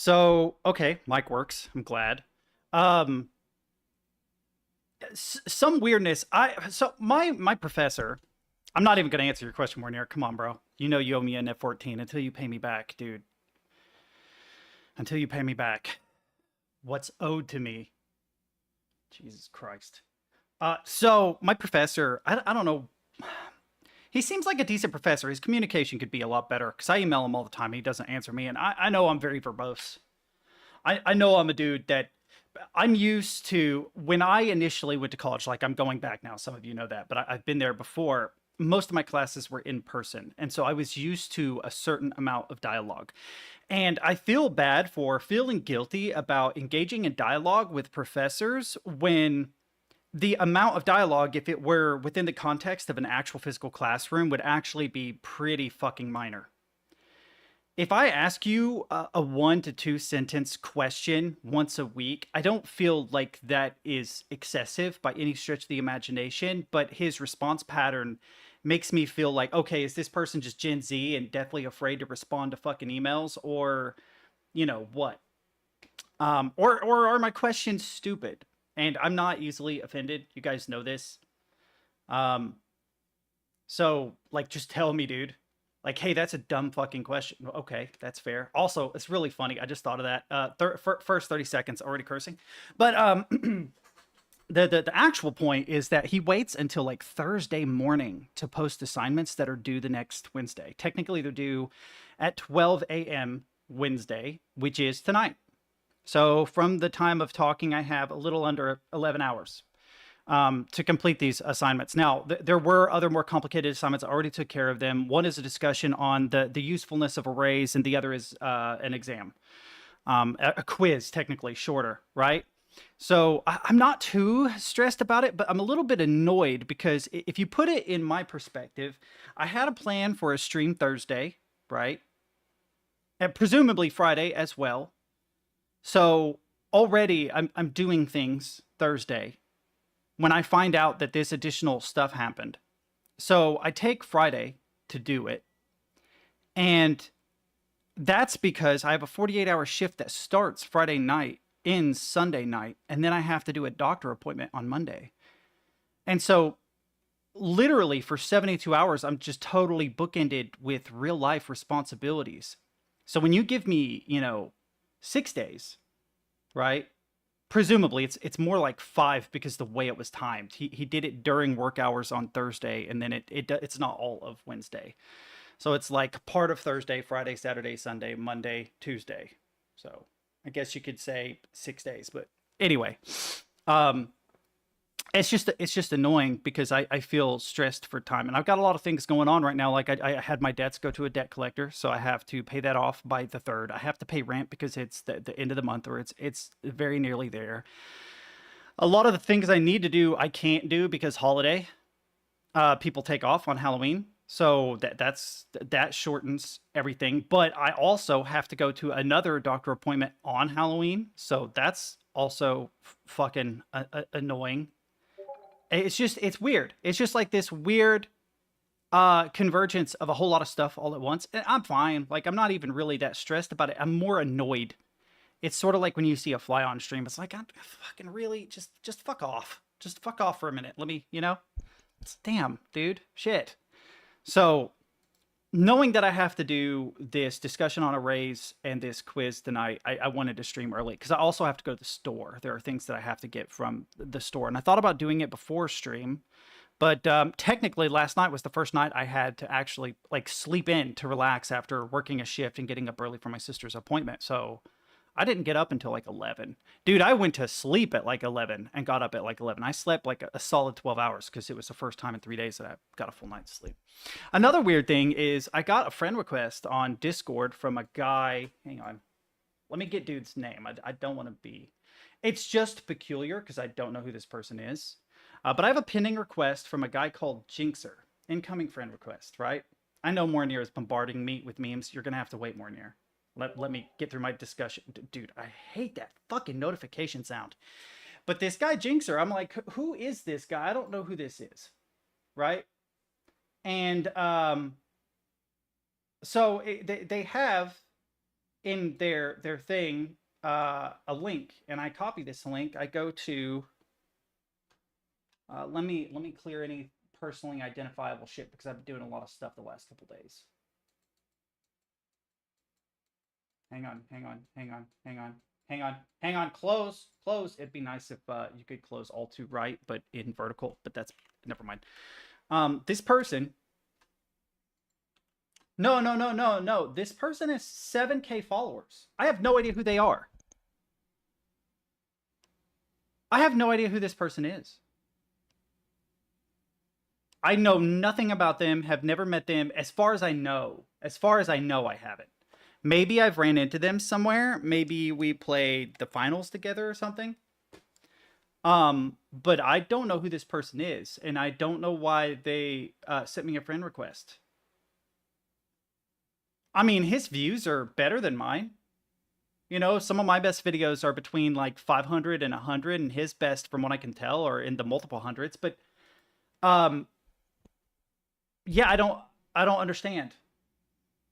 So, okay, mic works. I'm glad. Um, some weirdness. My professor. I'm not even going to answer your question, Mornier. Come on, bro. You know you owe me an F14 until you pay me back, dude. Until you pay me back, what's owed to me? Jesus Christ. So my professor. I don't know. He seems like a decent professor. His communication could be a lot better because I email him all the time. And he doesn't answer me, and I know I'm very verbose. I know I'm a dude that I'm used to when I initially went to college. Like, I'm going back now. Some of you know that, but I've been there before. Most of my classes were in person. And so I was used to a certain amount of dialogue. And I feel bad for feeling guilty about engaging in dialogue with professors when the amount of dialogue, if it were within the context of an actual physical classroom, would actually be pretty fucking minor. If I ask you a 1 to 2 sentence question once a week, I don't feel like that is excessive by any stretch of the imagination, but his response pattern makes me feel like, okay, is this person just Gen Z and deathly afraid to respond to fucking emails, or what? Or are my questions stupid? And I'm not easily offended. You guys know this. Um, so, like, just tell me, dude. Like, hey, that's a dumb fucking question. Okay, that's fair. Also, it's really funny. I just thought of that. First 30 seconds already cursing, but the actual point is that he waits until like Thursday morning to post assignments that are due the next Wednesday. Technically, they're due at 12 a.m. Wednesday, which is tonight. So from the time of talking, I have a little under 11 hours to complete these assignments. Now, there were other more complicated assignments. I already took care of them. One is a discussion on the usefulness of arrays, and the other is an exam, a quiz, technically shorter, right? So I'm not too stressed about it, but I'm a little bit annoyed because if you put it in my perspective, I had a plan for a stream Thursday, right? And presumably Friday as well. So already I'm doing things Thursday when I find out that this additional stuff happened. So I take Friday to do it. And that's because I have a 48-hour shift that starts Friday night, ends Sunday night, and then I have to do a doctor appointment on Monday. And so literally for 72 hours, I'm just totally bookended with real life responsibilities. So when you give me, 6 days, right? Presumably it's more like 5 because the way it was timed. He did it during work hours on Thursday, and then it's not all of Wednesday. So it's like part of Thursday, Friday, Saturday, Sunday, Monday, Tuesday. So I guess you could say 6 days, but anyway, um, it's just annoying because I feel stressed for time, and I've got a lot of things going on right now. Like I had my debts go to a debt collector, so I have to pay that off by the third. I have to pay rent because it's the end of the month, or it's very nearly there. A lot of the things I need to do I can't do because holiday. People take off on Halloween, so that shortens everything. But I also have to go to another doctor appointment on Halloween, so that's also fucking annoying. It's weird. It's just like this weird convergence of a whole lot of stuff all at once. And I'm fine. Like, I'm not even really that stressed about it. I'm more annoyed. It's sort of like when you see a fly on stream. It's like, I'm fucking really just fuck off. Just fuck off for a minute. Let me, it's, damn, dude, shit. So knowing that I have to do this discussion on arrays and this quiz tonight, I wanted to stream early because I also have to go to the store. There are things that I have to get from the store, and I thought about doing it before stream, but technically last night was the first night I had to actually like sleep in to relax after working a shift and getting up early for my sister's appointment. So I didn't get up until like 11. Dude, I went to sleep at like 11 and got up at like 11. I slept like a solid 12 hours because it was the first time in 3 days that I got a full night's sleep. Another weird thing is I got a friend request on Discord from a guy. Hang on. Let me get dude's name. I don't want to be. It's just peculiar because I don't know who this person is. But I have a pending request from a guy called Jinxer. Incoming friend request, right? I know Mornier is bombarding me with memes. You're going to have to wait, Mornier. Let me get through my discussion. Dude, I hate that fucking notification sound. But this guy Jinxer, I'm like, who is this guy? I don't know who this is, right? And so they have in their thing a link, and I copy this link. I go to let me clear any personally identifiable shit because I've been doing a lot of stuff the last couple days. Hang on, hang on, hang on, hang on, hang on, hang on. Close, close. It'd be nice if you could close all to right, but in vertical. But that's never mind. This person. No, no, no, no, no. This person has 7K followers. I have no idea who they are. I have no idea who this person is. I know nothing about them, have never met them. As far as I know, I haven't. Maybe I've ran into them somewhere. Maybe we played the finals together or something. But I don't know who this person is, and I don't know why they sent me a friend request. I mean, his views are better than mine. You know, some of my best videos are between like 500 and 100, and his best, from what I can tell, are in the multiple hundreds. But um, yeah, I don't understand.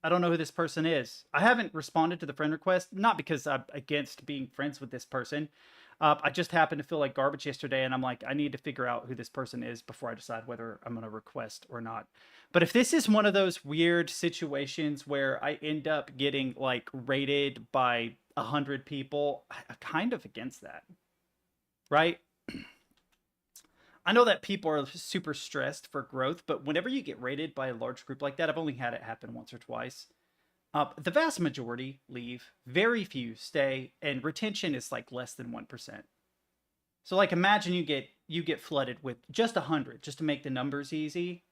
I don't know who this person is. I haven't responded to the friend request, not because I'm against being friends with this person. I just happened to feel like garbage yesterday, and I'm like, I need to figure out who this person is before I decide whether I'm going to request or not. But if this is one of those weird situations where I end up getting like rated by 100 people, I'm kind of against that, right? I know that people are super stressed for growth, but whenever you get rated by a large group like that, I've only had it happen once or twice. The vast majority leave, very few stay, and retention is like less than 1%. So like imagine you get flooded with just 100, just to make the numbers easy.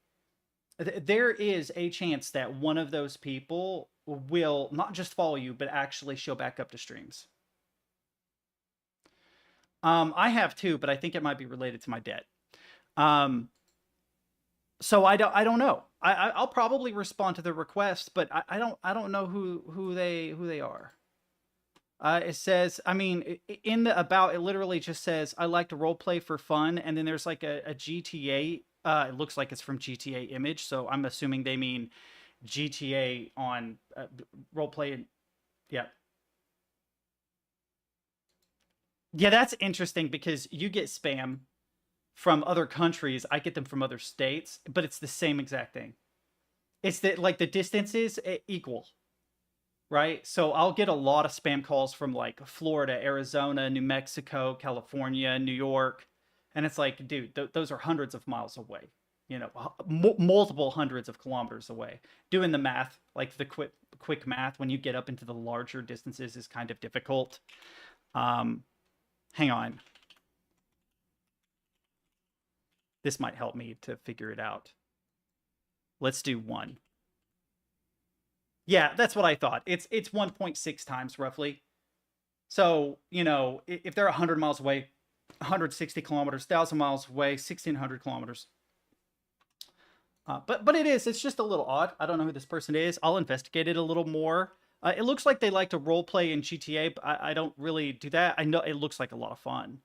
There is a chance that one of those people will not just follow you, but actually show back up to streams. I have too, but I think it might be related to my debt. Um, so I don't know. I'll probably respond to the request, but I don't know who they are. It says, I mean, in the about, it literally just says, I like to role play for fun, and then there's like a GTA. It looks like it's from GTA image, so I'm assuming they mean GTA on role play. Yeah, yeah, that's interesting because you get spam from other countries. I get them from other states, but it's the same exact thing. It's that like the distances equal, right? So I'll get a lot of spam calls from like Florida, Arizona, New Mexico, California, New York, and it's like, dude, those are hundreds of miles away. You know, multiple hundreds of kilometers away. Doing the math, like the quick math, when you get up into the larger distances, is kind of difficult. Um, Hang on, this might help me to figure it out. Let's do one. Yeah, that's what I thought. It's 1.6 times roughly. So, you know, if they're 100 miles away, 160 kilometers, 1,000 miles away, 1,600 kilometers. But it's just a little odd. I don't know who this person is. I'll investigate it a little more. It looks like they like to role play in GTA, but I don't really do that. I know it looks like a lot of fun.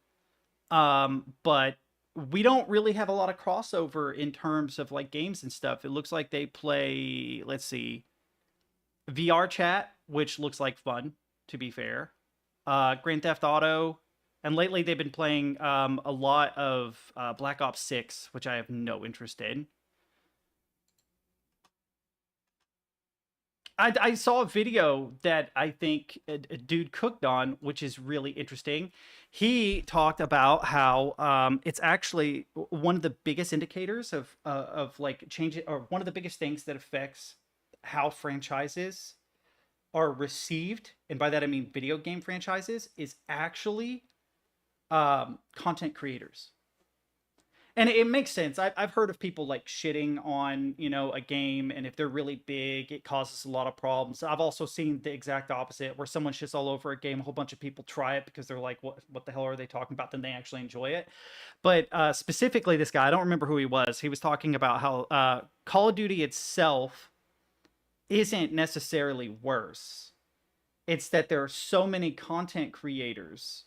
But we don't really have a lot of crossover in terms of like games and stuff. It looks like they play, let's see, VR chat, which looks like fun, to be fair. Grand Theft Auto, and lately they've been playing a lot of Black Ops 6, which I have no interest in. I saw a video that I think a dude cooked on, which is really interesting. He talked about how it's actually one of the biggest indicators of like change, or one of the biggest things that affects how franchises are received, and by that I mean video game franchises, is actually content creators. And it makes sense. I've heard of people like shitting on, you know, a game, and if they're really big, it causes a lot of problems. I've also seen the exact opposite, where someone shits all over a game, a whole bunch of people try it because they're like, what the hell are they talking about? Then they actually enjoy it. But specifically, this guy, I don't remember who he was. He was talking about how Call of Duty itself isn't necessarily worse. It's that there are so many content creators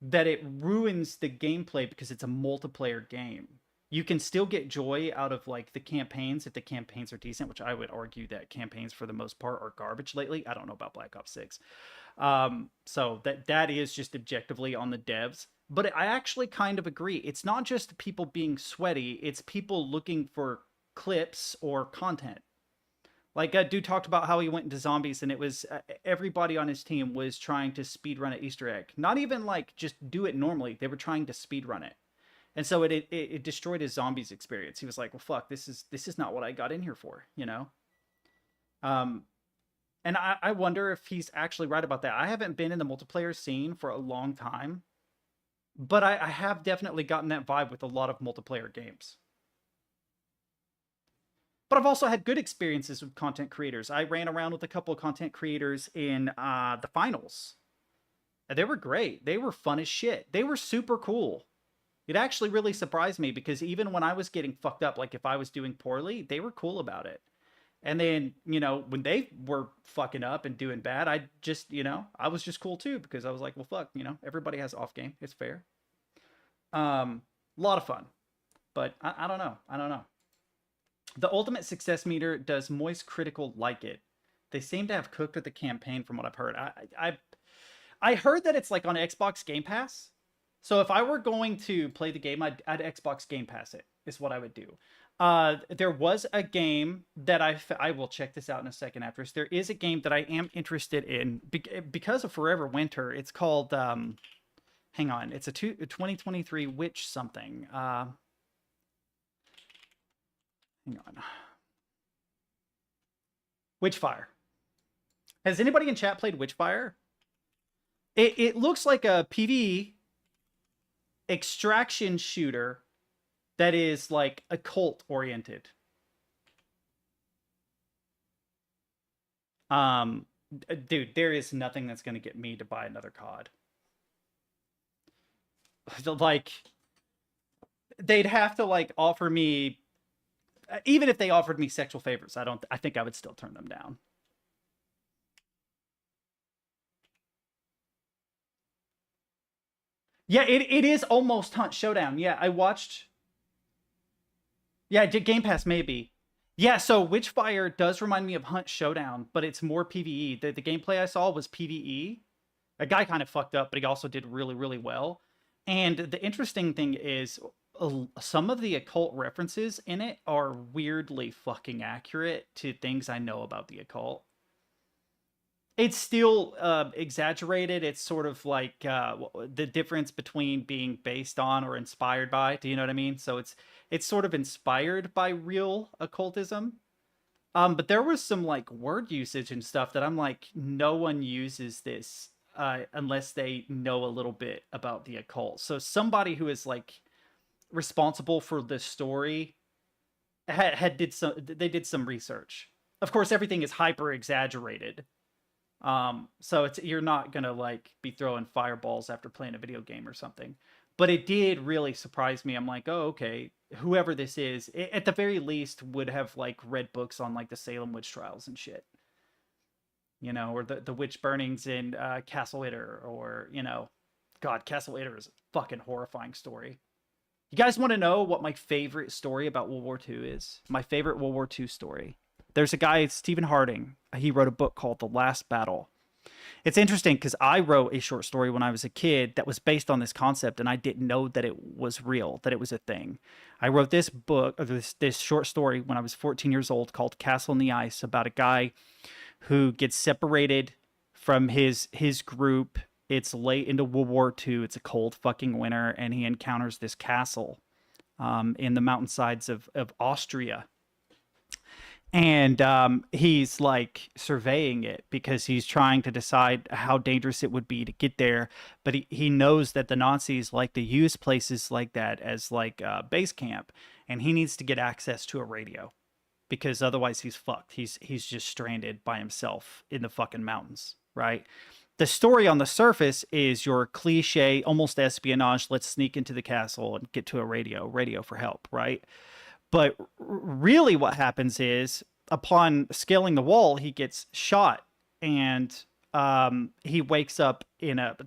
that it ruins the gameplay because it's a multiplayer game. You can still get joy out of like the campaigns if the campaigns are decent, which I would argue that campaigns for the most part are garbage lately. I don't know about Black Ops 6. So that is just objectively on the devs. But I actually kind of agree. It's not just people being sweaty, it's people looking for clips or content. Like a dude talked about how he went into zombies, and it was everybody on his team was trying to speed run an Easter egg. Not even like just do it normally. They were trying to speed run it, and so it destroyed his zombies experience. He was like, "Well, fuck, this is not what I got in here for," you know. Um, and I wonder if he's actually right about that. I haven't been in the multiplayer scene for a long time, but I have definitely gotten that vibe with a lot of multiplayer games. But I've also had good experiences with content creators. I ran around with a couple of content creators in the finals. And they were great. They were fun as shit. They were super cool. It actually really surprised me because even when I was getting fucked up, like if I was doing poorly, they were cool about it. And then, when they were fucking up and doing bad, I just, I was just cool too because I was like, well, fuck, everybody has off game. It's fair. A lot of fun. But I don't know. I don't know. The ultimate success meter, does Moist Critical like it? They seem to have cooked with the campaign from what I've heard. I heard that it's like on Xbox Game Pass. So if I were going to play the game, I'd Xbox Game Pass it, is what I would do. There was a game that I will check this out in a second after this. There is a game that I am interested in because of Forever Winter. It's called, hang on, it's a 2023 Witch something. Hang on. Witchfire. Has anybody in chat played Witchfire? It looks like a PvE extraction shooter that is like occult oriented. Dude, there is nothing that's going to get me to buy another COD. Like, they'd have to like offer me, even if they offered me sexual favors, I think I would still turn them down. Yeah, it is almost Hunt Showdown. Yeah, I watched. Yeah, Game Pass maybe. Yeah, so Witchfire does remind me of Hunt Showdown, but it's more PvE. The gameplay I saw was PvE. A guy kind of fucked up, but he also did really, really well. And the interesting thing is, some of the occult references in it are weirdly fucking accurate to things I know about the occult. It's still exaggerated. It's sort of like the difference between being based on or inspired by. Do you know what I mean? So it's sort of inspired by real occultism. But there was some like word usage and stuff that I'm like, no one uses this unless they know a little bit about the occult. So somebody who is like responsible for the story they did some research. Of course, everything is hyper exaggerated. So you're not gonna like be throwing fireballs after playing a video game or something. But it did really surprise me. I'm like, oh, okay, whoever this is, at the very least, would have like read books on like the Salem witch trials and shit. Or the witch burnings in Castle Itter, or God, Castle Itter is a fucking horrifying story. You guys want to know what my favorite story about World War II is? My favorite World War II story. There's a guy, Stephen Harding. He wrote a book called The Last Battle. It's interesting because I wrote a short story when I was a kid that was based on this concept, and I didn't know that it was real, that it was a thing. I wrote this book, this short story when I was 14 years old called Castle in the Ice, about a guy who gets separated from his group. It's late into World War II. It's a cold fucking winter, and he encounters this castle in the mountainsides of Austria. And he's like surveying it because he's trying to decide how dangerous it would be to get there. But he knows that the Nazis like to use places like that as like base camp, and he needs to get access to a radio because otherwise he's fucked. He's just stranded by himself in the fucking mountains, right? The story on the surface is your cliche, almost espionage. Let's sneak into the castle and get to a radio for help, right? But really what happens is, upon scaling the wall, he gets shot, and he wakes up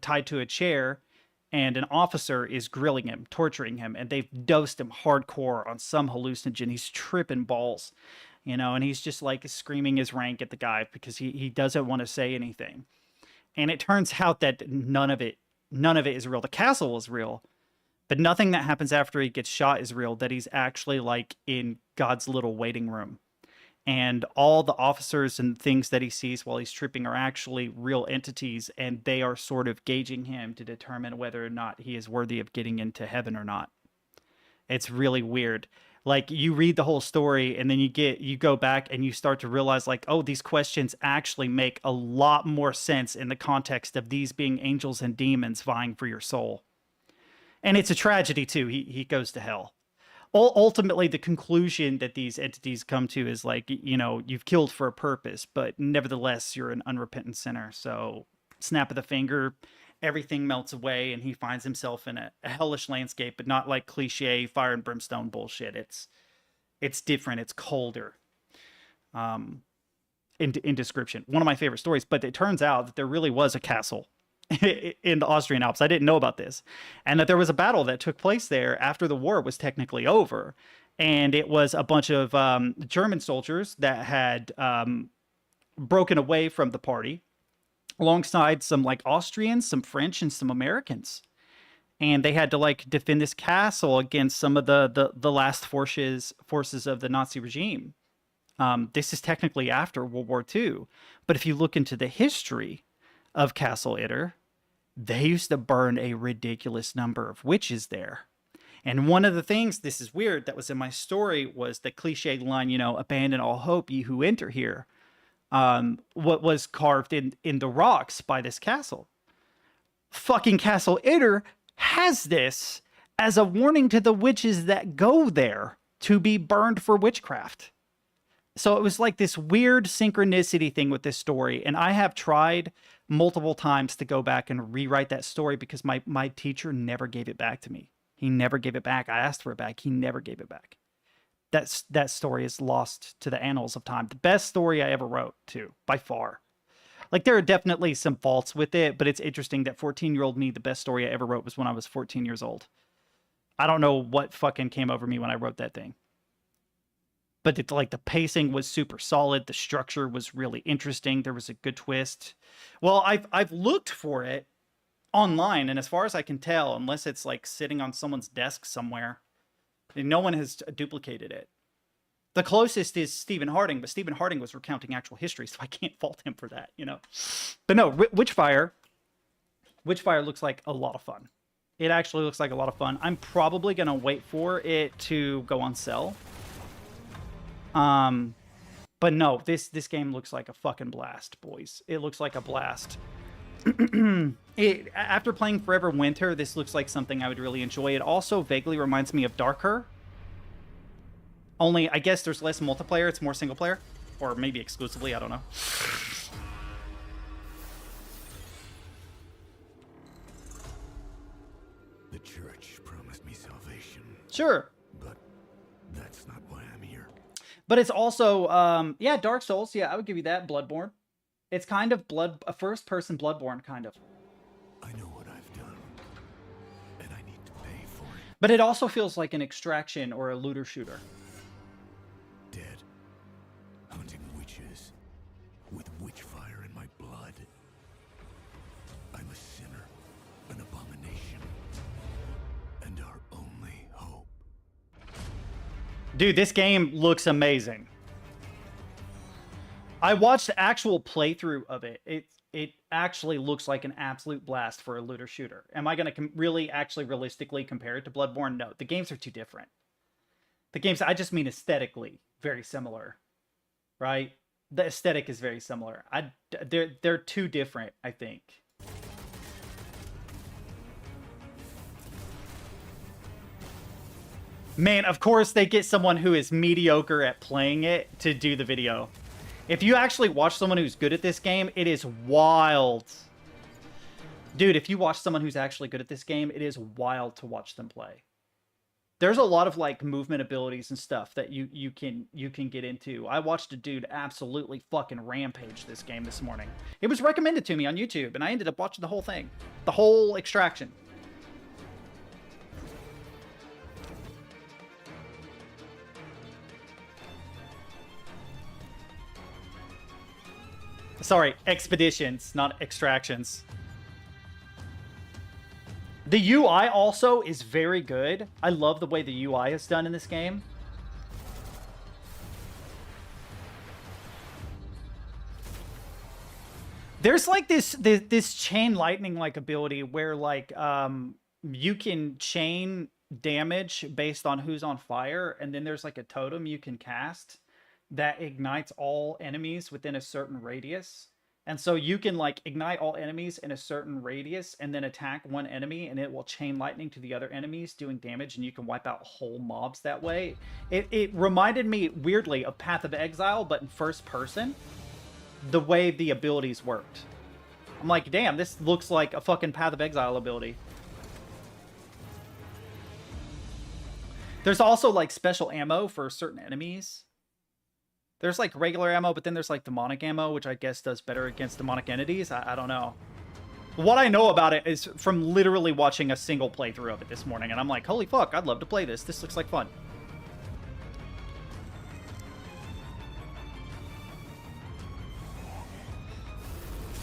tied to a chair, and an officer is grilling him, torturing him, and they've dosed him hardcore on some hallucinogen. He's tripping balls, you know, and he's just like screaming his rank at the guy because he doesn't want to say anything. And it turns out that none of it is real. The castle is real, but nothing that happens after he gets shot is real. That he's actually like in God's little waiting room. And all the officers and things that he sees while he's tripping are actually real entities, and they are sort of gauging him to determine whether or not he is worthy of getting into heaven or not. It's really weird. Like, you read the whole story and then you go back and you start to realize, like, oh, these questions actually make a lot more sense in the context of these being angels and demons vying for your soul. And it's a tragedy too. He goes to hell. Ultimately, the conclusion that these entities come to is like, you know, you've killed for a purpose, but nevertheless, you're an unrepentant sinner. So snap of the finger, everything melts away, and he finds himself in a hellish landscape, but not like cliche fire and brimstone bullshit. It's different. It's colder in description. One of my favorite stories, but it turns out that there really was a castle in the Austrian Alps. I didn't know about this. And that there was a battle that took place there after the war was technically over. And it was a bunch of German soldiers that had broken away from the party alongside some like Austrians, some French, and some Americans. And they had to like defend this castle against some of the last forces of the Nazi regime. This is technically after World War II. But if you look into the history of Castle Itter, they used to burn a ridiculous number of witches there. And one of the things, this is weird, that was in my story was the cliche line, you know, abandon all hope, ye who enter here. What was carved in the rocks by this castle. Fucking Castle Itter has this as a warning to the witches that go there to be burned for witchcraft. So it was like this weird synchronicity thing with this story. And I have tried multiple times to go back and rewrite that story because my teacher never gave it back to me. He never gave it back. I asked for it back. He never gave it back. That story is lost to the annals of time. The best story I ever wrote, too, by far. Like, there are definitely some faults with it, but it's interesting that 14-year-old me, the best story I ever wrote was when I was 14 years old. I don't know what fucking came over me when I wrote that thing. But it's like the pacing was super solid. The structure was really interesting. There was a good twist. Well, I've looked for it online, and as far as I can tell, unless it's like sitting on someone's desk somewhere, no one has duplicated it. The closest is Stephen Harding, but Stephen Harding was recounting actual history, so I can't fault him for that, you know. But no, Witchfire looks like a lot of fun. It actually looks like a lot of fun. I'm probably gonna wait for it to go on sale. But no, this game looks like a fucking blast, boys. It looks like a blast. After playing Forever Winter, this looks like something I would really enjoy. It also vaguely reminds me of Darker. Only, I guess there's less multiplayer, it's more single player. Or maybe exclusively, I don't know. The church promised me salvation. Sure. But that's not why I'm here. But it's also, yeah, Dark Souls. Yeah, I would give you that. Bloodborne. It's kind of a first-person Bloodborne, kind of. I know what I've done, and I need to pay for it. But it also feels like an Extraction or a looter shooter. Dead, hunting witches, with witchfire in my blood. I'm a sinner, an abomination, and our only hope. Dude, this game looks amazing. I watched the actual playthrough of it. It actually looks like an absolute blast for a looter shooter. Am I going to really actually realistically compare it to Bloodborne? No, the games are too different. The games, I just mean aesthetically, very similar, right? The aesthetic is very similar. They're too different, I think. Man, of course they get someone who is mediocre at playing it to do the video. If you actually watch someone who's good at this game, it is wild. Dude, if you watch someone who's actually good at this game, it is wild to watch them play. There's a lot of like movement abilities and stuff that you can get into. I watched a dude absolutely fucking rampage this game this morning. It was recommended to me on YouTube, and I ended up watching the whole thing. The whole Extraction. Sorry, expeditions, not extractions. The UI also is very good. I love the way the UI is done in this game. There's like this chain lightning like ability where like you can chain damage based on who's on fire, and then there's like a totem you can cast that ignites all enemies within a certain radius. And so you can like ignite all enemies in a certain radius and then attack one enemy, and it will chain lightning to the other enemies doing damage, and you can wipe out whole mobs that way. It reminded me weirdly of Path of Exile, but in first person, the way the abilities worked. I'm like, damn, this looks like a fucking Path of Exile ability. There's also like special ammo for certain enemies. There's like regular ammo, but then there's like demonic ammo, which I guess does better against demonic entities. I don't know. What I know about it is from literally watching a single playthrough of it this morning, and I'm like, holy fuck, I'd love to play this. This looks like fun.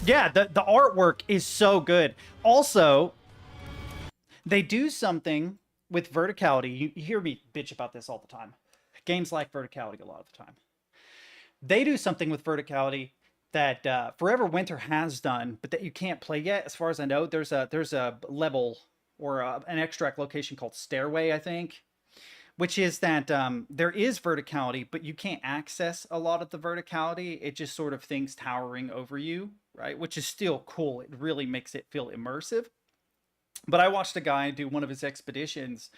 Yeah, the artwork is so good. Also, they do something with verticality. You hear me bitch about this all the time. Games like verticality a lot of the time. They do something with verticality that Forever Winter has done, but that you can't play yet. As far as I know, there's a level or an extract location called Stairway, I think, which is that there is verticality, but you can't access a lot of the verticality. It just sort of things towering over you, right? Which is still cool. It really makes it feel immersive. But I watched a guy do one of his expeditions,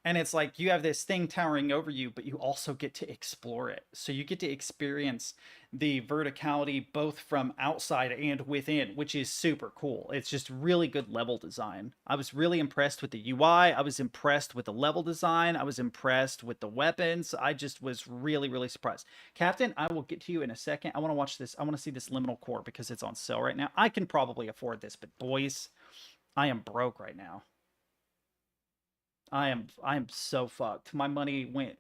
and it's like you have this thing towering over you, but you also get to explore it. So you get to experience the verticality both from outside and within, which is super cool. It's just really good level design. I was really impressed with the UI. I was impressed with the level design. I was impressed with the weapons. I just was really, really surprised. Captain, I will get to you in a second. I want to watch this. I want to see this Liminal Core because it's on sale right now. I can probably afford this, but boys, I am broke right now. I am so fucked. My money went,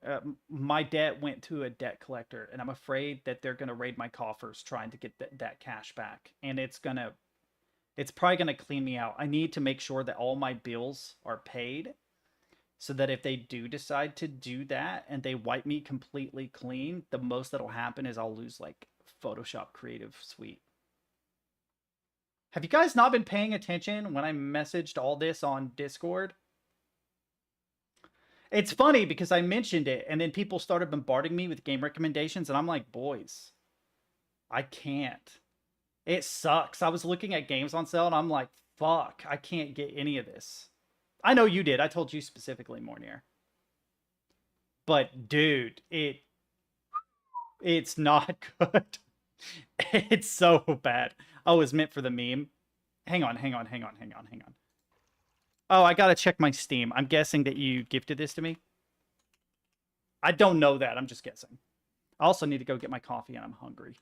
my debt went to a debt collector, and I'm afraid that they're gonna raid my coffers trying to get that cash back, and it's probably gonna clean me out. I need to make sure that all my bills are paid, so that if they do decide to do that and they wipe me completely clean, the most that'll happen is I'll lose like Photoshop Creative Suite. Have you guys not been paying attention when I messaged all this on Discord? It's funny because I mentioned it, and then people started bombarding me with game recommendations, and I'm like, boys, I can't. It sucks. I was looking at games on sale, and I'm like, fuck, I can't get any of this. I know you did. I told you specifically, Mornier. But, dude, it's not good. It's so bad. Oh, it's meant for the meme. Hang on. Oh, I gotta check my Steam. I'm guessing that you gifted this to me. I don't know that. I'm just guessing. I also need to go get my coffee, and I'm hungry.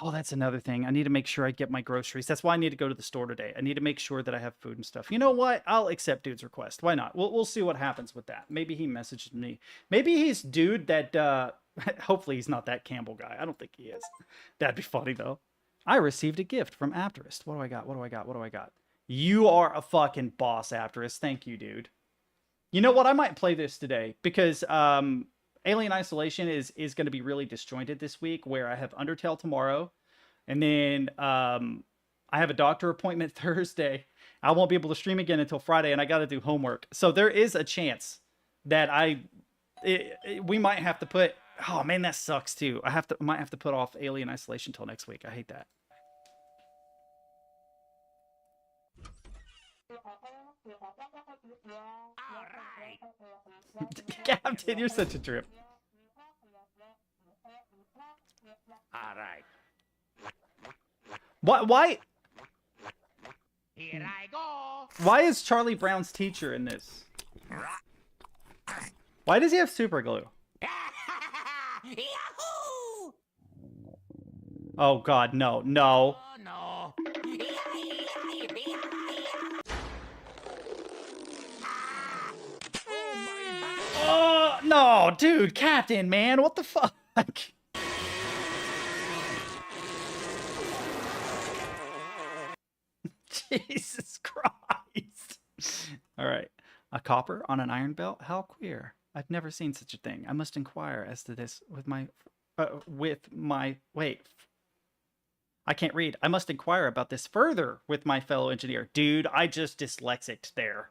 Oh, that's another thing. I need to make sure I get my groceries. That's why I need to go to the store today. I need to make sure that I have food and stuff. You know what? I'll accept dude's request. Why not? We'll see what happens with that. Maybe he messaged me. Maybe he's dude that, hopefully he's not that Campbell guy. I don't think he is. That'd be funny, though. I received a gift from Apterist. What do I got? You are a fucking boss, Apterist. Thank you, dude. You know what? I might play this today because Alien Isolation is going to be really disjointed this week, where I have Undertale tomorrow, and then I have a doctor appointment Thursday. I won't be able to stream again until Friday, and I got to do homework. So there is a chance that we might have to put... Oh, man, that sucks, too. Might have to put off Alien Isolation till next week. I hate that. Captain, you're such a trip. All right. Why? Here I go. Why is Charlie Brown's teacher in this? Why does he have super glue? Yahoo! Oh God, no. Oh, no. Oh no, dude, Captain, man, what the fuck? Jesus Christ. All right. A copper on an iron belt? How queer. I've never seen such a thing. I must inquire as to this wait. I can't read. I must inquire about this further with my fellow engineer. Dude, I just dyslexic there.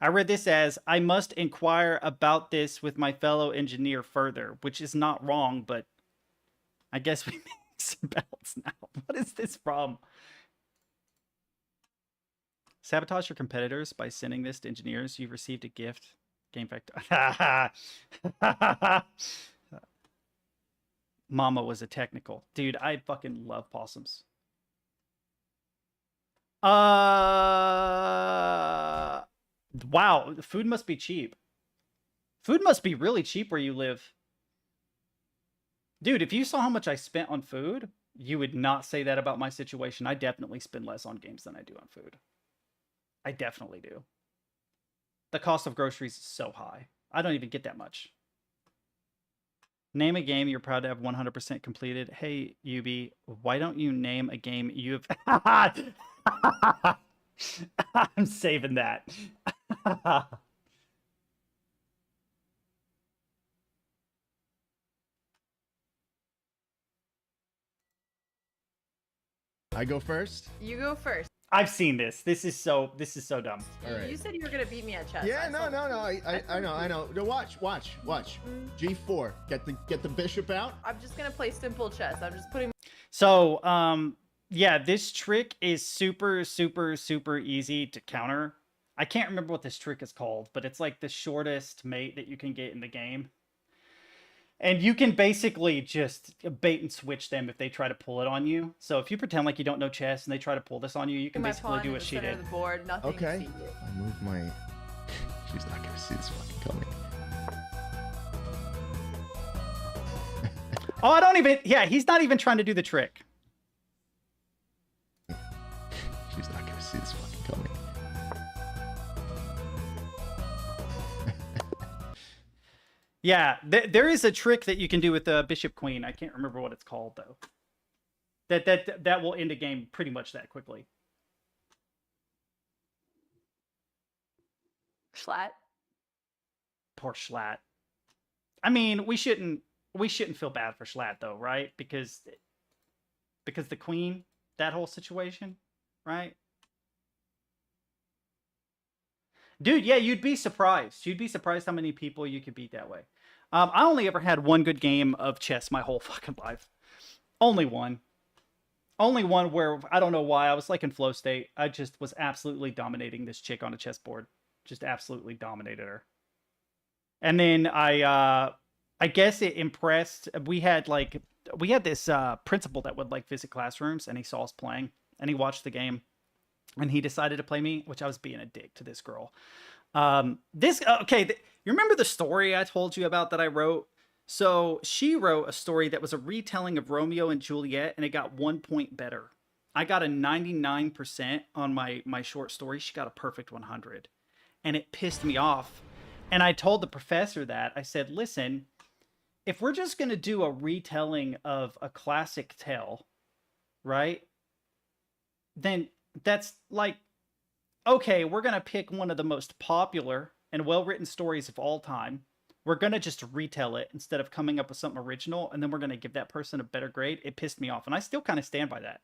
I read this as, I must inquire about this with my fellow engineer further, which is not wrong, but I guess we make some belts now. What is this from? Sabotage your competitors by sending this to engineers. You've received a gift. Game factor. Mama was a technical. Dude, I fucking love possums. Wow, the food must be cheap. Food must be really cheap where you live. Dude, if you saw how much I spent on food, you would not say that about my situation. I definitely spend less on games than I do on food. I definitely do. The cost of groceries is so high. I don't even get that much. Name a game you're proud to have 100% completed. Hey, Yubi, why don't you name a game you've... I'm saving that. I go first? You go first. I've seen this. This is so dumb. All right. You said you were gonna beat me at chess. Yeah, I no. I know. No, watch. G4. Get the bishop out. I'm just gonna play simple chess. I'm just putting. So, yeah, this trick is super easy to counter. I can't remember what this trick is called, but it's like the shortest mate that you can get in the game. And you can basically just bait and switch them if they try to pull it on you. So if you pretend like you don't know chess and they try to pull this on you, you can my basically pawn do in what the she center did. of the board. Nothing to Okay. see you. I move my... She's not gonna see this fucking coming. Oh, I don't even... Yeah, he's not even trying to do the trick. She's not gonna see this fucking coming. Yeah, there is a trick that you can do with the Bishop Queen. I can't remember what it's called, though. That will end a game pretty much that quickly. Schlatt. Poor Schlatt. I mean, we shouldn't feel bad for Schlatt, though, right? Because the Queen, that whole situation, right? Dude, yeah, you'd be surprised. You'd be surprised how many people you could beat that way. I only ever had one good game of chess my whole fucking life. Only one. Only one where, I don't know why, I was like in flow state. I just was absolutely dominating this chick on a chessboard. Just absolutely dominated her. And then I guess it impressed. We had this principal that would like visit classrooms, and he saw us playing, and he watched the game. And he decided to play me, which I was being a dick to this girl. You remember the story I told you about that I wrote? So she wrote a story that was a retelling of Romeo and Juliet, and it got 1 point better. I got a 99% on my short story. She got a perfect 100. And it pissed me off. And I told the professor that. I said, listen, if we're just going to do a retelling of a classic tale, right? Then that's like, okay, we're going to pick one of the most popular and well-written stories of all time. We're going to just retell it instead of coming up with something original, and then we're going to give that person a better grade. It pissed me off, and I still kind of stand by that.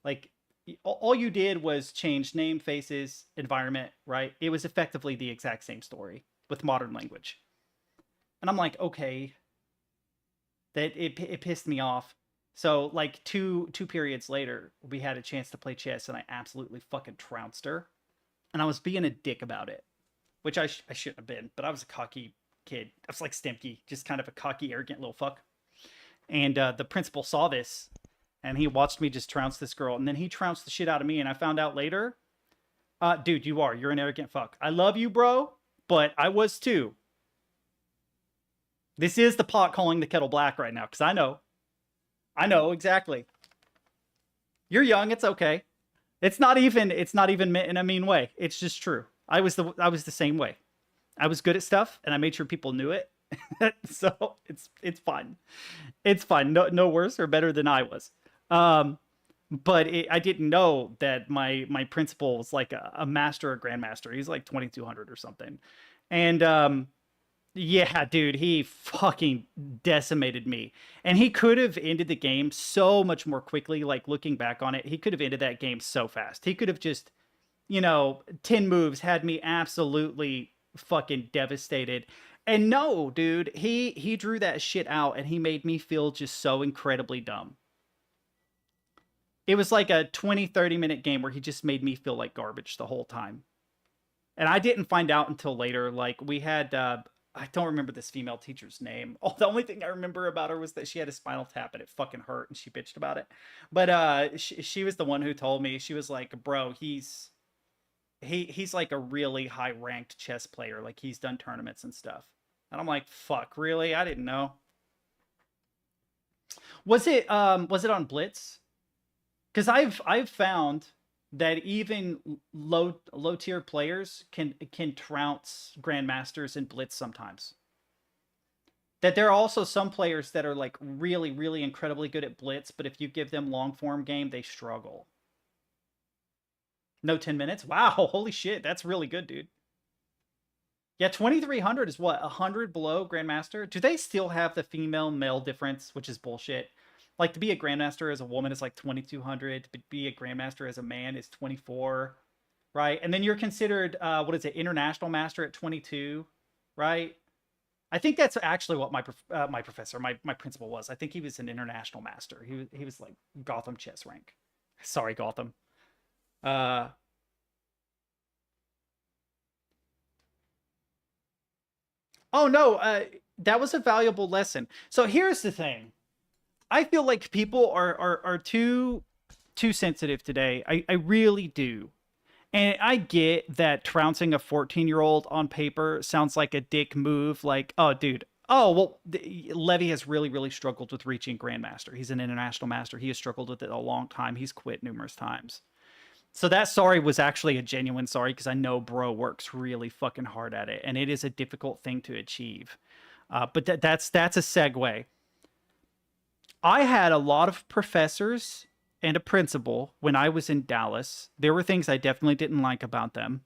Like, all you did was change name, faces, environment, right? It was effectively the exact same story with modern language. And I'm like, okay. It pissed me off. So, like, two periods later, we had a chance to play chess, and I absolutely fucking trounced her. And I was being a dick about it, which I shouldn't have been, but I was a cocky kid. I was like Stemke, just kind of a cocky, arrogant little fuck. And the principal saw this, and he watched me just trounce this girl, and then he trounced the shit out of me, and I found out later, dude, you're an arrogant fuck. I love you, bro, but I was too. This is the pot calling the kettle black right now, because I know exactly. You're young, it's okay. It's not even meant in a mean way. It's just true. I was the same way. I was good at stuff, and I made sure people knew it. So it's fine. It's fine. No worse or better than I was. but I didn't know that my principal was like a master or grandmaster. He's like 2200 or something. And yeah, dude, he fucking decimated me. And he could have ended the game so much more quickly. Like looking back on it, he could have ended that game so fast. He could have just, 10 moves had me absolutely fucking devastated. And no, dude, he drew that shit out and he made me feel just so incredibly dumb. It was like a 20-30 minute game where he just made me feel like garbage the whole time. And I didn't find out until later. Like we had I don't remember this female teacher's name. Oh, the only thing I remember about her was that she had a spinal tap and it fucking hurt and she bitched about it. But she was the one who told me. She was like, bro, he's like a really high ranked chess player. Like he's done tournaments and stuff. And I'm like, fuck, really? I didn't know. Was it on Blitz? Because I've found that even low tier players can trounce grandmasters in Blitz sometimes. That there are also some players that are like really, really incredibly good at Blitz, but if you give them long form game, they struggle. No 10 minutes? Wow, holy shit, that's really good, dude. Yeah, 2300 is what, 100 below Grandmaster? Do they still have the female-male difference, which is bullshit? Like, to be a Grandmaster as a woman is like 2200, to be a Grandmaster as a man is 24, right? And then you're considered, International Master at 22, right? I think that's actually what my professor, my principal was. I think he was an International Master. He was like Gotham chess rank. Sorry, Gotham. Oh no, that was a valuable lesson. So here's the thing. I feel like people are too sensitive today. I really do. And I get that trouncing a 14-year-old on paper sounds like a dick move. Like, oh, dude. Oh, well, Levy has really, really struggled with reaching Grandmaster. He's an international master. He has struggled with it a long time. He's quit numerous times. So that sorry was actually a genuine sorry because I know bro works really fucking hard at it. And it is a difficult thing to achieve. But that's a segue. I had a lot of professors and a principal when I was in Dallas. There were things I definitely didn't like about them.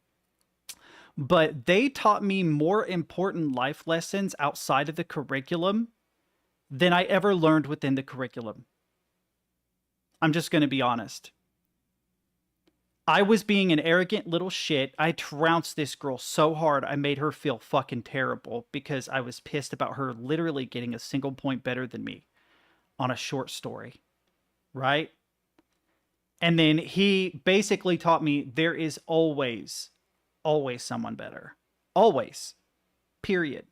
But they taught me more important life lessons outside of the curriculum than I ever learned within the curriculum. I'm just going to be honest. I was being an arrogant little shit. I trounced this girl so hard I made her feel fucking terrible because I was pissed about her literally getting a single point better than me on a short story. Right? And then he basically taught me there is always someone better. Always. Period.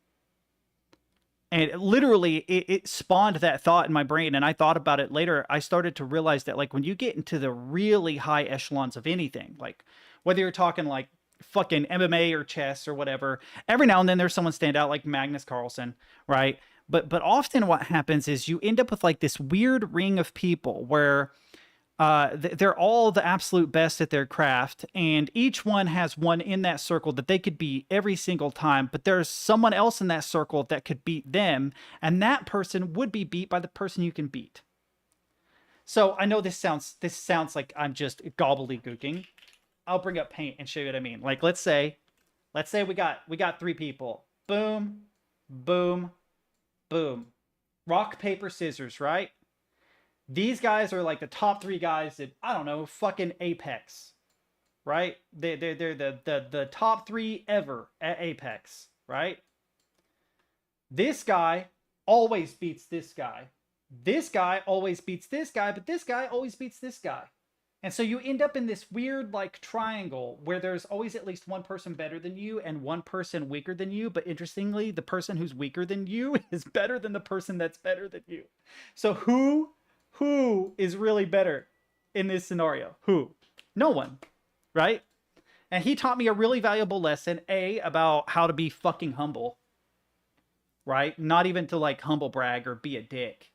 And literally, it spawned that thought in my brain, and I thought about it later. I started to realize that, like, when you get into the really high echelons of anything, like, whether you're talking, like, fucking MMA or chess or whatever, every now and then there's someone stand out, like Magnus Carlsen, right? But often what happens is you end up with, like, this weird ring of people where they're all the absolute best at their craft, and each one has one in that circle that they could beat every single time, but there's someone else in that circle that could beat them, and that person would be beat by the person you can beat. So I know this sounds like I'm just gobbledygooking. I'll bring up paint and show you what I mean. Like, let's say we got three people. Boom, boom, boom. Rock, paper, scissors, right? These guys are like the top three guys that, I don't know, fucking Apex, right? They're the top three ever at Apex, right? This guy always beats this guy. This guy always beats this guy, but this guy always beats this guy. And so you end up in this weird, like, triangle where there's always at least one person better than you and one person weaker than you. But interestingly, the person who's weaker than you is better than the person that's better than you. So who is really better in this scenario? Who? No one, right? And he taught me a really valuable lesson, about how to be fucking humble, right? Not even to, like, humble brag or be a dick.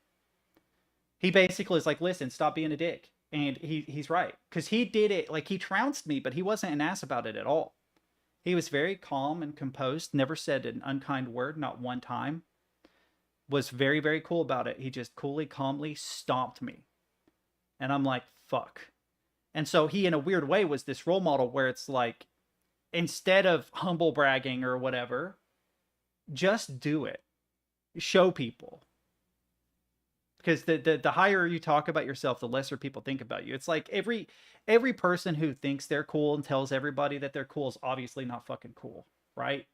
He basically is like, listen, stop being a dick. And he's right. Because he did it, like, he trounced me, but he wasn't an ass about it at all. He was very calm and composed, never said an unkind word, not one time. Was very, very cool about it. He just coolly, calmly stomped me. And I'm like, fuck. And so he, in a weird way, was this role model where it's like, instead of humble bragging or whatever, just do it. Show people. Because the higher you talk about yourself, the lesser people think about you. It's like every person who thinks they're cool and tells everybody that they're cool is obviously not fucking cool, right?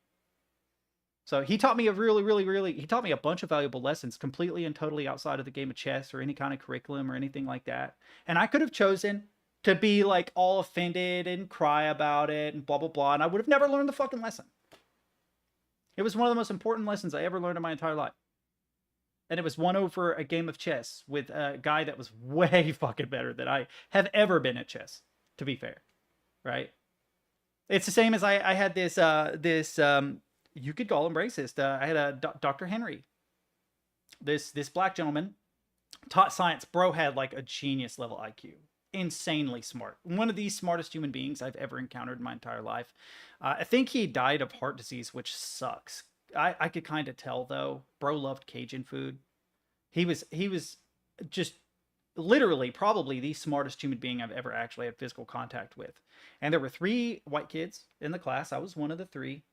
So he taught me he taught me a bunch of valuable lessons completely and totally outside of the game of chess or any kind of curriculum or anything like that. And I could have chosen to be like all offended and cry about it and blah, blah, blah. And I would have never learned the fucking lesson. It was one of the most important lessons I ever learned in my entire life. And it was won over a game of chess with a guy that was way fucking better than I have ever been at chess, to be fair. Right? It's the same as I had this, you could call him racist. I had a Dr. Henry. This black gentleman taught science. Bro had like a genius level IQ. Insanely smart. One of the smartest human beings I've ever encountered in my entire life. I think he died of heart disease, which sucks. I could kind of tell though. Bro loved Cajun food. He was just literally probably the smartest human being I've ever actually had physical contact with. And there were 3 white kids in the class. I was one of the 3.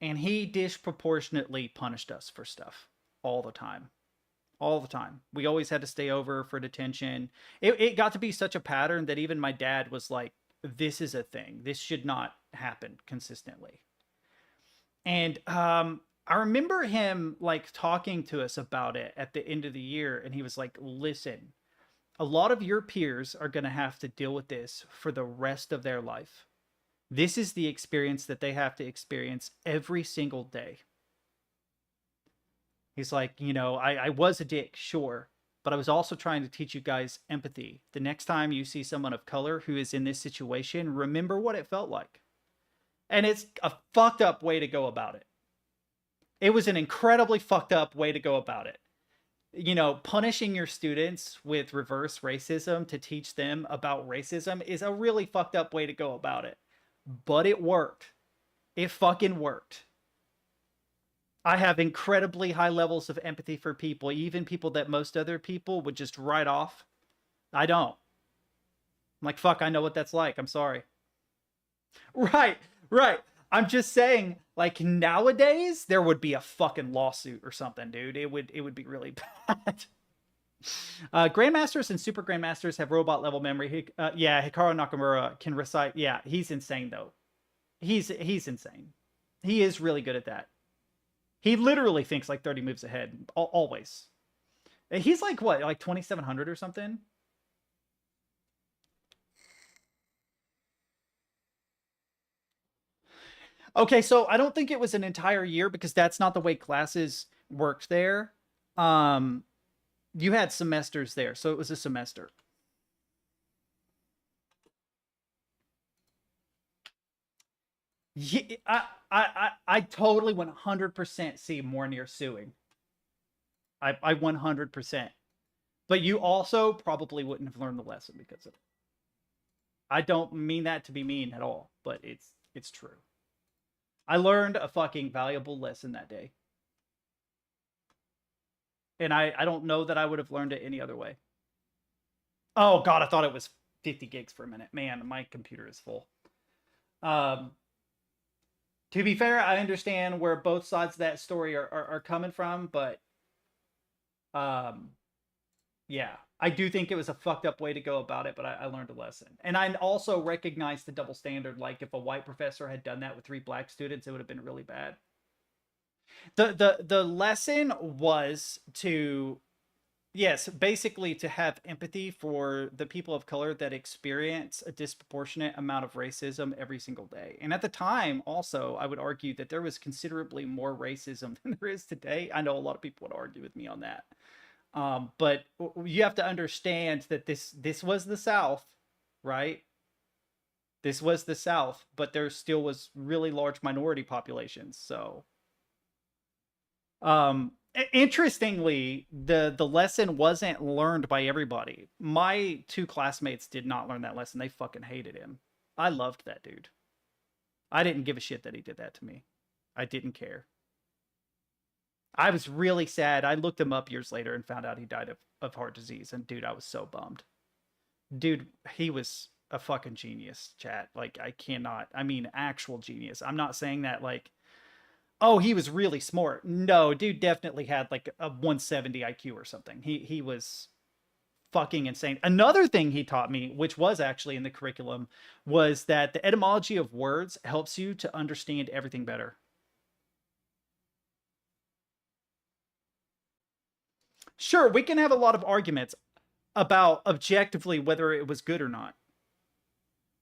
And he disproportionately punished us for stuff all the time. All the time. We always had to stay over for detention. It got to be such a pattern that even my dad was like, this is a thing. This should not happen consistently. And I remember him like talking to us about it at the end of the year. And he was like, listen, a lot of your peers are going to have to deal with this for the rest of their life. This is the experience that they have to experience every single day. He's like, you know, I was a dick, sure, but I was also trying to teach you guys empathy. The next time you see someone of color who is in this situation, remember what it felt like. And it's a fucked up way to go about it. It was an incredibly fucked up way to go about it. You know, punishing your students with reverse racism to teach them about racism is a really fucked up way to go about it. But it worked. It fucking worked. I have incredibly high levels of empathy for people, even people that most other people would just write off. I don't. I'm like, fuck, I know what that's like. I'm sorry. Right. I'm just saying, like, nowadays, there would be a fucking lawsuit or something, dude. It would be really bad. Grandmasters and Super Grandmasters have robot level memory. Yeah, Hikaru Nakamura can recite. Yeah, he's insane, though. He's insane. He is really good at that. He literally thinks like 30 moves ahead, always. He's like, what, like 2,700 or something? Okay, so I don't think it was an entire year because that's not the way classes worked there. You had semesters there, so it was a semester. Yeah, I totally 100% see more near suing. I 100%. But you also probably wouldn't have learned the lesson because of it. I don't mean that to be mean at all, but it's true. I learned a fucking valuable lesson that day. And I don't know that I would have learned it any other way. Oh god, I thought it was 50 gigs for a minute. Man, my computer is full. To be fair, I understand where both sides of that story are coming from, but yeah, I do think it was a fucked up way to go about it, but I learned a lesson. And I also recognize the double standard. Like if a white professor had done that with 3 black students, it would have been really bad. The lesson was to, yes, basically to have empathy for the people of color that experience a disproportionate amount of racism every single day. And at the time, also, I would argue that there was considerably more racism than there is today. I know a lot of people would argue with me on that. But you have to understand that this was the South, right? This was the South, but there still was really large minority populations. So, interestingly, the lesson wasn't learned by everybody. My 2 classmates did not learn that lesson. They fucking hated him. I loved that dude. I didn't give a shit that he did that to me. I didn't care. I was really sad. I looked him up years later and found out he died of heart disease. And dude, I was so bummed. Dude, he was a fucking genius, chat. Like, I cannot. I mean, actual genius. I'm not saying that like, oh, he was really smart. No, dude definitely had like a 170 IQ or something. He was fucking insane. Another thing he taught me, which was actually in the curriculum, was that the etymology of words helps you to understand everything better. Sure, we can have a lot of arguments about objectively whether it was good or not.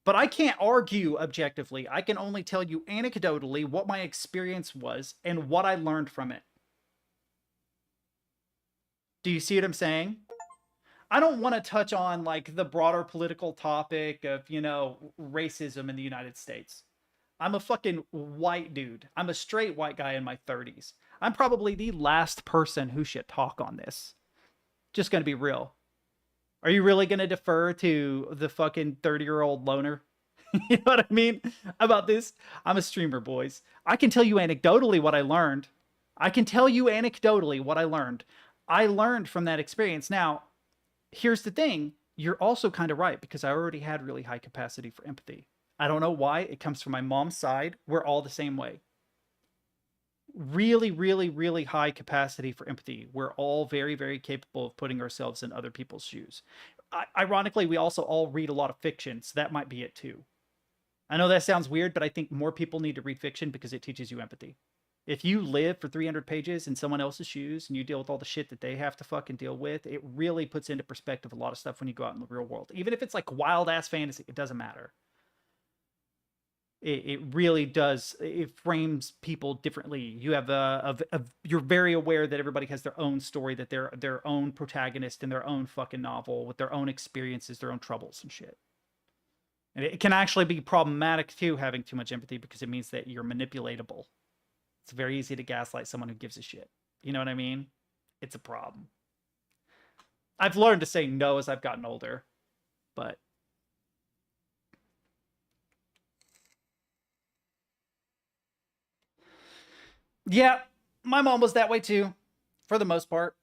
But I can't argue objectively. I can only tell you anecdotally what my experience was and what I learned from it. Do you see what I'm saying? I don't want to touch on like the broader political topic of, you know, racism in the United States. I'm a fucking white dude. I'm a straight white guy in my 30s. I'm probably the last person who should talk on this. Just gonna be real. Are you really gonna defer to the fucking 30-year-old loner? You know what I mean about this? I'm a streamer, boys. I can tell you anecdotally what I learned. I can tell you anecdotally what I learned. I learned from that experience. Now, here's the thing. You're also kind of right, because I already had really high capacity for empathy. I don't know why. It comes from my mom's side. We're all the same way. Really, really, really high capacity for empathy. We're all very, very capable of putting ourselves in other people's shoes. Ironically, we also all read a lot of fiction, so that might be it too. I know that sounds weird, but I think more people need to read fiction because it teaches you empathy. If you live for 300 pages in someone else's shoes and you deal with all the shit that they have to fucking deal with, it really puts into perspective a lot of stuff when you go out in the real world. Even if it's like wild ass fantasy, it doesn't matter. It really does. It frames people differently. You have you're very aware that everybody has their own story, that they're their own protagonist in their own fucking novel with their own experiences, their own troubles and shit. And it can actually be problematic too, having too much empathy, because it means that you're manipulatable. It's very easy to gaslight someone who gives a shit. You know what I mean? It's a problem. I've learned to say no as I've gotten older, but yeah, my mom was that way too, for the most part.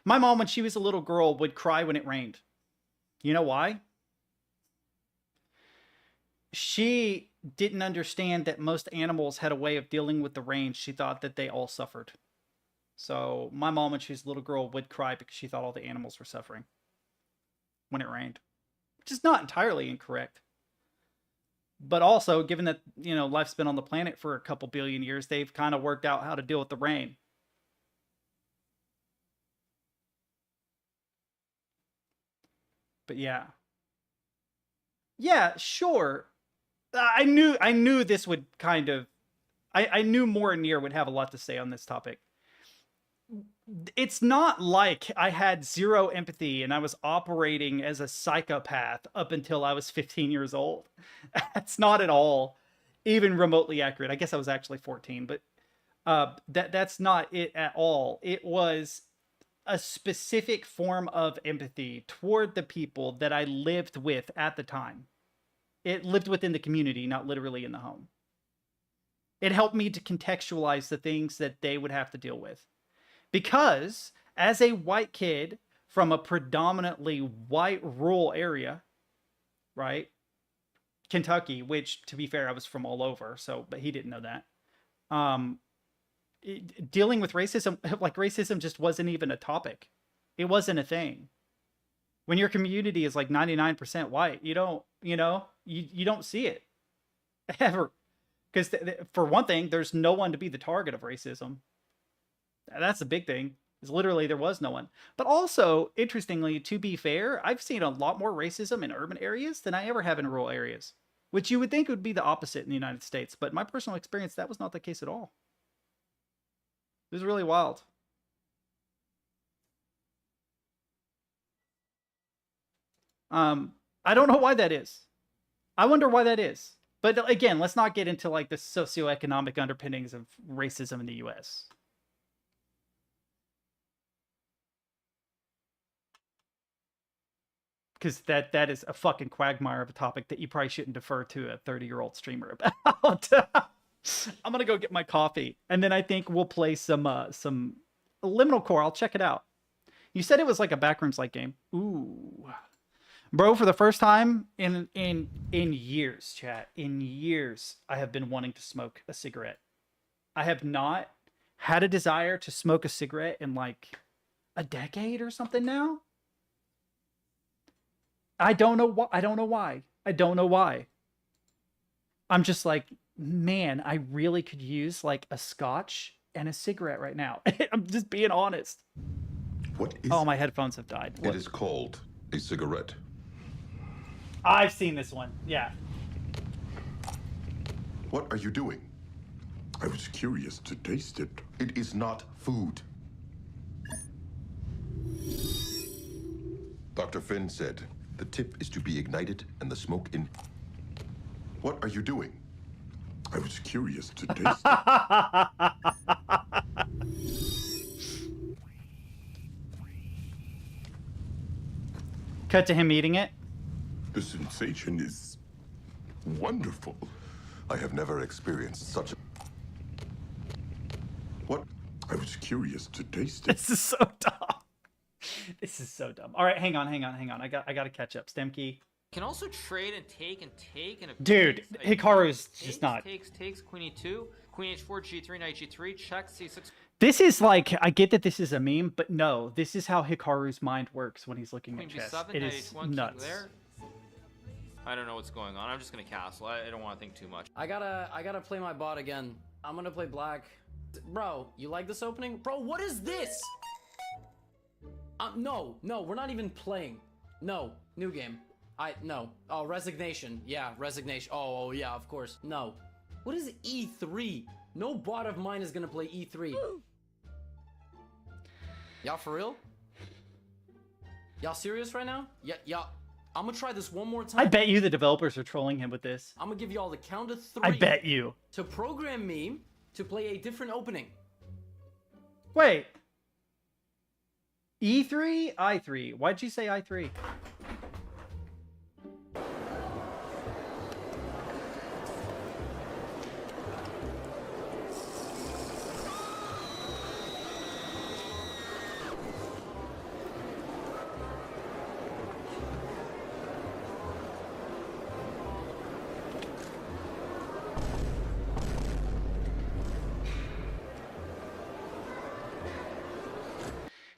My mom, when she was a little girl, would cry when it rained. You know why? She didn't understand that most animals had a way of dealing with the rain. She thought that they all suffered. So my mom, when she was a little girl, would cry because she thought all the animals were suffering when it rained, which is not entirely incorrect. But also, given that, you know, life's been on the planet for a couple billion years, they've kind of worked out how to deal with the rain. But yeah. Yeah, sure. I knew this would kind of... I knew Morinir would have a lot to say on this topic. It's not like I had zero empathy and I was operating as a psychopath up until I was 15 years old. That's not at all even remotely accurate. I guess I was actually 14, but that's not it at all. It was a specific form of empathy toward the people that I lived with at the time. It lived within the community, not literally in the home. It helped me to contextualize the things that they would have to deal with. Because as a white kid from a predominantly white rural area, right? Kentucky, which, to be fair, I was from all over, so, but he didn't know that. Dealing with racism, like racism just wasn't even a topic. It wasn't a thing. When your community is like 99% white, you don't, you know, you don't see it ever. Because for one thing, there's no one to be the target of racism. That's the big thing. Is literally there was no one. But also, interestingly, to be fair, I've seen a lot more racism in urban areas than I ever have in rural areas, which you would think would be the opposite in the United States. But my personal experience, that was not the case at all. It was really wild. I don't know why that is. I wonder why that is. But again, let's not get into like the socioeconomic underpinnings of racism in the US. Because that is a fucking quagmire of a topic that you probably shouldn't defer to a 30-year-old streamer about. I'm gonna go get my coffee, and then I think we'll play some Liminal Core. I'll check it out. You said it was like a backrooms like game. Ooh. Bro, for the first time in years, chat, in years, I have been wanting to smoke a cigarette. I have not had a desire to smoke a cigarette in like a decade or something now. I don't know why. I don't know why. I don't know why. I'm just like, man, I really could use like a scotch and a cigarette right now. I'm just being honest. What is Oh, my headphones have died. it is called a cigarette. I've seen this one. Yeah. What are you doing? I was curious to taste it. It is not food. Dr. Finn said the tip is to be ignited and the smoke in. What are you doing? I was curious to taste it. Cut to him eating it. The sensation is wonderful. I have never experienced such a. What? I was curious to taste it. This is so dumb. This is so dumb. All right, hang on. I got to catch up. Stem key. Can also trade and take and a Dude, Hikaru's takes, just not. Takes Queen E2, Queen H4, G3, Knight G3, check C6. This is like, I get that this is a meme, but no, this is how Hikaru's mind works when he's looking Queen at chess. B7, It Knight is H1, king nuts. there. I don't know what's going on. I'm just gonna castle. I don't want to think too much. I gotta play my bot again. I'm gonna play black. Bro, you like this opening? Bro, what is this? No, we're not even playing. No, new game. No. Oh, resignation. Yeah, resignation. Oh, yeah, of course. No. What is E3? No bot of mine is gonna play E3. Y'all for real? Y'all serious right now? Yeah. I'm gonna try this one more time. I bet you the developers are trolling him with this. I'm gonna give y'all the count of 3. I bet you. To program me to play a different opening. Wait. E3? I3. Why'd you say I3?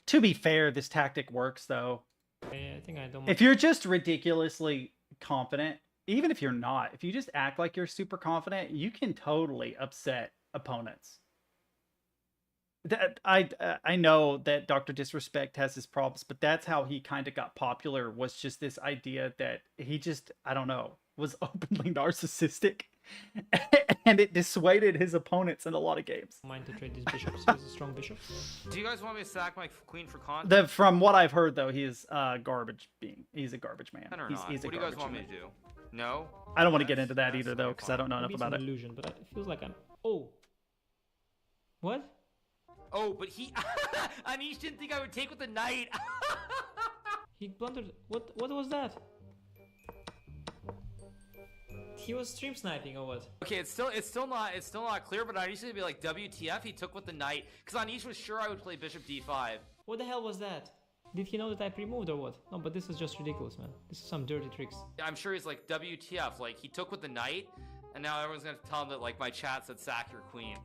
To be fair, this tactic works though. I think I don't. If you're just ridiculously confident, even if you're not, if you just act like you're super confident, you can totally upset opponents. That I know that Dr. Disrespect has his problems, but that's how he kind of got popular, was just this idea that he just, I don't know, was openly narcissistic and it dissuaded his opponents in a lot of games. Mind to trade these bishops. He's a strong bishop. Do you guys want me to sack my queen for content? From what I've heard though, he is garbage being. He's a garbage man. Or He's not? a What do you guys garbage want me man. to do? No? I don't want to get That's- into that that's either though, because I don't know enough Maybe it's about an it. illusion, but it feels like I'm. Oh. What? Oh, but he... Anish didn't think I would take with the knight. He blundered. What was that? He was stream sniping or what? Okay, it's still not clear, but Anish would be like, WTF, he took with the knight. Because Anish was sure I would play bishop d5. What the hell was that? Did he know that I pre-moved or what? No, but this is just ridiculous, man. This is some dirty tricks. I'm sure he's like, WTF, like, he took with the knight, and now everyone's gonna tell him that, like, my chat said sack your queen.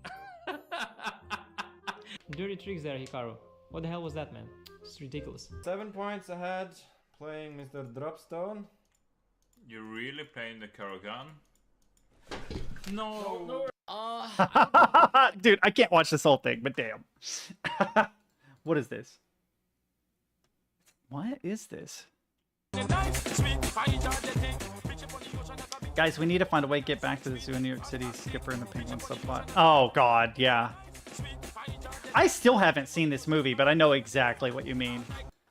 Dirty tricks there, Hikaru. What the hell was that, man? It's ridiculous. 7 points ahead, playing Mr. Dropstone. You're really playing the Karagan? No! Dude, I can't watch this whole thing, but damn. What is this? What is this? Guys, we need to find a way to get back to the zoo in New York City. Skipper and the Penguin subplot. Oh, God, yeah. I still haven't seen this movie, but I know exactly what you mean.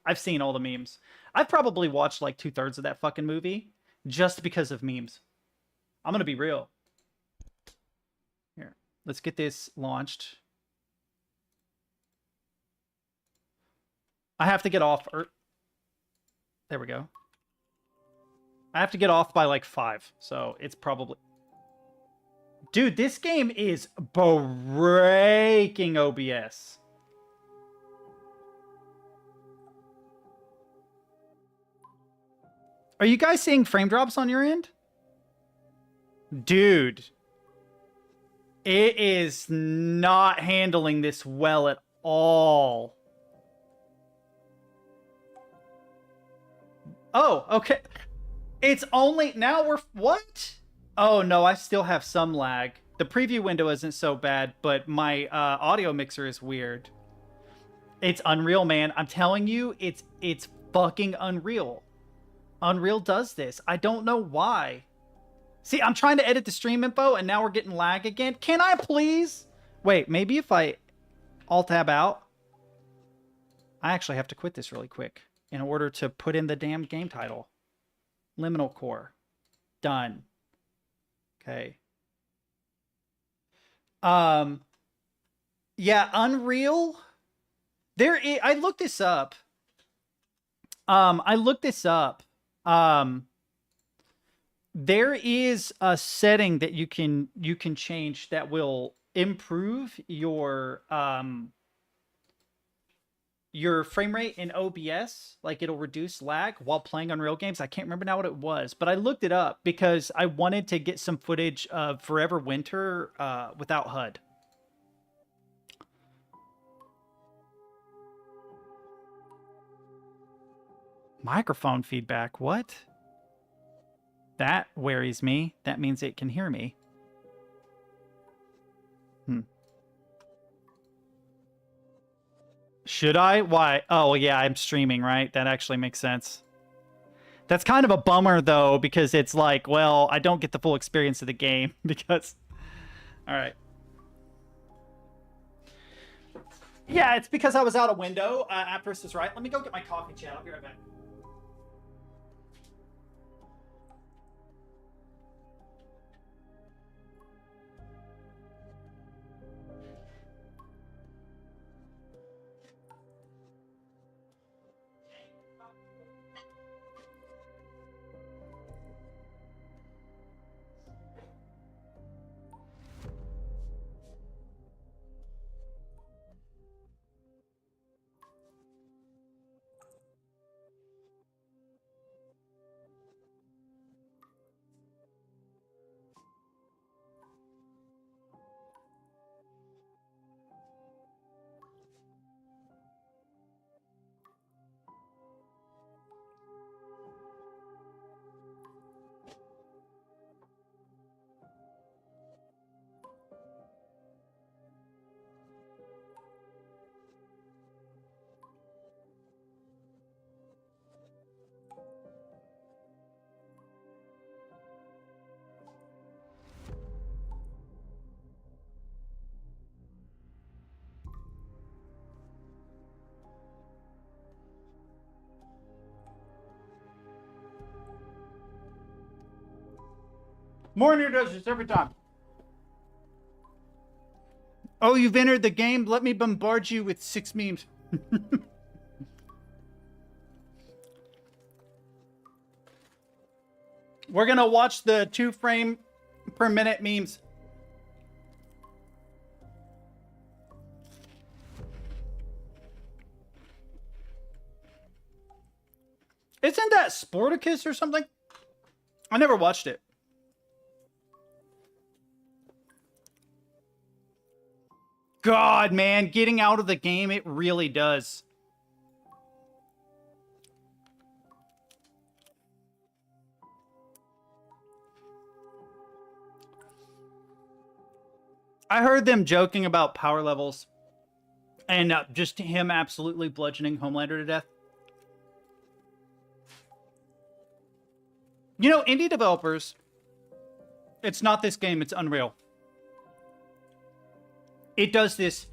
I've seen all the memes. I've probably watched like 2/3 of that fucking movie just because of memes. I'm gonna be real. Here, let's get this launched. I have to get off. There we go. I have to get off by like 5, so it's probably... Dude, this game is breaking OBS. Are you guys seeing frame drops on your end? Dude. It is not handling this well at all. Oh, okay. It's only... Now we're... What? Oh, no, I still have some lag. The preview window isn't so bad, but my audio mixer is weird. It's Unreal, man. I'm telling you, it's fucking Unreal. Unreal does this. I don't know why. See, I'm trying to edit the stream info, and now we're getting lag again. Can I please? Wait, maybe if I Alt-Tab out. I actually have to quit this really quick in order to put in the damn game title. Liminal Core. Done. Okay. Yeah, Unreal. I looked this up. There is a setting that you can change that will improve your frame rate in OBS. Like, it'll reduce lag while playing Unreal games. I can't remember now what it was, but I looked it up because I wanted to get some footage of Forever Winter without HUD. Microphone feedback, what? That worries me. That means it can hear me. Should I? Why? Oh, yeah, I'm streaming, right? That actually makes sense. That's kind of a bummer, though, because it's like, well, I don't get the full experience of the game because... All right. Yeah, it's because I was out a window. Aptris is right. Let me go get my coffee, chat. I'll be right back. Morning does this every time. Oh, you've entered the game? Let me bombard you with 6 memes. We're gonna watch the 2 frame per minute memes. Isn't that Sporticus or something? I never watched it. God, man, getting out of the game, it really does. I heard them joking about power levels and just him absolutely bludgeoning Homelander to death. You know, indie developers, it's not this game, it's Unreal. It does this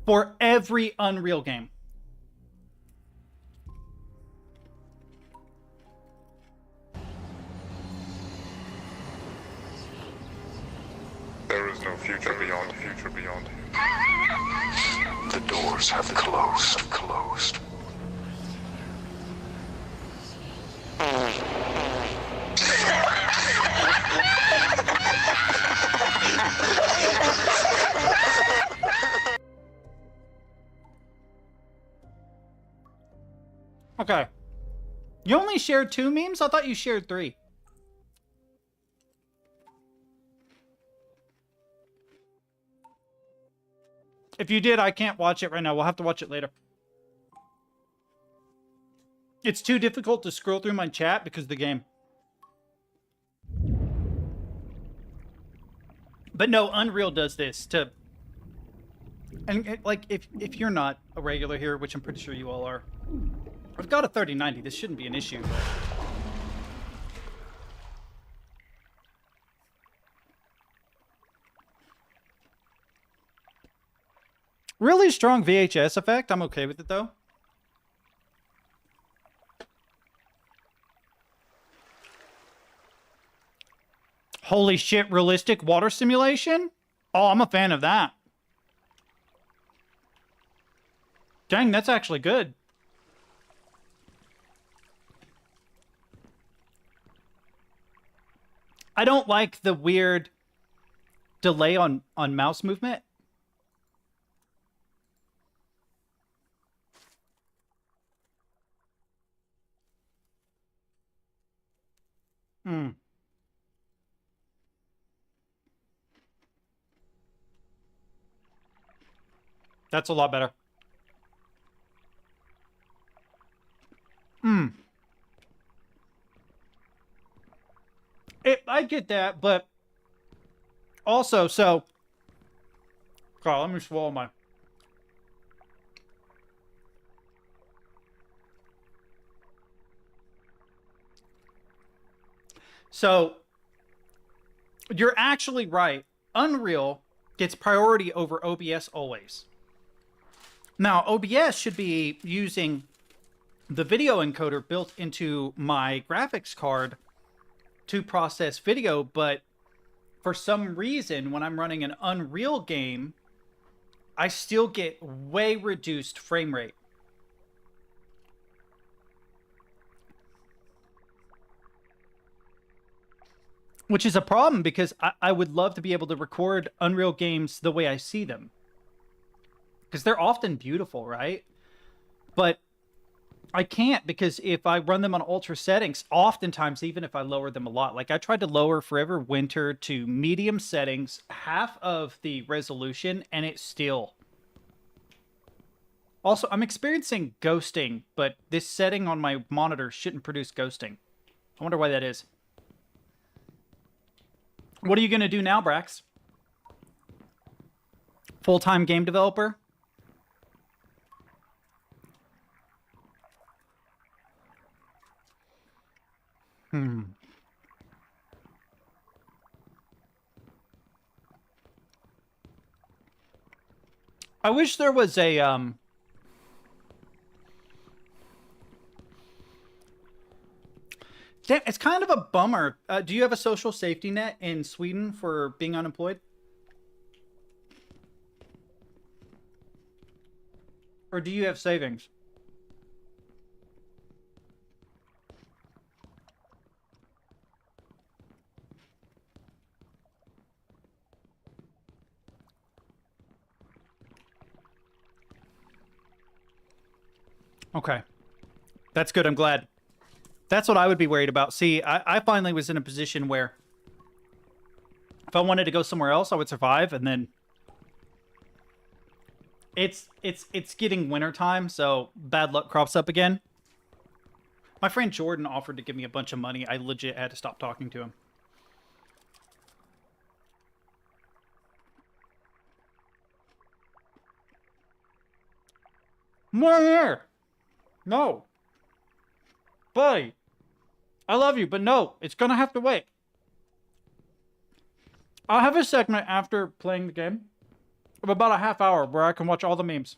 for every Unreal game. There is no future beyond The doors have closed. Okay. You only shared 2 memes? I thought you shared 3. If you did, I can't watch it right now. We'll have to watch it later. It's too difficult to scroll through my chat because of the game. But no, Unreal does this to... And, like, if you're not a regular here, which I'm pretty sure you all are, I've got a 3090. This shouldn't be an issue. Really strong VHS effect. I'm okay with it, though. Holy shit, realistic water simulation? Oh, I'm a fan of that. Dang, that's actually good. I don't like the weird delay on mouse movement. Hmm. That's a lot better. Hmm. I get that, but also, so... God, let me swallow my... So, you're actually right. Unreal gets priority over OBS always. Now, OBS should be using the video encoder built into my graphics card to process video, but for some reason, when I'm running an Unreal game, I still get way reduced frame rate. Which is a problem because I would love to be able to record Unreal games the way I see them. Because they're often beautiful, right? But I can't, because if I run them on ultra settings, oftentimes, even if I lower them a lot, like I tried to lower Forever Winter to medium settings, half of the resolution, and it still... Also, I'm experiencing ghosting, but this setting on my monitor shouldn't produce ghosting. I wonder why that is. What are you going to do now, Brax? Full-time game developer? I wish there was a, Damn, it's kind of a bummer. Do you have a social safety net in Sweden for being unemployed? Or do you have savings? Okay. That's good. I'm glad. That's what I would be worried about. See, I finally was in a position where if I wanted to go somewhere else, I would survive, and then it's getting wintertime, so bad luck crops up again. My friend Jordan offered to give me a bunch of money. I legit had to stop talking to him. More here. No. Buddy. I love you, but no. It's gonna have to wait. I'll have a segment after playing the game of about a half hour where I can watch all the memes.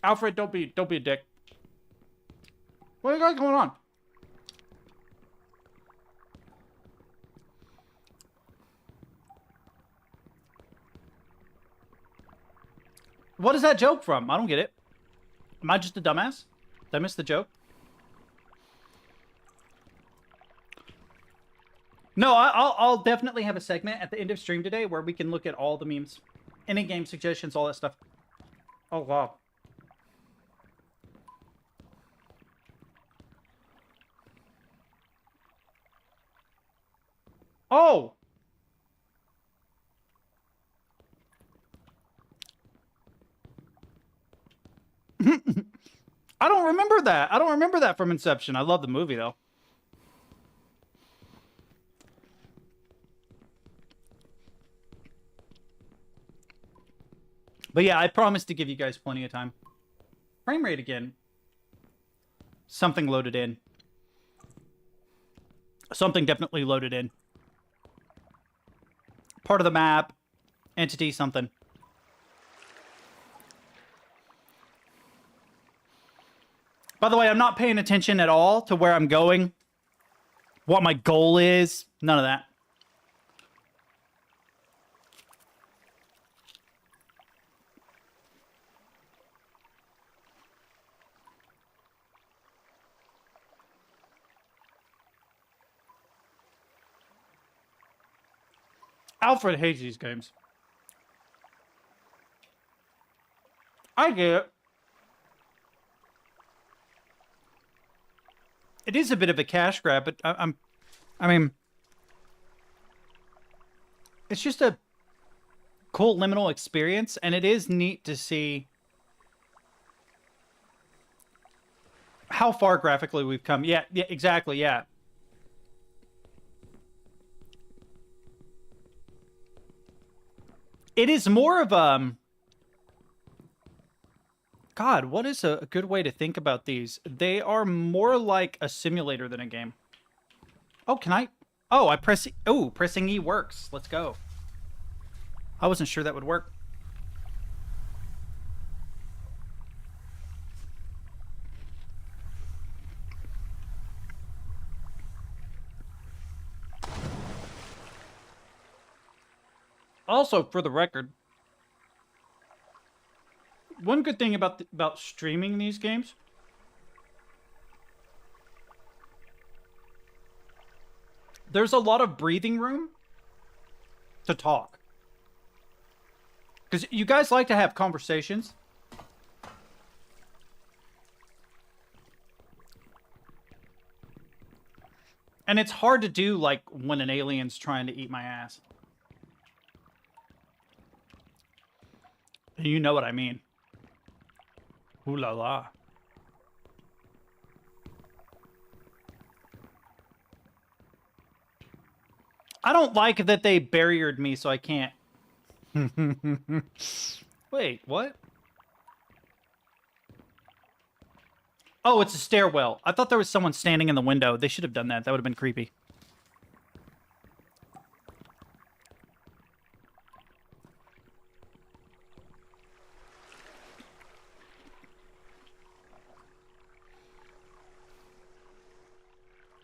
Alfred, don't be a dick. What do you got going on? What is that joke from? I don't get it. Am I just a dumbass? Did I miss the joke? No, I'll definitely have a segment at the end of stream today where we can look at all the memes. Any game suggestions, all that stuff. Oh, wow. Oh! I don't remember that. I don't remember that from Inception. I love the movie, though. But yeah, I promise to give you guys plenty of time. Frame rate again. Something loaded in. Something definitely loaded in. Part of the map. Entity, something. By the way, I'm not paying attention at all to where I'm going. What my goal is. None of that. Alfred hates these games. I get it. It is a bit of a cash grab, but I mean, it's just a cool liminal experience, and it is neat to see how far graphically we've come. Yeah, exactly, yeah. It is more of God, what is a good way to think about these? They are more like a simulator than a game. Oh, can I? Oh, I press... Oh, pressing E works. Let's go. I wasn't sure that would work. Also, for the record, one good thing about streaming these games there's a lot of breathing room to talk. Because you guys like to have conversations. And it's hard to do, like, when an alien's trying to eat my ass. You know what I mean. Ooh la la. I don't like that they barriered me so I can't. Wait, what? Oh, it's a stairwell. I thought there was someone standing in the window. They should have done that. That would have been creepy.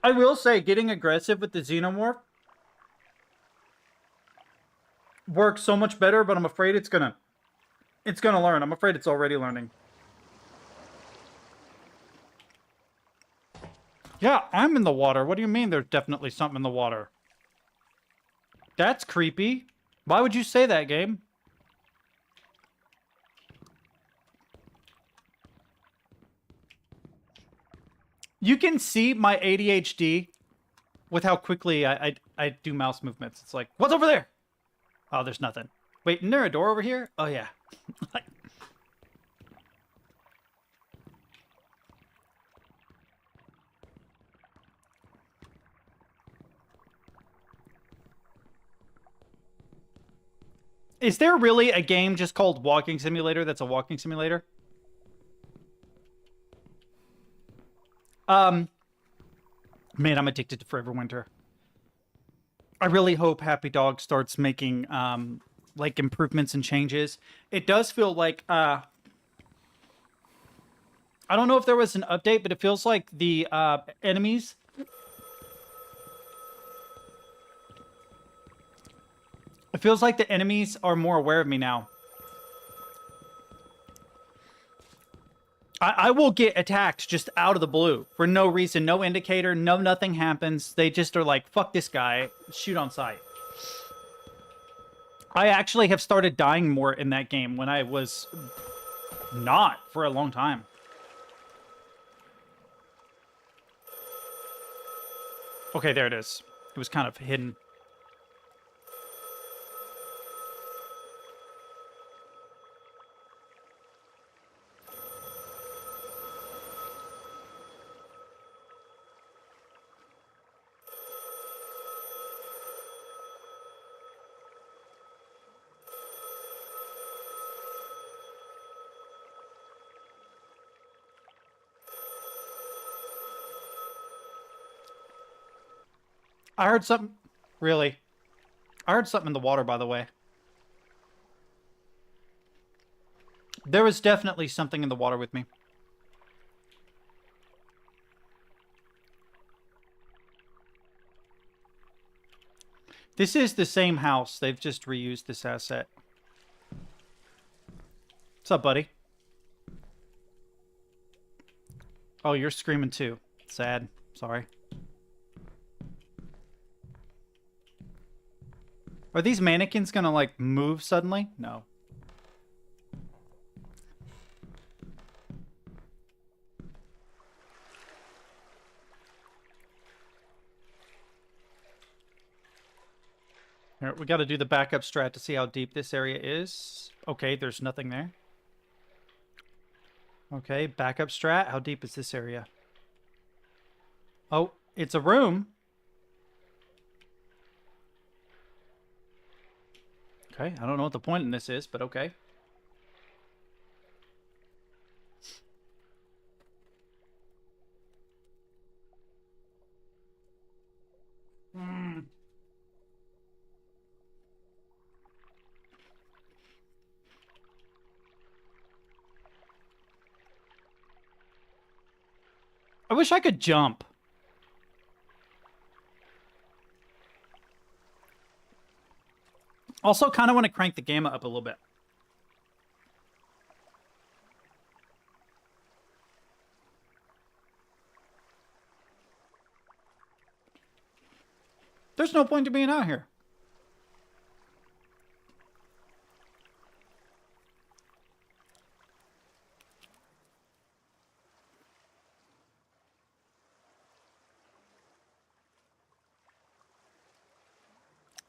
I will say, getting aggressive with the xenomorph works so much better, but I'm afraid it's gonna learn. I'm afraid it's already learning. Yeah, I'm in the water. What do you mean there's definitely something in the water? That's creepy. Why would you say that, game? You can see my ADHD with how quickly I do mouse movements. It's like, what's over there? Oh, there's nothing. Wait, isn't there a door over here? Oh, yeah. Is there really a game just called Walking Simulator that's a walking simulator? Man, I'm addicted to Forever Winter. I really hope Happy Dog starts making, like, improvements and changes. It does feel like, I don't know if there was an update, but it feels like the, enemies... It feels like the enemies are more aware of me now. I will get attacked just out of the blue for no reason, no indicator, no nothing happens. They just are like, fuck this guy, shoot on sight. I actually have started dying more in that game when I was not for a long time. Okay, there it is. It was kind of hidden. I heard something. Really? I heard something in the water, by the way. There was definitely something in the water with me. This is the same house. They've just reused this asset. What's up, buddy? Oh, you're screaming too. Sad. Sorry. Are these mannequins gonna, like, move suddenly? No. All right, we got to do the backup strat to see how deep this area is. Okay, there's nothing there. Okay, backup strat. How deep is this area? Oh, it's a room. Okay, I don't know what the point in this is, but okay. I wish I could jump. Also, kind of want to crank the gamma up a little bit. There's no point to being out here.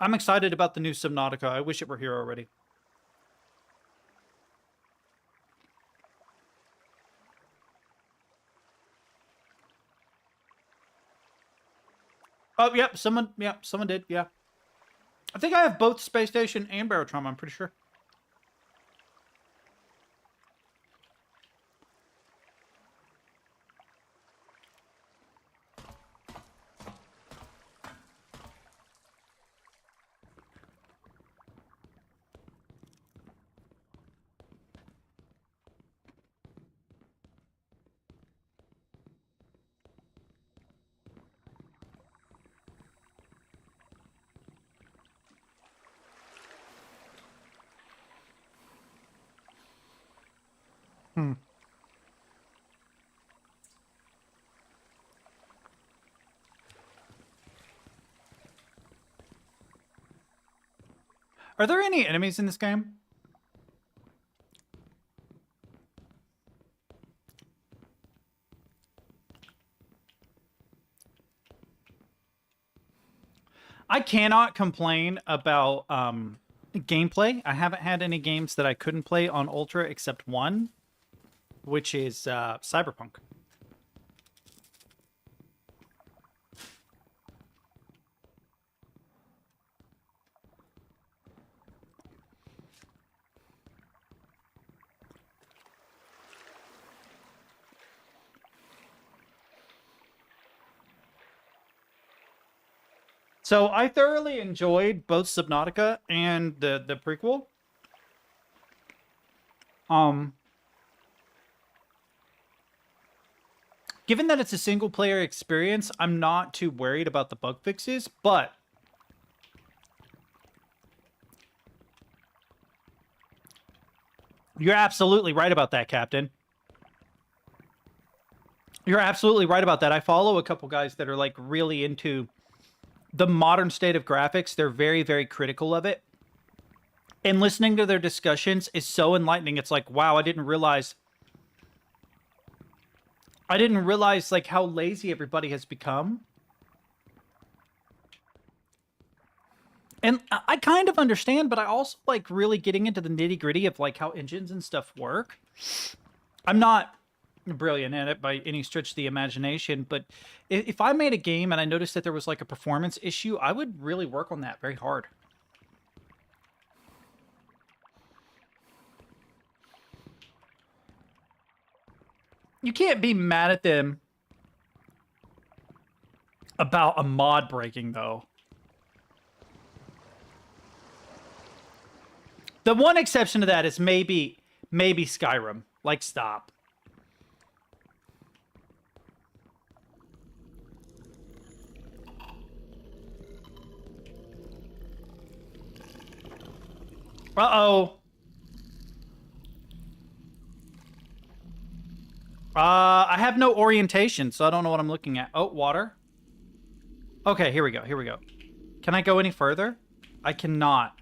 I'm excited about the new Subnautica. I wish it were here already. Oh, yep, someone did, yeah. I think I have both Space Station and Barotrauma, I'm pretty sure. Are there any enemies in this game? I cannot complain about gameplay. I haven't had any games that I couldn't play on Ultra except one, which is Cyberpunk. So I thoroughly enjoyed both Subnautica and the prequel. Given that it's a single player experience, I'm not too worried about the bug fixes, but you're absolutely right about that, Captain. You're absolutely right about that. I follow a couple guys that are like really into the modern state of graphics. They're very, very critical of it. And listening to their discussions is so enlightening. It's like, wow, I didn't realize like how lazy everybody has become. And I kind of understand, but I also like really getting into the nitty-gritty of like how engines and stuff work. I'm not brilliant at it by any stretch of the imagination, but if I made a game and I noticed that there was like a performance issue, I would really work on that very hard. You can't be mad at them about a mod breaking, though. The one exception to that is maybe Skyrim. Like, stop. Uh-oh. I have no orientation, so I don't know what I'm looking at. Oh, water. Okay, here we go. Here we go. Can I go any further? I cannot.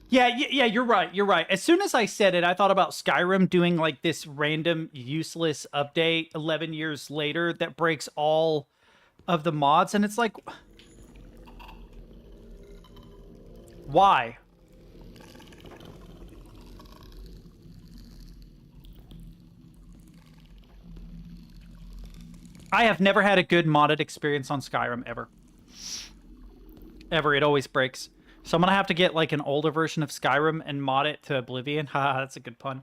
Yeah, you're right. You're right. As soon as I said it, I thought about Skyrim doing like this random useless update 11 years later that breaks all of the mods, and it's like, why? I have never had a good modded experience on Skyrim ever. Ever. It always breaks. So I'm gonna have to get like an older version of Skyrim and mod it to Oblivion. Haha, that's a good pun.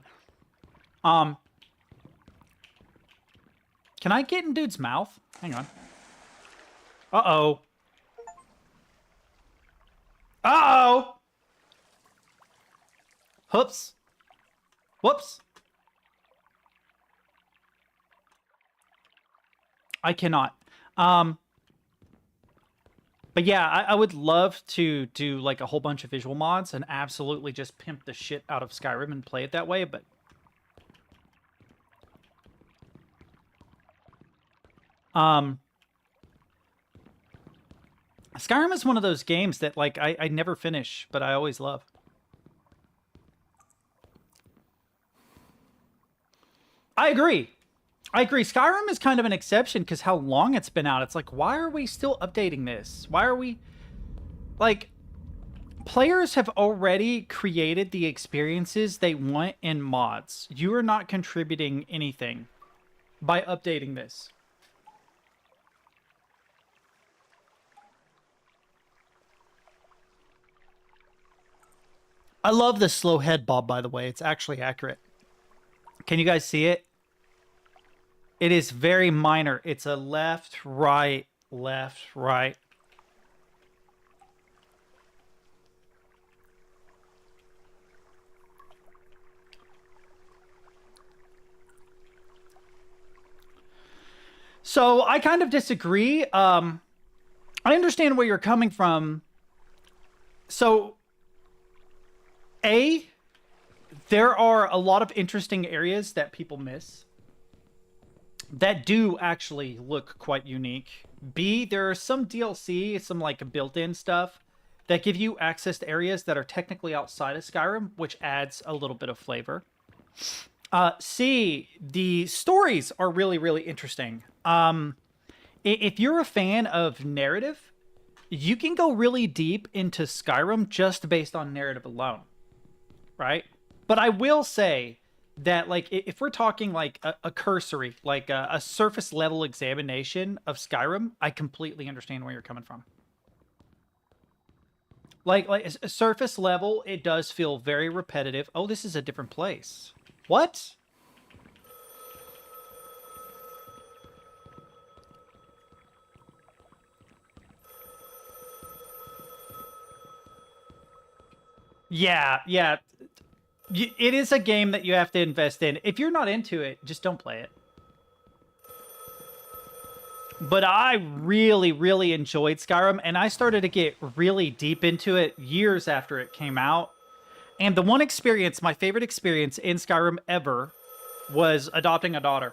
Can I get in dude's mouth? Hang on. Uh-oh. Uh-oh! Whoops. Whoops. I cannot. But yeah, I would love to do like a whole bunch of visual mods and absolutely just pimp the shit out of Skyrim and play it that way, but Skyrim is one of those games that like I never finish, but I always love. I agree. Skyrim is kind of an exception because how long it's been out. It's like, why are we still updating this? Why are we... Like, players have already created the experiences they want in mods. You are not contributing anything by updating this. I love the slow head bob, by the way. It's actually accurate. Can you guys see it? It is very minor. It's a left, right, left, right. So I kind of disagree. I understand where you're coming from. So, there are a lot of interesting areas that people miss that do actually look quite unique. B, there are some DLC, some like built-in stuff that give you access to areas that are technically outside of Skyrim, which adds a little bit of flavor. C, the stories are really, really interesting. If you're a fan of narrative, you can go really deep into Skyrim just based on narrative alone, right? But I will say that, like, if we're talking like a cursory, like a surface level examination of Skyrim, I completely understand where you're coming from. Like a surface level, it does feel very repetitive. Oh, this is a different place. What? Yeah. It is a game that you have to invest in. If you're not into it, just don't play it. But I really, really enjoyed Skyrim, and I started to get really deep into it years after it came out. And the one experience, my favorite experience in Skyrim ever, was adopting a daughter.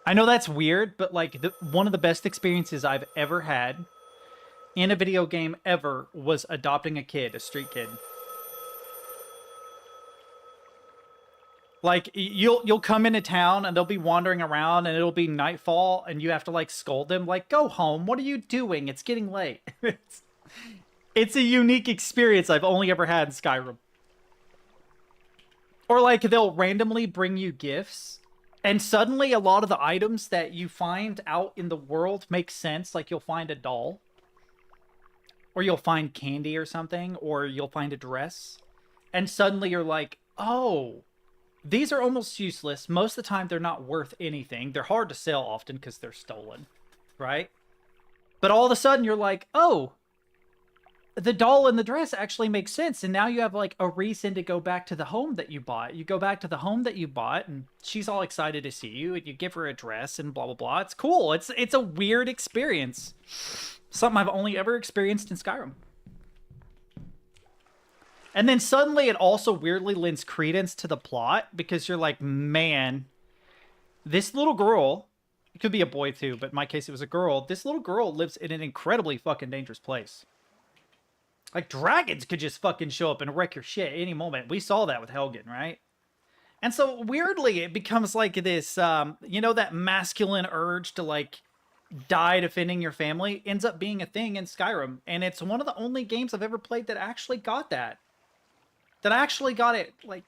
I know that's weird, but like one of the best experiences I've ever had in a video game ever was adopting a kid, a street kid. Like you'll come into town and they'll be wandering around and it'll be nightfall and you have to like scold them like, go home, what are you doing? It's getting late. It's a unique experience I've only ever had in Skyrim. Or like they'll randomly bring you gifts. And suddenly a lot of the items that you find out in the world make sense. Like you'll find a doll. or you'll find candy or something, or you'll find a dress, and suddenly you're like, oh, these are almost useless. Most of the time, they're not worth anything. They're hard to sell often because they're stolen, right? But all of a sudden, you're like, oh, the doll and the dress actually makes sense. And now you have like a reason to go back to the home that you bought. You go back to the home that you bought, and she's all excited to see you, and you give her a dress and blah, blah, blah. It's cool. It's a weird experience. Something I've only ever experienced in Skyrim. And then suddenly it also weirdly lends credence to the plot, because you're like, man, this little girl, it could be a boy too, but in my case it was a girl. This little girl lives in an incredibly fucking dangerous place. Like, dragons could just fucking show up and wreck your shit any moment. We saw that with Helgen, right? And so weirdly it becomes like this, you know, that masculine urge to like die defending your family ends up being a thing in Skyrim. And it's one of the only games I've ever played that actually got that. That actually got it, like,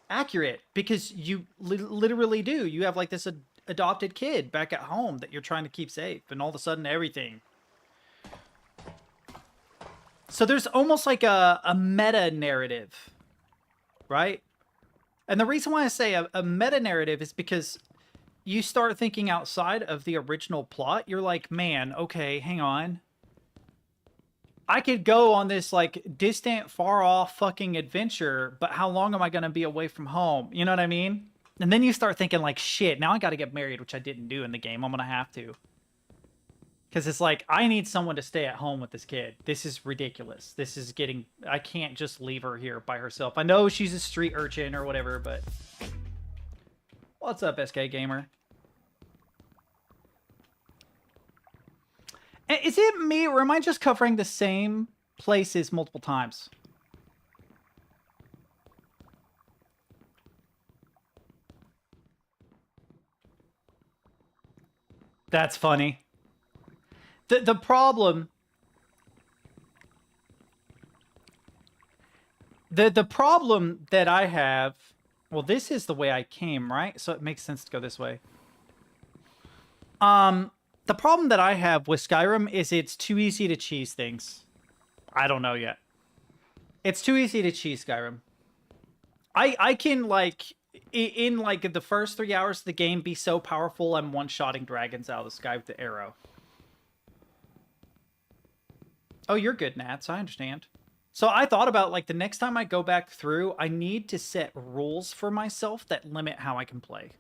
accurate. Because you literally do. You have, like, this adopted kid back at home that you're trying to keep safe. And all of a sudden, everything. So there's almost like a meta-narrative. Right? And the reason why I say a meta-narrative is because you start thinking outside of the original plot. You're like, man, okay, hang on. I could go on this, like, distant, far-off fucking adventure, but how long am I going to be away from home? You know what I mean? And then you start thinking, like, shit, now I got to get married, which I didn't do in the game. I'm going to have to. Because it's like, I need someone to stay at home with this kid. This is ridiculous. This is getting... I can't just leave her here by herself. I know she's a street urchin or whatever, but... What's up, SK Gamer? Is it me, or am I just covering the same places multiple times? That's funny. The problem... The problem that I have... Well, this is the way I came, right? So it makes sense to go this way. The problem that I have with Skyrim is it's too easy to cheese things. I don't know yet. It's too easy to cheese Skyrim. I can, like, in, like, the first 3 hours of the game be so powerful I'm one-shotting dragons out of the sky with the arrow. Oh, you're good, Nats. I understand. So I thought about, like, the next time I go back through, I need to set rules for myself that limit how I can play.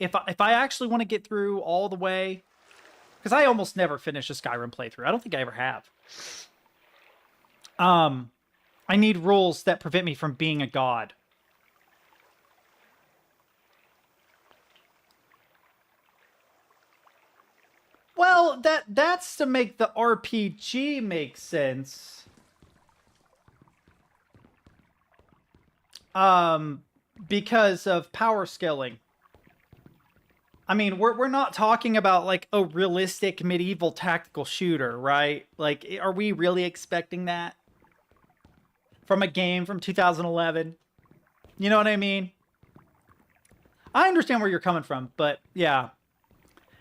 If I actually want to get through all the way... Because I almost never finish a Skyrim playthrough. I don't think I ever have. I need rules that prevent me from being a god. Well, that's to make the RPG make sense. Because of power scaling. I mean, we're not talking about, like, a realistic medieval tactical shooter, right? Like, are we really expecting that? From a game from 2011? You know what I mean? I understand where you're coming from, but, yeah.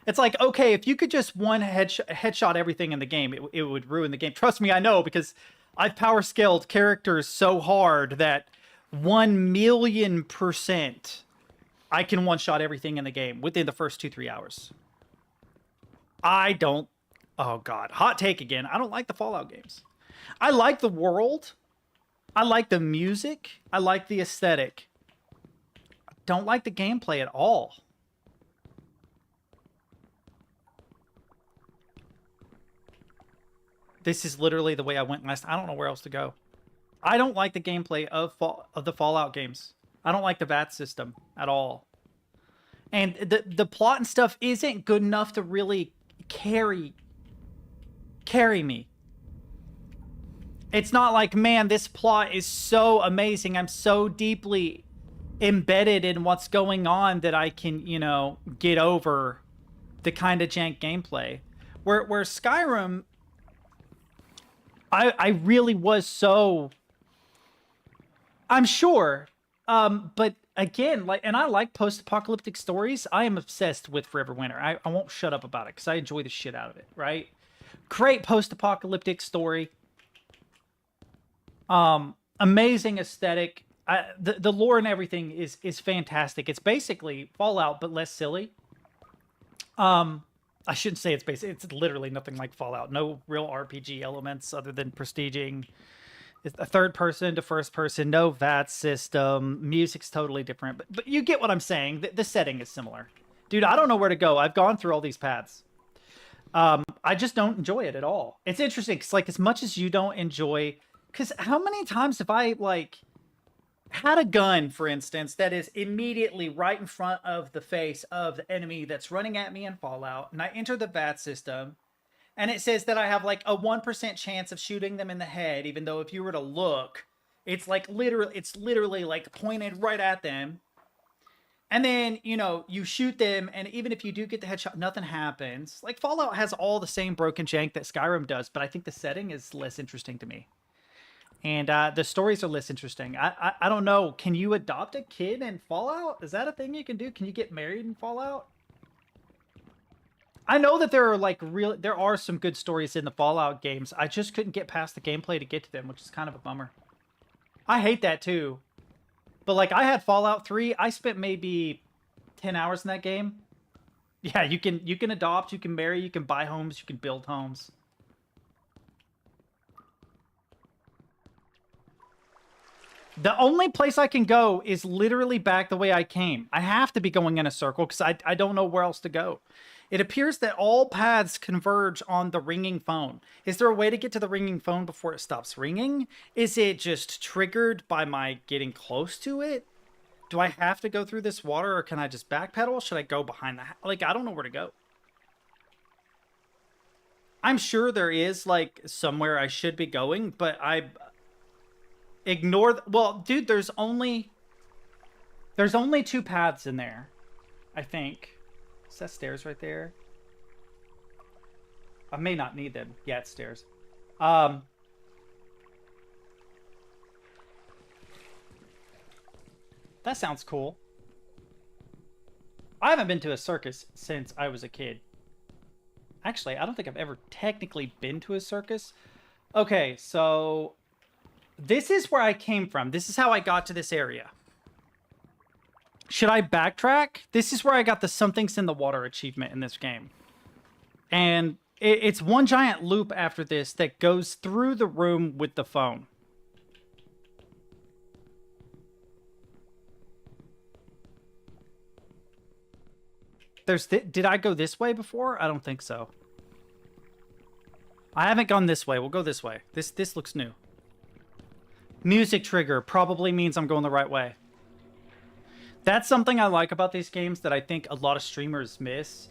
It's like, okay, if you could just one headshot everything in the game, it would ruin the game. Trust me, I know, because I've power scaled characters so hard that 1,000,000% I can one-shot everything in the game within the first 2-3 hours. I don't... Oh, God. Hot take again. I don't like the Fallout games. I like the world. I like the music. I like the aesthetic. I don't like the gameplay at all. This is literally the way I went last... I don't know where else to go. I don't like the gameplay of the Fallout games. I don't like the VAT system at all. And the plot and stuff isn't good enough to really carry me. It's not like, man, this plot is so amazing. I'm so deeply embedded in what's going on that I can, you know, get over the kind of jank gameplay. Where Skyrim, I really was so... I'm sure... but again, like, and I like post-apocalyptic stories. I am obsessed with Forever Winter. I won't shut up about it because I enjoy the shit out of it, right? Great post-apocalyptic story. Amazing aesthetic. The lore and everything is fantastic. It's basically Fallout but less silly. I shouldn't say it's basic. It's literally nothing like Fallout. No real RPG elements other than prestiging. It's a third person to first person. No VAT system. Music's totally different. But you get what I'm saying. The setting is similar. Dude, I don't know where to go. I've gone through all these paths. I just don't enjoy it at all. It's interesting. It's like as much as you don't enjoy... Because how many times have I, like... had a gun, for instance, that is immediately right in front of the face of the enemy that's running at me in Fallout, and I enter the VAT system, and it says that I have like a 1% chance of shooting them in the head, even though if you were to look, it's like literally like pointed right at them. And then, you know, you shoot them, and even if you do get the headshot, nothing happens. Like, Fallout has all the same broken jank that Skyrim does, but I think the setting is less interesting to me. And the stories are less interesting. I don't know. Can you adopt a kid in Fallout? Is that a thing you can do? Can you get married in Fallout? I know that there are there are some good stories in the Fallout games. I just couldn't get past the gameplay to get to them, which is kind of a bummer. I hate that too. But like, I had Fallout 3. I spent maybe 10 hours in that game. Yeah, you can adopt, you can marry, you can buy homes, you can build homes. The only place I can go is literally back the way I came. I have to be going in a circle because I don't know where else to go. It appears that all paths converge on the ringing phone. Is there a way to get to the ringing phone before it stops ringing? Is it just triggered by my getting close to it? Do I have to go through this water, or can I just backpedal? Should I go behind the like, I don't know where to go. I'm sure there is like somewhere I should be going, but I ignore well, dude, there's only 2 paths in there, I think. Is that stairs right there? I may not need them. Yeah, it's stairs. That sounds cool. I haven't been to a circus since I was a kid. Actually, I don't think I've ever technically been to a circus. Okay, so this is where I came from. This is how I got to this area. Should I backtrack? This is where I got the Something's in the Water achievement in this game. And it's one giant loop after this that goes through the room with the phone. Did I go this way before? I don't think so. I haven't gone this way. We'll go this way. This looks new. Music trigger probably means I'm going the right way. That's something I like about these games that I think a lot of streamers miss.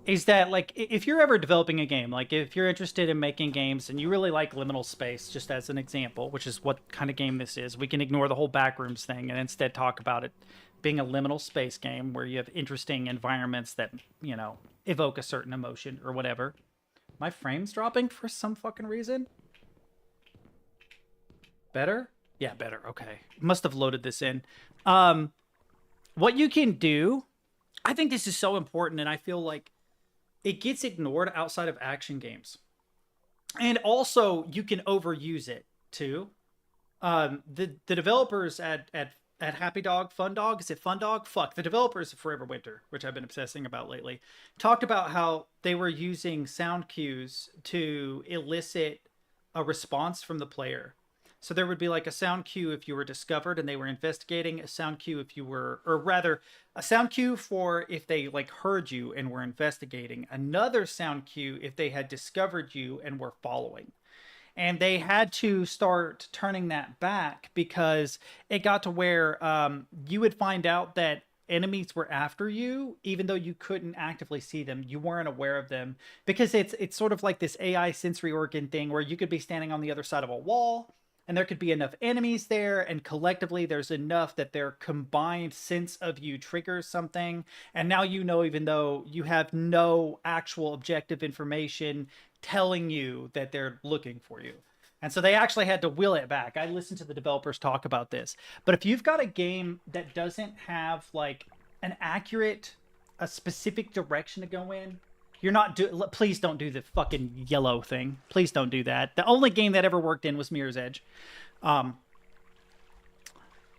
Is that, like, if you're ever developing a game, like if you're interested in making games and you really like liminal space, just as an example, which is what kind of game this is, we can ignore the whole backrooms thing and instead talk about it being a liminal space game where you have interesting environments that, you know, evoke a certain emotion or whatever. My frame's dropping for some fucking reason. Better? Yeah, better. Okay. Must have loaded this in. What you can do, I think this is so important, and I feel like it gets ignored outside of action games. And also, you can overuse it, too. The developers at Happy Dog, Fun Dog, is it Fun Dog? Fuck, the developers of Forever Winter, which I've been obsessing about lately, talked about how they were using sound cues to elicit a response from the player. So there would be like a sound cue if you were discovered and they were investigating, a sound cue if you were, or rather, a sound cue for if they like heard you and were investigating, another sound cue if they had discovered you and were following. And they had to start turning that back because it got to where you would find out that enemies were after you, even though you couldn't actively see them. You weren't aware of them because it's sort of like this AI sensory organ thing where you could be standing on the other side of a wall and there could be enough enemies there, and collectively there's enough that their combined sense of you triggers something. And now you know, even though you have no actual objective information telling you that they're looking for you. And so they actually had to will it back. I listened to the developers talk about this. But if you've got a game that doesn't have like an accurate, a specific direction to go in, You're not please don't do the fucking yellow thing. Please don't do that. The only game that ever worked in was Mirror's Edge.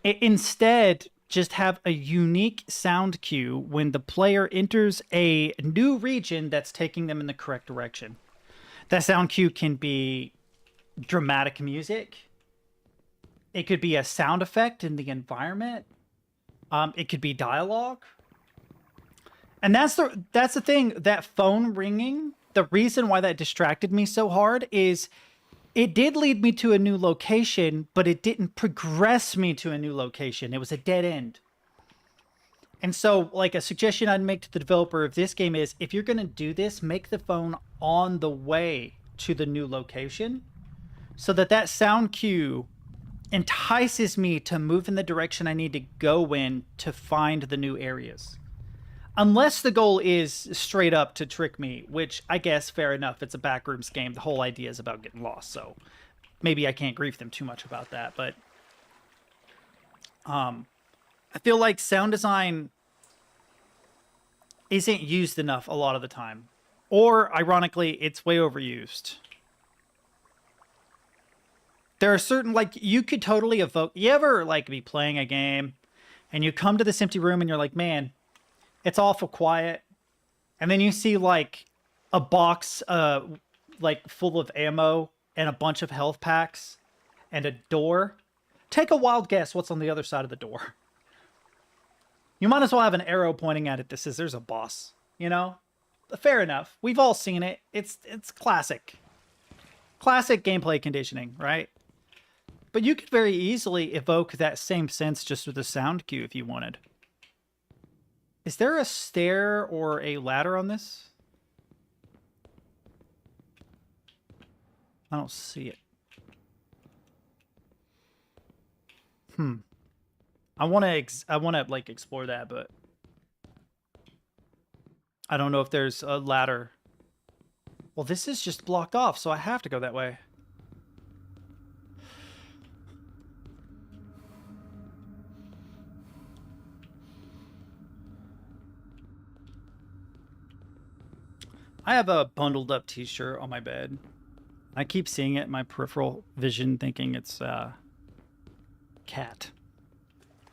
Instead, just have a unique sound cue when the player enters a new region that's taking them in the correct direction. That sound cue can be dramatic music. It could be a sound effect in the environment. It could be dialogue. And that's the thing, that phone ringing, the reason why that distracted me so hard is it did lead me to a new location, but it didn't progress me to a new location. It was a dead end. And so, like, a suggestion I'd make to the developer of this game is, if you're going to do this, make the phone on the way to the new location so that sound cue entices me to move in the direction I need to go in to find the new areas. Unless the goal is straight up to trick me, which I guess, fair enough, it's a backrooms game. The whole idea is about getting lost, so maybe I can't grief them too much about that. But I feel like sound design isn't used enough a lot of the time. Or, ironically, it's way overused. There are certain, like, you could totally evoke... You ever, like, be playing a game, and you come to this empty room, and you're like, man... It's awful quiet. And then you see like a box like full of ammo and a bunch of health packs and a door. Take a wild guess what's on the other side of the door. You might as well have an arrow pointing at it that says there's a boss, you know? Fair enough. We've all seen it. It's classic. Classic gameplay conditioning, right? But you could very easily evoke that same sense just with a sound cue if you wanted. Is there a stair or a ladder on this? I don't see it. I want to like explore that, but I don't know if there's a ladder. Well, this is just blocked off, so I have to go that way. I have a bundled up t-shirt on my bed. I keep seeing it in my peripheral vision thinking it's a cat.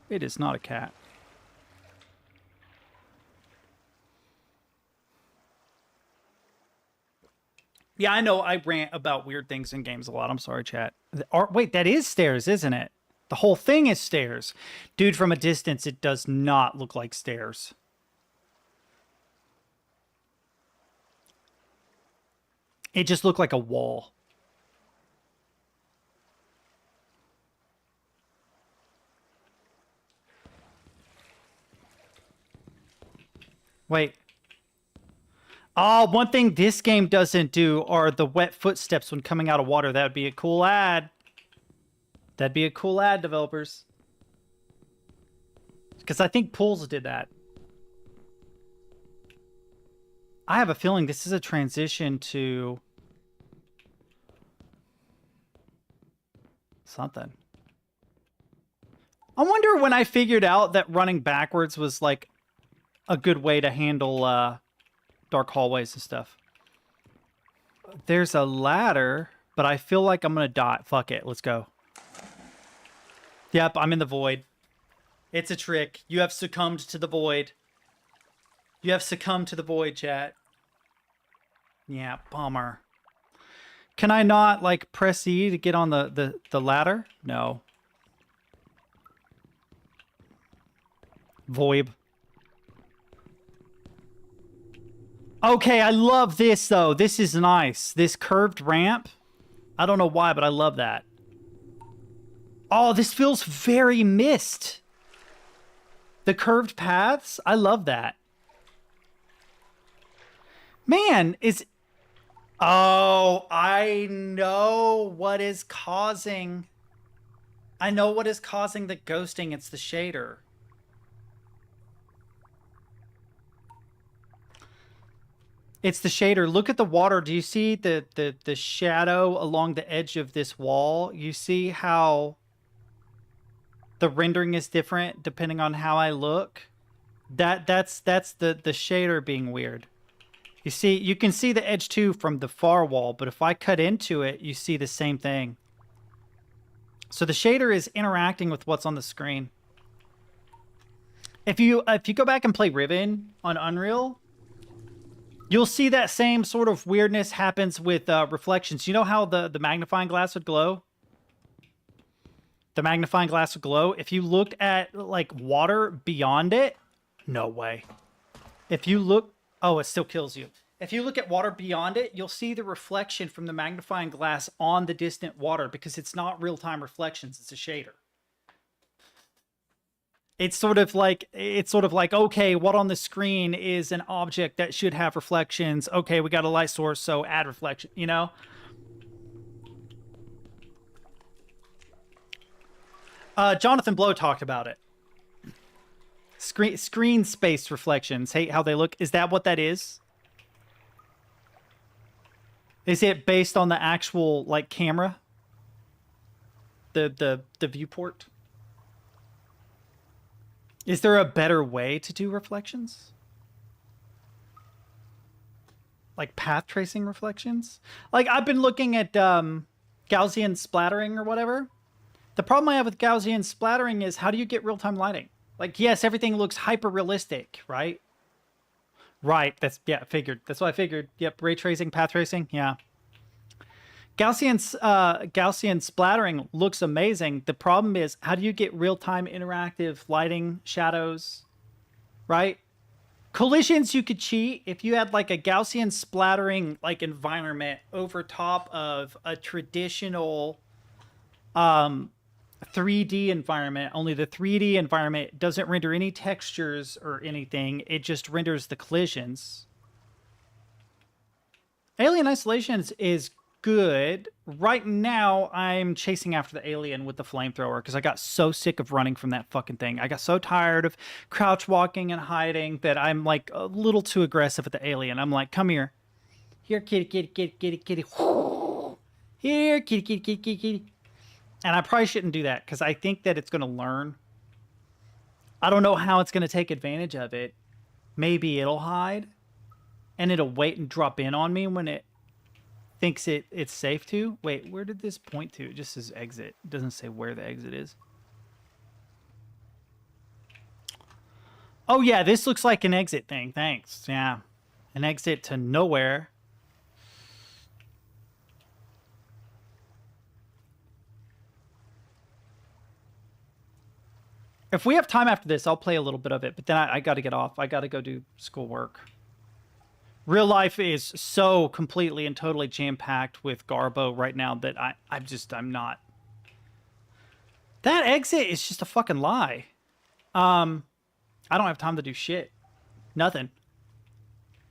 It is not a cat. Yeah, I know I rant about weird things in games a lot. I'm sorry, chat. Wait, that is stairs, isn't it? The whole thing is stairs. Dude, from a distance, it does not look like stairs. It just looked like a wall. Wait. Oh, one thing this game doesn't do are the wet footsteps when coming out of water. That would be a cool ad. That'd be a cool ad, developers. Because I think Pools did that. I have a feeling this is a transition to something. I wonder when I figured out that running backwards was like a good way to handle dark hallways and stuff. There's a ladder, but I feel like I'm gonna die. Fuck it, let's go. Yep, I'm in the void. It's a trick. You have succumbed to the void. You have succumbed to the void, chat. Yeah, bummer. Can I not, like, press E to get on the ladder? No. Voib. Okay, I love this, though. This is nice. This curved ramp. I don't know why, but I love that. Oh, this feels very Myst. The curved paths. I love that. Man, is... Oh, I know what is causing... I know what is causing the ghosting. It's the shader. It's the shader. Look at the water. Do you see the shadow along the edge of this wall? You see how the rendering is different depending on how I look? That's the shader being weird. You see, you can see the edge too from the far wall, but if I cut into it, you see the same thing. So the shader is interacting with what's on the screen. If you go back and play Riven on Unreal, you'll see that same sort of weirdness happens with reflections. You know how the magnifying glass would glow? The magnifying glass would glow. If you looked at like water beyond it, no way. If you look, oh, it still kills you. If you look at water beyond it, you'll see the reflection from the magnifying glass on the distant water because it's not real-time reflections, it's a shader. It's sort of like, okay, what on the screen is an object that should have reflections. Okay, we got a light source, so add reflection, you know? Jonathan Blow talked about it. Screen space reflections. Hate how they look. Is that what that is? Is it based on the actual like camera? The viewport? Is there a better way to do reflections? Like path tracing reflections? Like I've been looking at Gaussian splattering or whatever. The problem I have with Gaussian splattering is how do you get real-time lighting? Like, yes, everything looks hyper-realistic, right? Right, yeah, figured. That's what I figured. Yep, ray tracing, path tracing, yeah. Gaussian splattering looks amazing. The problem is, how do you get real-time interactive lighting, shadows, right? Collisions you could cheat if you had like a Gaussian splattering like environment over top of a traditional 3D environment, only the 3D environment doesn't render any textures or anything. It just renders the collisions. Alien Isolation is good. Right now, I'm chasing after the alien with the flamethrower because I got so sick of running from that fucking thing. I got so tired of crouch walking and hiding that I'm like a little too aggressive at the alien. I'm like, come here. Here, kitty, kitty, kitty, kitty, kitty. Here, kitty, kitty, kitty, kitty, kitty. And I probably shouldn't do that because I think that it's going to learn. I don't know how it's going to take advantage of it. Maybe it'll hide and it'll wait and drop in on me when it thinks it's safe to. Wait, where did this point to? It just says exit. It doesn't say where the exit is. Oh yeah, this looks like an exit thing. Thanks. Yeah. An exit to nowhere. If we have time after this, I'll play a little bit of it, but then I got to get off. I got to go do schoolwork. Real life is so completely and totally jam-packed with Garbo right now that I'm not. That exit is just a fucking lie. I don't have time to do shit. Nothing.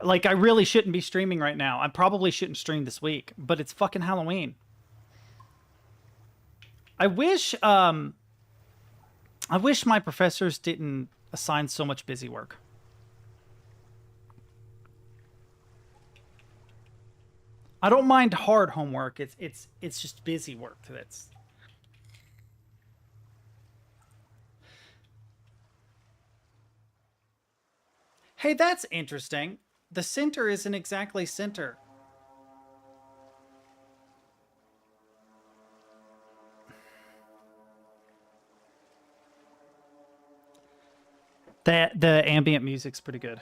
Like, I really shouldn't be streaming right now. I probably shouldn't stream this week, but it's fucking Halloween. I wish my professors didn't assign so much busy work. I don't mind hard homework. It's just busy work that's. Hey, that's interesting. The center isn't exactly center. The ambient music's pretty good.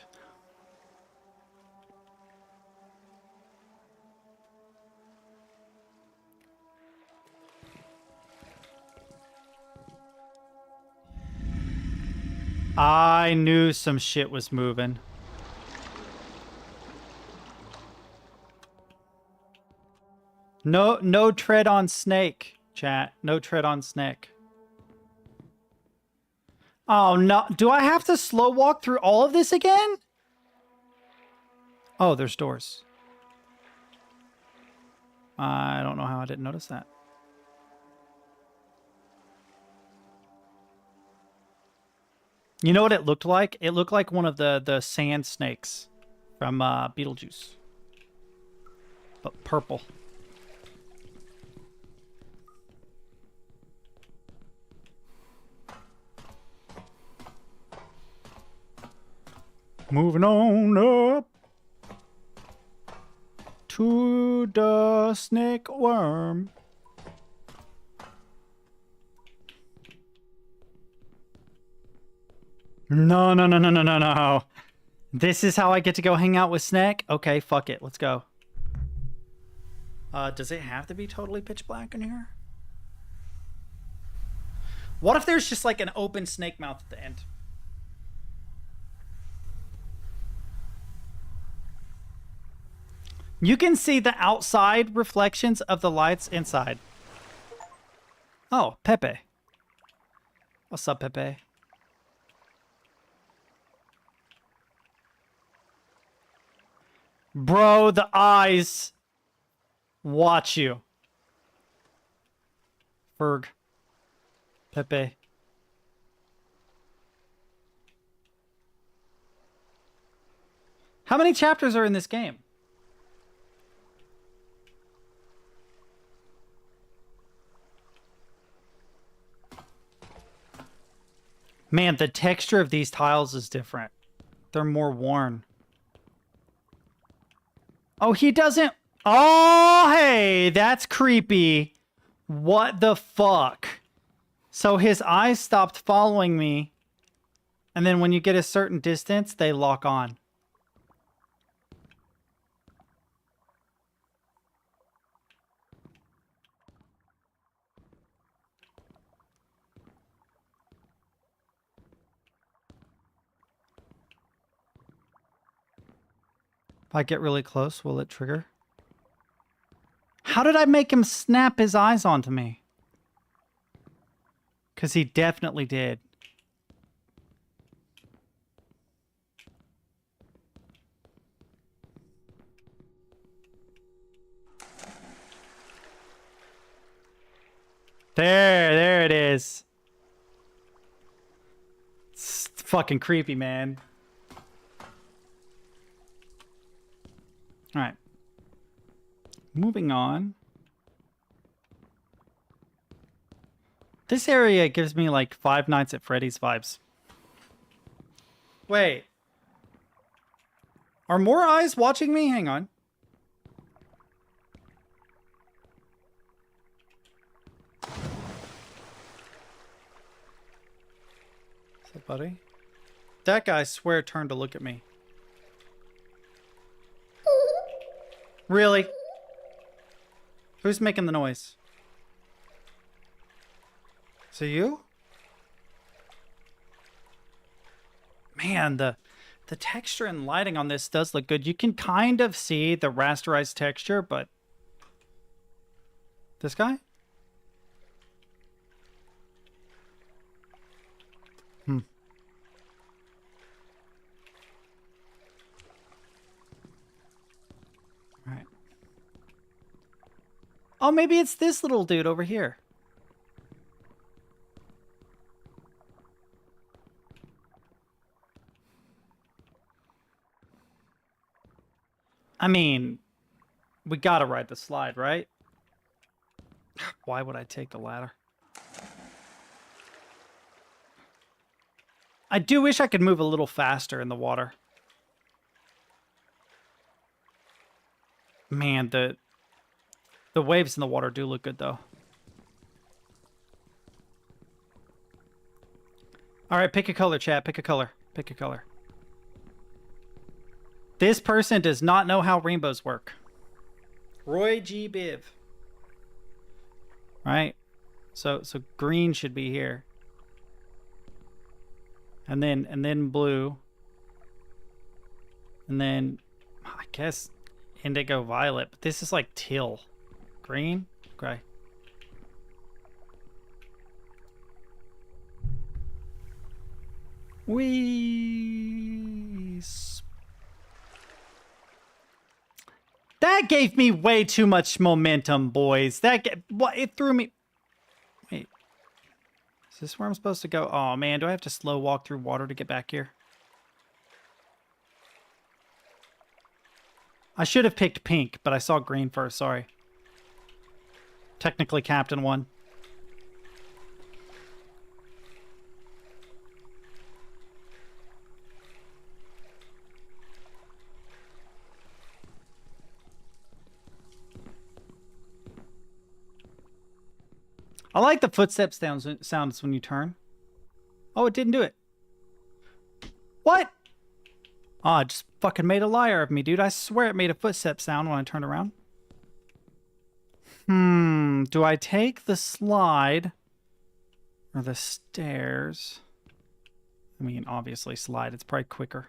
I knew some shit was moving. No tread on snake, chat. No tread on snake. Oh, no. Do I have to slow walk through all of this again? Oh, there's doors. I don't know how I didn't notice that. You know what it looked like? It looked like one of the sand snakes from Beetlejuice. But purple. Moving on up. to the snake worm. No, no, no, no, no, no, no. This is how I get to go hang out with Snake? Okay, fuck it. Let's go. Does it have to be totally pitch black in here? What if there's just like an open snake mouth at the end? You can see the outside reflections of the lights inside. Oh, Pepe. What's up, Pepe? Bro, the eyes watch you. Ferg. Pepe. How many chapters are in this game? Man, the texture of these tiles is different. They're more worn. Oh, he doesn't... Oh, hey, that's creepy. What the fuck? So his eyes stopped following me. And then when you get a certain distance, they lock on. If I get really close, will it trigger? How did I make him snap his eyes onto me? Because he definitely did. There it is. It's fucking creepy, man. All right. Moving on. This area gives me like Five Nights at Freddy's vibes. Wait. Are more eyes watching me? Hang on. What's up, buddy? That guy, I swear, turned to look at me. Really? Who's making the noise? Is it you? Man, the texture and lighting on this does look good. You can kind of see the rasterized texture, but... This guy? Alright. Oh, maybe it's this little dude over here. I mean, we gotta ride the slide, right? Why would I take the ladder? I do wish I could move a little faster in the water. Man, the waves in the water do look good, though. All right, pick a color, chat. Pick a color. Pick a color. This person does not know how rainbows work. Roy G. Biv. Right? So green should be here. And then blue. And then I guess indigo violet, but this is like teal. Green? Okay. That gave me way too much momentum, boys. It threw me. Wait. Is this where I'm supposed to go? Oh man, do I have to slow walk through water to get back here? I should have picked pink, but I saw green first, sorry. Technically Captain won. I like the footsteps sounds when you turn. Oh, it didn't do it. What? Oh, it just fucking made a liar of me, dude. I swear it made a footstep sound when I turned around. Do I take the slide or the stairs? I mean, obviously slide. It's probably quicker.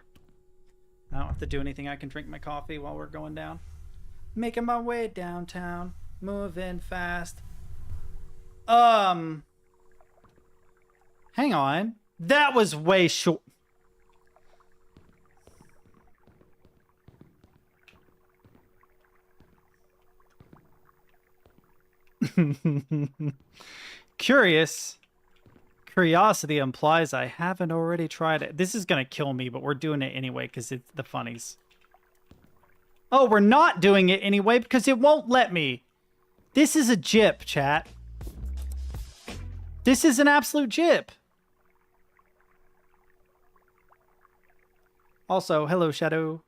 I don't have to do anything. I can drink my coffee while we're going down. Making my way downtown. Moving fast. Hang on. That was way short. Curiosity implies I haven't already tried it. This is gonna kill me, but we're doing it anyway because it's the funnies. Oh, we're not doing it anyway because it won't let me. This is a jip, chat. This is an absolute jip. Also, hello, Shadow.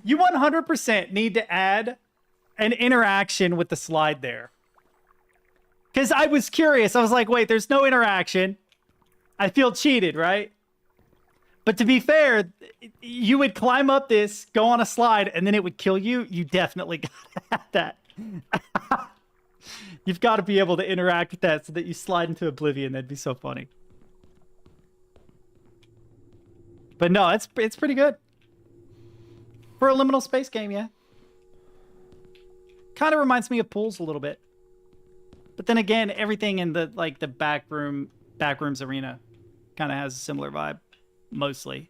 You 100% need to add an interaction with the slide there. Because I was curious. I was like, wait, there's no interaction. I feel cheated, right? But to be fair, you would climb up this, go on a slide, and then it would kill you. You definitely got to have that. You've got to be able to interact with that so that you slide into oblivion. That'd be so funny. But no, it's pretty good. For a liminal space game, yeah. Kind of reminds me of Pools a little bit. But then again, everything in the the backrooms arena kind of has a similar vibe. Mostly.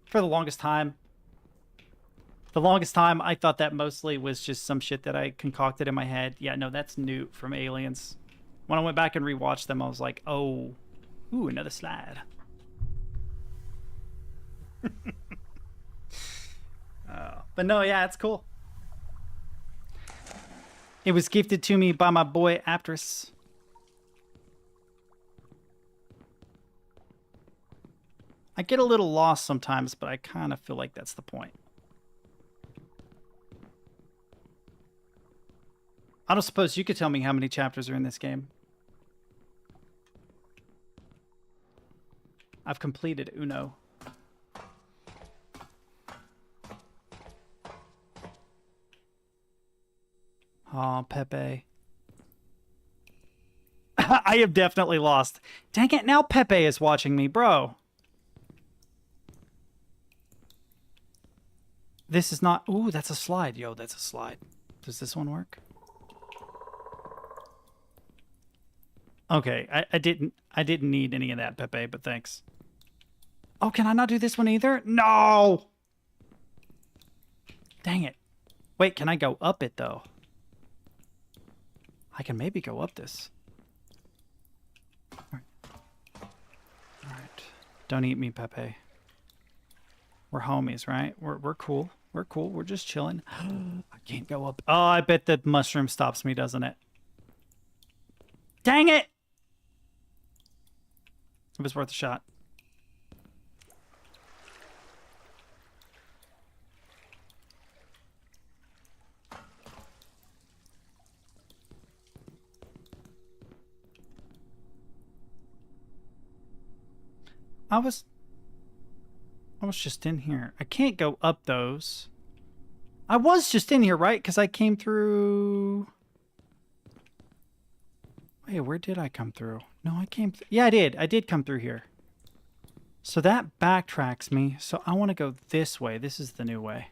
For the longest time. I thought that mostly was just some shit that I concocted in my head. Yeah, no, that's Newt from Aliens. When I went back and rewatched them, I was like, oh, ooh, another slide. But no, yeah, it's cool. It was gifted to me by my boy Aptris. I get a little lost sometimes, but I kind of feel like that's the point. I don't suppose you could tell me how many chapters are in this game. I've completed Uno. Oh, Pepe. I have definitely lost. Dang it, now Pepe is watching me, bro. This is not... Ooh, that's a slide. Yo, that's a slide. Does this one work? Okay, I didn't need any of that, Pepe, but thanks. Oh, can I not do this one either? No! Dang it. Wait, can I go up it, though? I can maybe go up this. All right. Don't eat me, Pepe. We're homies, right? We're cool. We're cool. We're just chilling. I can't go up. Oh, I bet the mushroom stops me, doesn't it? Dang it! It was worth a shot. I was just in here. I can't go up those. I was just in here, right? Because I came through... Wait, where did I come through? No, I came... Yeah, I did. I did come through here. So that backtracks me. So I want to go this way. This is the new way.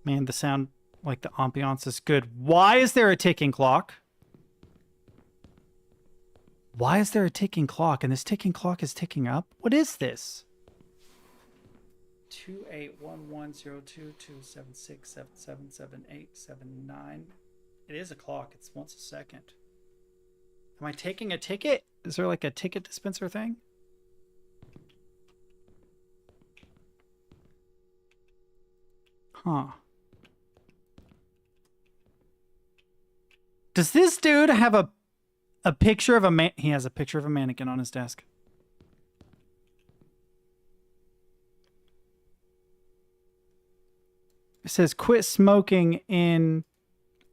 Man, the sound, like the ambiance is good. Why is there a ticking clock? Why is there a ticking clock? And this ticking clock is ticking up? What is this? 2811022767777879. It is a clock. It's once a second. Am I taking a ticket? Is there like a ticket dispenser thing? Huh. Does this dude have a A picture of a man. He has a picture of a mannequin on his desk. It says quit smoking in...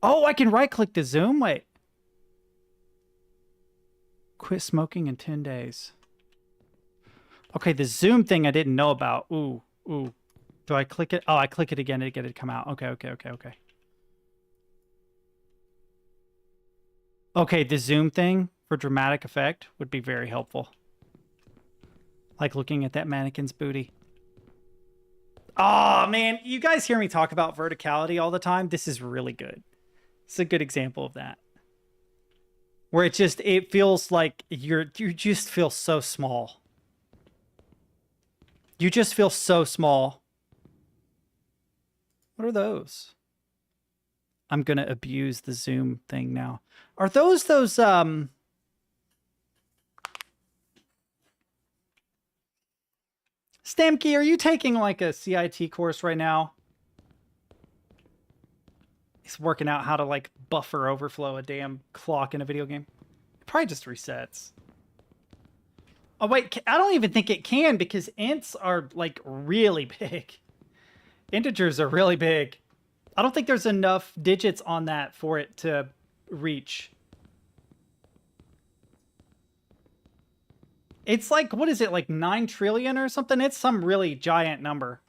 Oh, I can right-click the zoom? Wait. Quit smoking in 10 days. Okay, the zoom thing I didn't know about. Ooh, ooh. Do I click it? Oh, I click it again to get it to come out. Okay, okay, okay, okay. Okay, the zoom thing for dramatic effect would be very helpful. Like looking at that mannequin's booty. Oh, man. You guys hear me talk about verticality all the time. This is really good. It's a good example of that. Where it feels like you just feel so small. You just feel so small. What are those? I'm going to abuse the zoom thing now. Are those Stamkey, are you taking like a CIT course right now? He's working out how to like buffer overflow a damn clock in a video game. It probably just resets. Oh wait, I don't even think it can because ints are like really big. Integers are really big. I don't think there's enough digits on that for it to reach. It's like, what is it, like 9 trillion or something? It's some really giant number.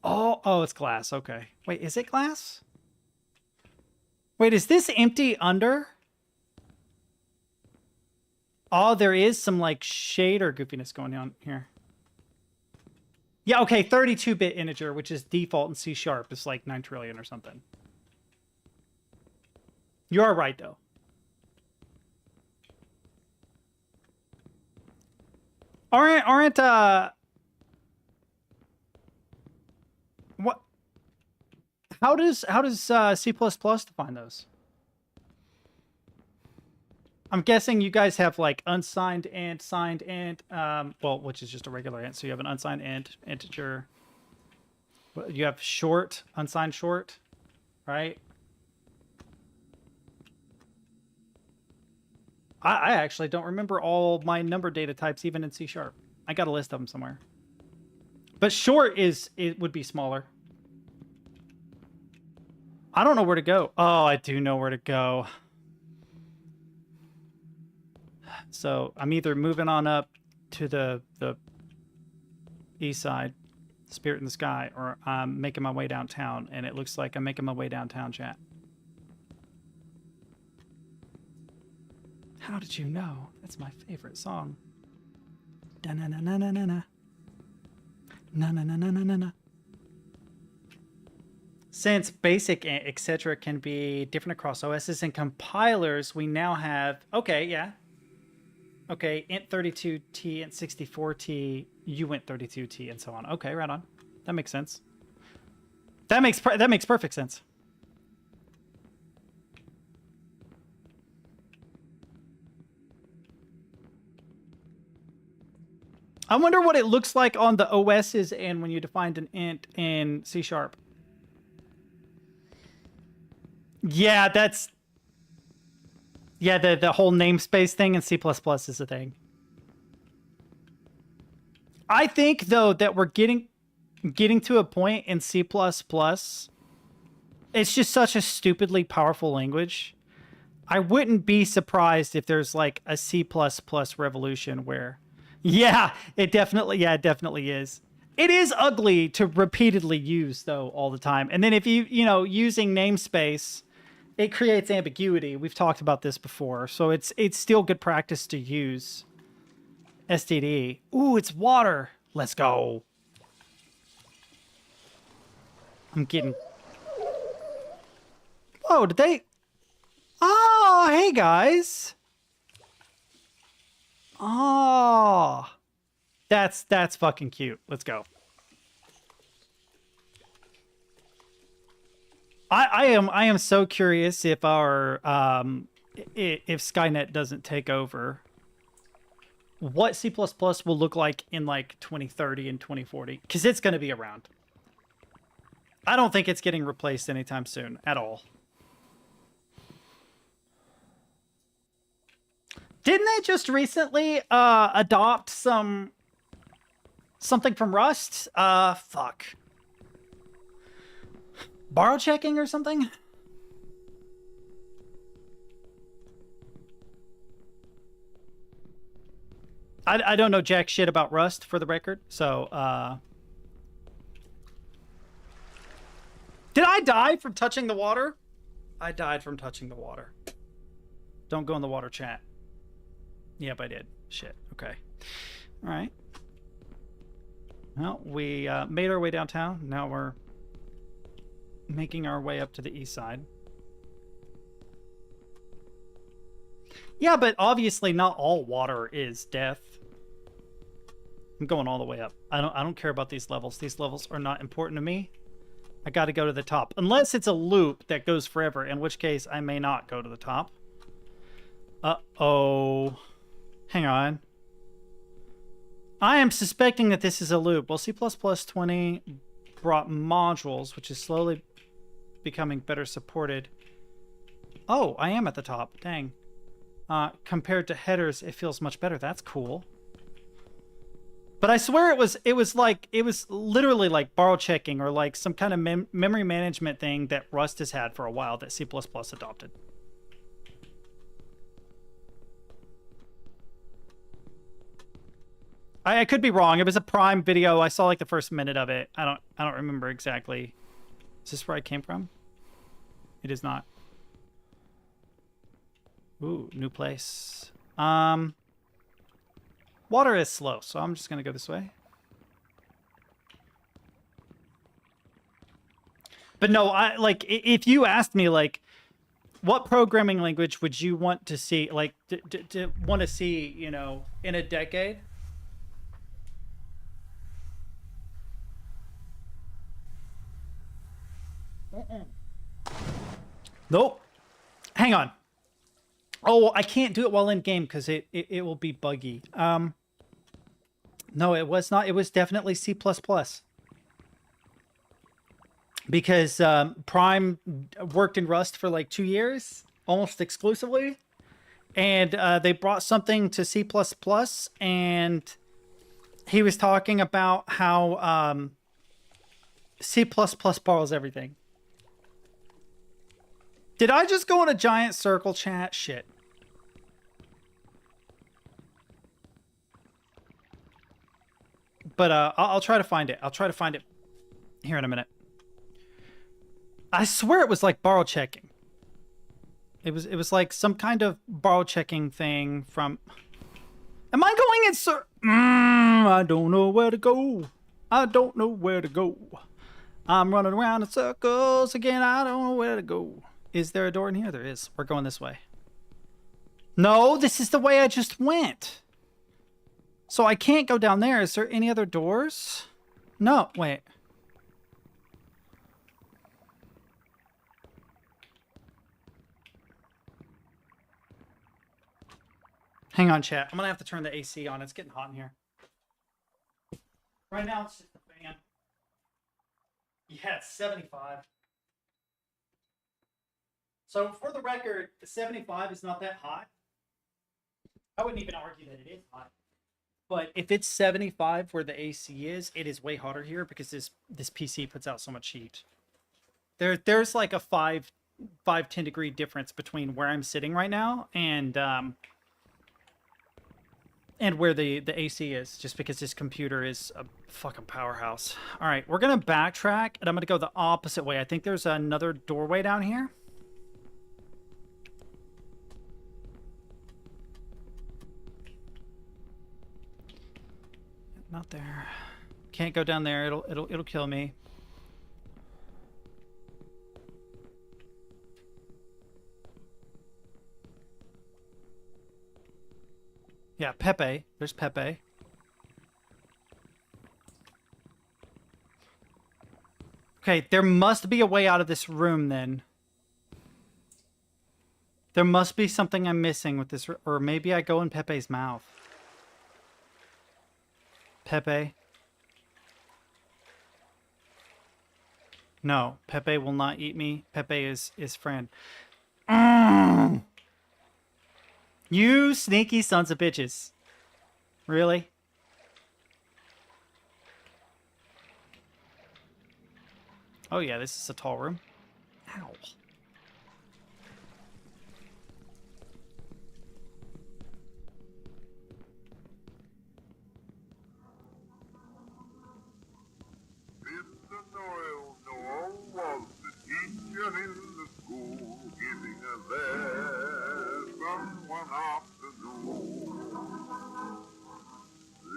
Oh, it's glass. Okay. Wait, is it glass? Wait, is this empty under? Oh, there is some like shade or goofiness going on here. Yeah, okay, 32-bit integer, which is default in C#, is like 9 trillion or something. You are right, though. Aren't what? How does C++ define those? I'm guessing you guys have like unsigned int, signed int, well, which is just a regular int. So you have an unsigned int, integer. You have short, unsigned short, right? I actually don't remember all my number data types, even in C#. I got a list of them somewhere. But short it would be smaller. I don't know where to go. Oh, I do know where to go. So I'm either moving on up to the east side, Spirit in the Sky, or I'm making my way downtown, and it looks like I'm making my way downtown, chat. How did you know? That's my favorite song. Da-na-na-na-na-na-na. Na-na-na-na-na-na. Since basic etc. can be different across OSs and compilers, we now have... Okay, yeah. Okay, int 32t, int 64t, you went 32t, and so on. Okay, right on. That makes sense. That makes perfect sense. I wonder what it looks like on the OSs and when you defined an int in C#. Yeah, that's... Yeah, the whole namespace thing in C++ is a thing. I think, though, that we're getting to a point in C++, it's just such a stupidly powerful language. I wouldn't be surprised if there's like a C++ revolution where... Yeah, it definitely is. It is ugly to repeatedly use, though, all the time. And then if using namespace... It creates ambiguity. We've talked about this before. So it's still good practice to use STD. Ooh, it's water. Let's go. I'm getting... Whoa, did they... Oh, hey, guys. Oh. That's fucking cute. Let's go. I am so curious if our if Skynet doesn't take over, what C++ will look like in like 2030 and 2040, because it's going to be around. I don't think it's getting replaced anytime soon at all. Didn't they just recently adopt something from Rust? Fuck. Borrow checking or something? I don't know jack shit about Rust, for the record, so, Did I die from touching the water? I died from touching the water. Don't go in the water chat. Yep, I did. Shit. Okay. All right. Well, we made our way downtown. Now we're making our way up to the east side. Yeah, but obviously not all water is death. I'm going all the way up. I don't care about these levels. These levels are not important to me. I got to go to the top. Unless it's a loop that goes forever, in which case I may not go to the top. Uh-oh. Hang on. I am suspecting that this is a loop. Well, C++20 brought modules, which is slowly becoming better supported. Oh, I am at the top. Dang. Compared to headers, it feels much better. That's cool. But I swear it was literally like borrow checking or like some kind of memory management thing that Rust has had for a while that C++ adopted. I could be wrong. It was a Prime video. I saw like the first minute of it. I don't remember exactly. Is this where I came from? It is not. Ooh, new place. Water is slow, so I'm just gonna go this way. But no, if you asked me like, what programming language would you want to see, like, to want to see, you know, in a decade? Nope. Hang on. Oh, I can't do it while in game because it will be buggy. No, it was not. It was definitely C++. Because Prime worked in Rust for like 2 years, almost exclusively. And they brought something to C++, and he was talking about how C++ borrows everything. Did I just go in a giant circle chat? Shit. But I'll try to find it. I'll try to find it here in a minute. I swear it was like borrow checking. It was like some kind of borrow checking thing from... Am I going in I don't know where to go. I don't know where to go. I'm running around in circles again. I don't know where to go. Is there a door in here? There is. We're going this way. No, this is the way I just went. So I can't go down there. Is there any other doors? No, wait. Hang on, chat. I'm gonna have to turn the AC on. It's getting hot in here. Right now, it's just a fan. Yeah, it's 75. So, for the record, 75 is not that hot. I wouldn't even argue that it is hot. But if it's 75 where the AC is, it is way hotter here because this PC puts out so much heat. There's like a 5-10 degree difference between where I'm sitting right now and where the AC is, just because this computer is a fucking powerhouse. All right, we're gonna backtrack and I'm gonna go the opposite way. I think there's another doorway down here. Not there. Can't go down there. It'll kill me. Yeah, Pepe. There's Pepe. Okay, there must be a way out of this room then. There must be something I'm missing with this, or maybe I go in Pepe's mouth. Pepe. No, Pepe will not eat me. Pepe is friend. You sneaky sons of bitches. Really? Oh yeah, this is a tall room. Ow.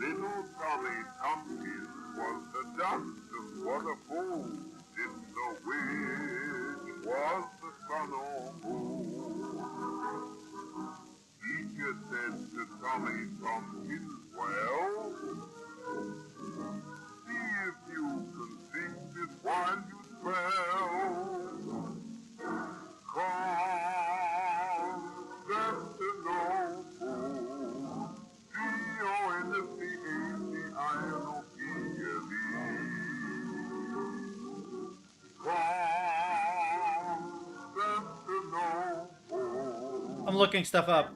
Little Tommy Tompkins was the dunce, and what a fool! Didn't know which was the sun or moon. Teacher said to Tommy Tompkins, well, see if you can sing this while you spell. I'm looking stuff up.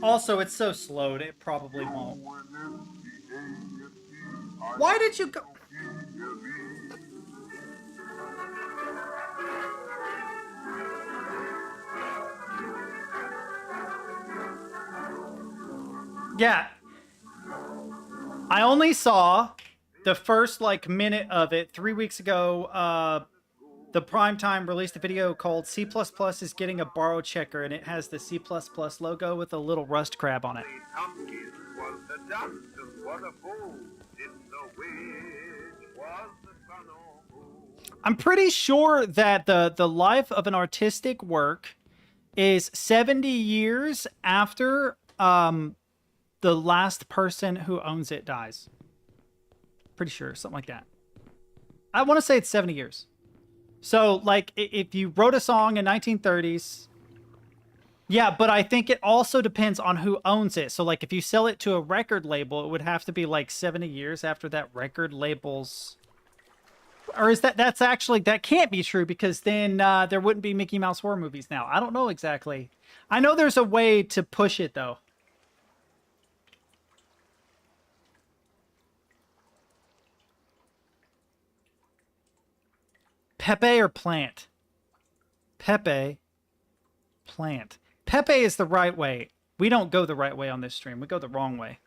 Also, it's so slowed, it probably won't. Why did you go? Yeah. I only saw the first, like, minute of it 3 weeks ago. The Primetime released a video called C++ is getting a borrow checker, and it has the C++ logo with a little rust crab on it. I'm pretty sure that the life of an artistic work is 70 years after the last person who owns it dies. Pretty sure, something like that. I want to say it's 70 years. So, like, if you wrote a song in 1930s, yeah, but I think it also depends on who owns it. So, like, if you sell it to a record label, it would have to be, like, 70 years after that record label's... Or is that's actually... That can't be true, because then there wouldn't be Mickey Mouse horror movies now. I don't know exactly. I know there's a way to push it, though. Pepe or plant? Pepe. Plant. Pepe is the right way. We don't go the right way on this stream. We go the wrong way.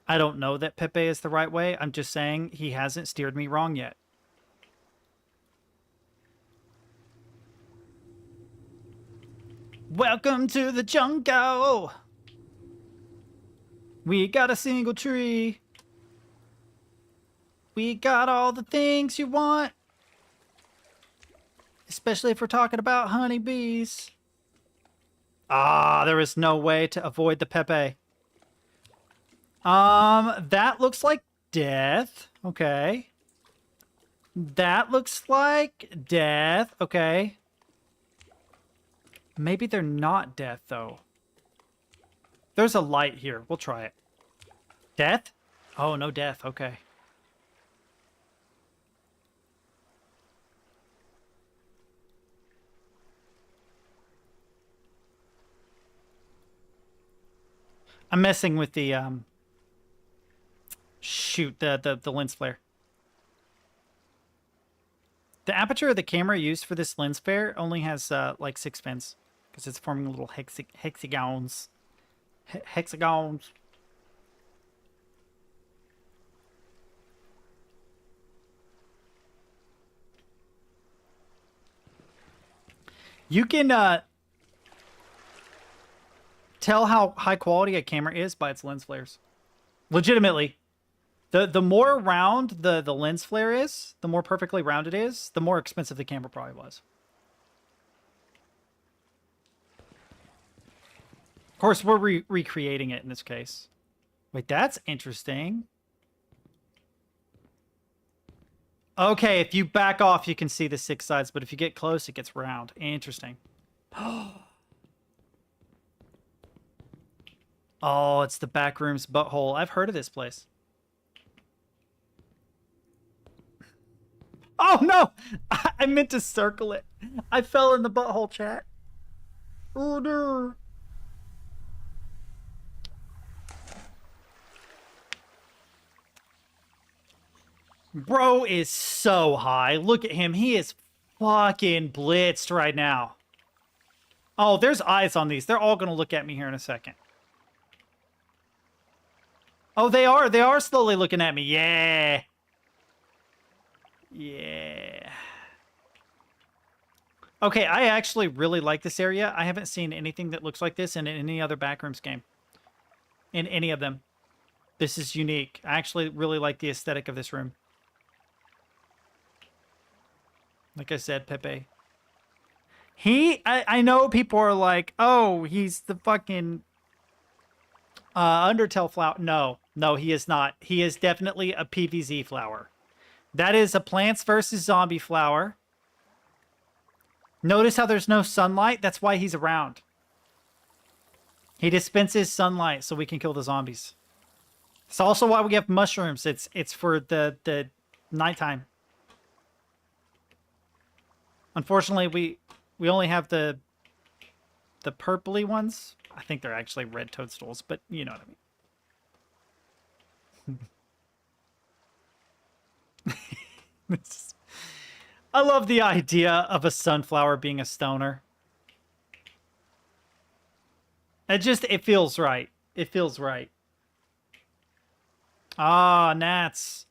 I don't know that Pepe is the right way. I'm just saying he hasn't steered me wrong yet. Welcome to the jungle. We got a single tree. We got all the things you want. Especially if we're talking about honeybees. Ah, there is no way to avoid the Pepe. That looks like death. Okay. That looks like death. Okay. Maybe they're not death, though. There's a light here. We'll try it. Death? Oh, no death. Okay. I'm messing with the, shoot, the lens flare. The aperture of the camera used for this lens flare only has, like 6 fins. Because it's forming little hexagons. Hexagons. You can, tell how high quality a camera is by its lens flares. Legitimately. The more round the lens flare is, the more perfectly round it is, the more expensive the camera probably was. Of course, we're recreating it in this case. Wait, that's interesting. Okay, if you back off, you can see the 6 sides, but if you get close, it gets round. Interesting. Oh, it's the Backroom's Butthole. I've heard of this place. Oh, no! I meant to circle it. I fell in the butthole chat. Oh no. Bro is so high. Look at him. He is fucking blitzed right now. Oh, there's eyes on these. They're all going to look at me here in a second. Oh, they are. They are slowly looking at me. Yeah. Yeah. Okay, I actually really like this area. I haven't seen anything that looks like this in any other Backrooms game. In any of them. This is unique. I actually really like the aesthetic of this room. Like I said, Pepe. I know people are like, oh, he's the fucking Undertale flower. No, he is not. He is definitely a PvZ flower. That is a Plants vs. Zombie flower. Notice how there's no sunlight? That's why he's around. He dispenses sunlight so we can kill the zombies. It's also why we have mushrooms. It's for the nighttime. Unfortunately, we only have the purpley ones. I think they're actually red toadstools, but you know what I mean. I love the idea of a sunflower being a stoner. It feels right. It feels right. Ah, gnats.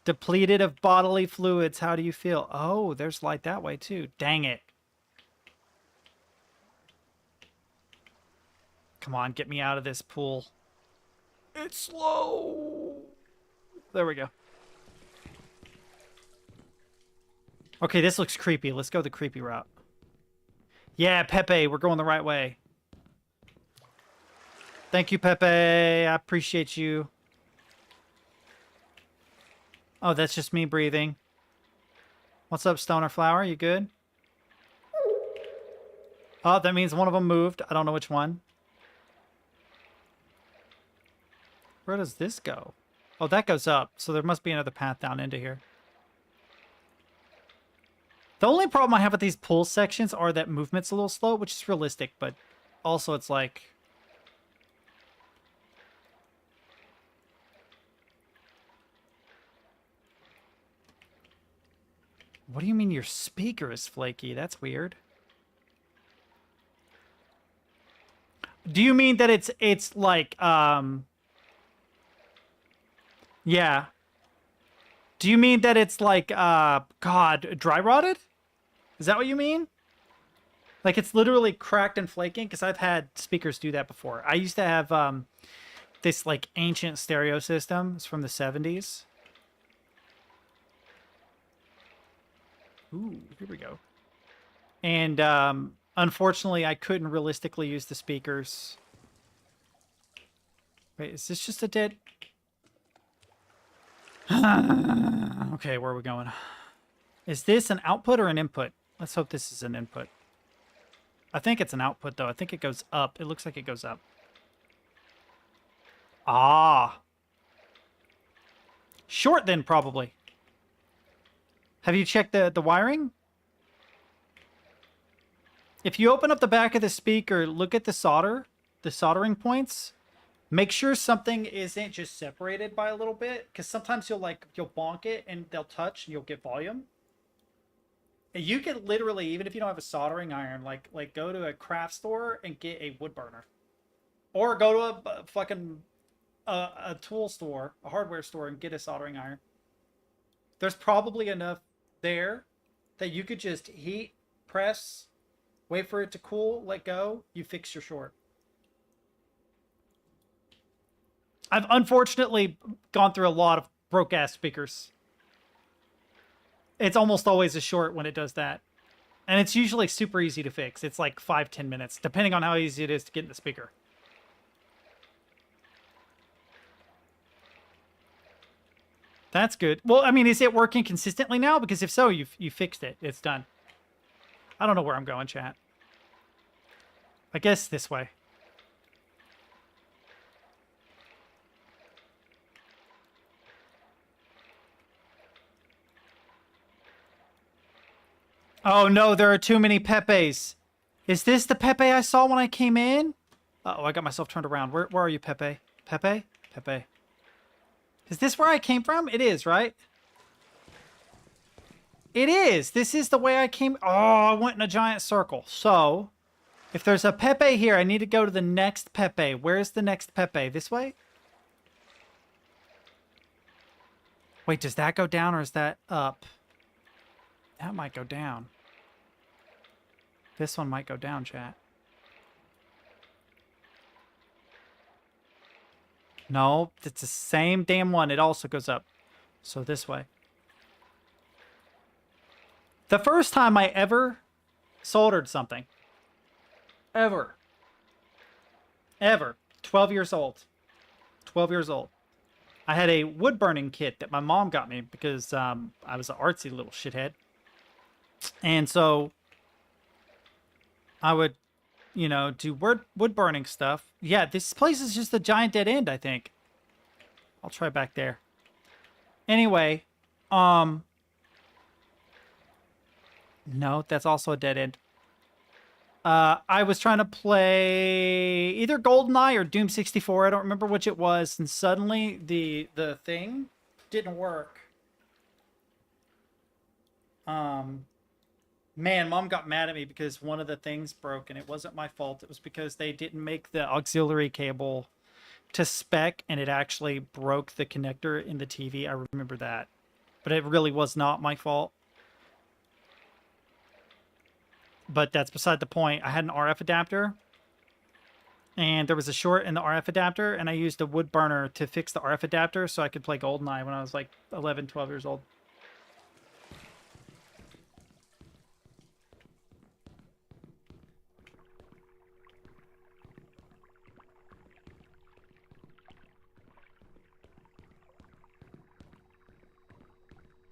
Depleted of bodily fluids. How do you feel? Oh, there's light that way too. Dang it. Come on, get me out of this pool. It's slow. There we go. Okay, this looks creepy. Let's go the creepy route. Yeah, Pepe, we're going the right way. Thank you, Pepe. I appreciate you. Oh, that's just me breathing. What's up, Stoner Flower? You good? Oh, that means one of them moved. I don't know which one. Where does this go? Oh, that goes up. So there must be another path down into here. The only problem I have with these pool sections are that movement's a little slow, which is realistic, but also it's like... What do you mean your speaker is flaky? That's weird. Do you mean that it's like, yeah. Do you mean that it's like, God, dry rotted? Is that what you mean? Like it's literally cracked and flaking? Because I've had speakers do that before. I used to have this like ancient stereo system. It's from the 70s. Ooh, here we go. And unfortunately, I couldn't realistically use the speakers. Wait, is this just a dead... Okay, where are we going? Is this an output or an input? Let's hope this is an input. I think it's an output, though. I think it goes up. It looks like it goes up. Ah. Short, then, probably. Have you checked the wiring? If you open up the back of the speaker, look at the soldering points. Make sure something isn't just separated by a little bit, because sometimes you'll bonk it and they'll touch and you'll get volume. And you can literally, even if you don't have a soldering iron, like go to a craft store and get a wood burner, or go to a fucking a tool store, a hardware store, and get a soldering iron. There's probably enough there that you could just heat, press, wait for it to cool, let go, you fix your short. I've unfortunately gone through a lot of broke-ass speakers. It's almost always a short when it does that. And it's usually super easy to fix. It's like 5-10 minutes, depending on how easy it is to get in the speaker. That's good. Well, I mean, is it working consistently now? Because if so, you fixed it. It's done. I don't know where I'm going, chat. I guess this way. Oh no, there are too many Pepes. Is this the Pepe I saw when I came in? Uh-oh, I got myself turned around. Where are you, Pepe? Pepe? Pepe. Is this where I came from? It is, right? It is. This is the way I came. Oh, I went in a giant circle. So, if there's a Pepe here, I need to go to the next Pepe. Where's the next Pepe? This way? Wait, does that go down or is that up? That might go down. This one might go down, chat. No, it's the same damn one. It also goes up. So this way. The first time I ever soldered something. Ever. 12 years old. 12 years old. I had a wood burning kit that my mom got me because I was an artsy little shithead. And so I would, you know, do wood burning stuff. Yeah, this place is just a giant dead end, I think. I'll try back there. Anyway, no, that's also a dead end. I was trying to play either GoldenEye or Doom 64. I don't remember which it was. And suddenly the thing didn't work. Man, Mom got mad at me because one of the things broke, and it wasn't my fault. It was because they didn't make the auxiliary cable to spec, and it actually broke the connector in the TV. I remember that. But it really was not my fault. But that's beside the point. I had an RF adapter, and there was a short in the RF adapter, and I used a wood burner to fix the RF adapter so I could play GoldenEye when I was like 11, 12 years old.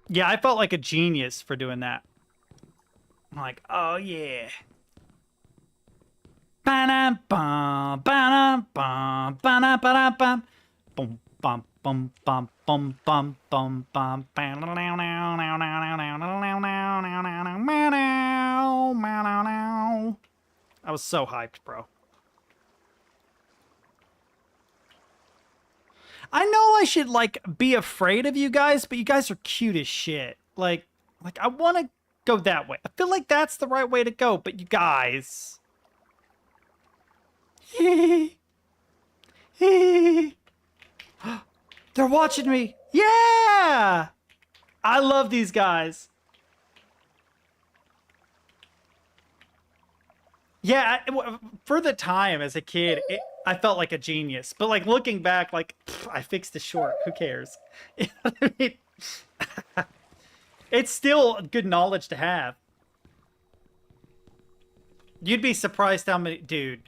Yeah, I felt like a genius for doing that. I'm like, oh yeah. Ba-dum-bum, ba-dum-bum, ba-dum-ba-dum-bum. Boom, bum, bum, bum, bum, bum, bum, bum. I was so hyped, bro. I know I should, like, be afraid of you guys, but you guys are cute as shit. Like I want to go that way. I feel like that's the right way to go, but you guys... They're watching me. Yeah! I love these guys. Yeah, for the time as a kid, I felt like a genius. But like looking back, like I fixed the short. Who cares? You know what I mean? It's still good knowledge to have. You'd be surprised how many, dude.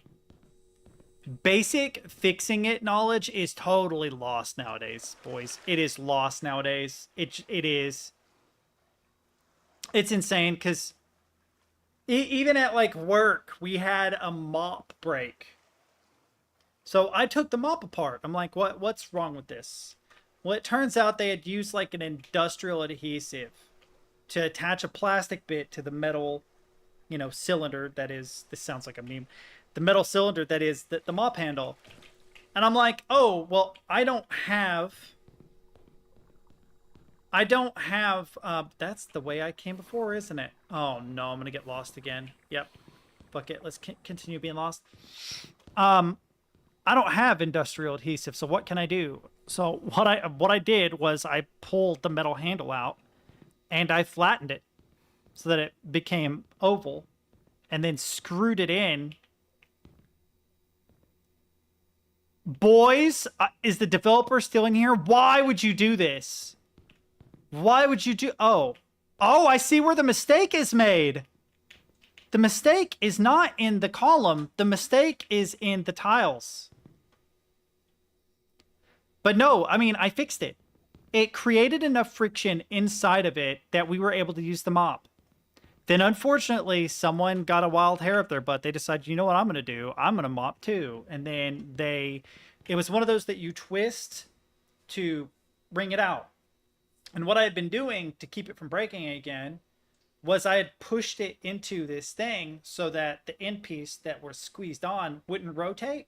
Basic fixing it knowledge is totally lost nowadays, boys. It is lost nowadays. It is. It's insane because even at like work, we had a mop break. So I took the mop apart. I'm like, what's wrong with this? Well, it turns out they had used like an industrial adhesive to attach a plastic bit to the metal, you know, cylinder that is, this sounds like a meme, the metal cylinder that is the mop handle. And I'm like, oh, well, I don't have, that's the way I came before, isn't it? Oh no, I'm gonna get lost again. Yep. Fuck it, let's continue being lost. I don't have industrial adhesive, so what can I do? So what I did was I pulled the metal handle out and I flattened it so that it became oval and then screwed it in. Boys, is the developer still in here? Why would you do this? Why would you do... Oh, I see where the mistake is made. The mistake is not in the column. The mistake is in the tiles. But no, I mean, I fixed it. It created enough friction inside of it that we were able to use the mop. Then, unfortunately, someone got a wild hair up their butt. They decided, you know what I'm going to do? I'm going to mop too. And then it was one of those that you twist to wring it out. And what I had been doing to keep it from breaking again was I had pushed it into this thing so that the end piece that were squeezed on wouldn't rotate.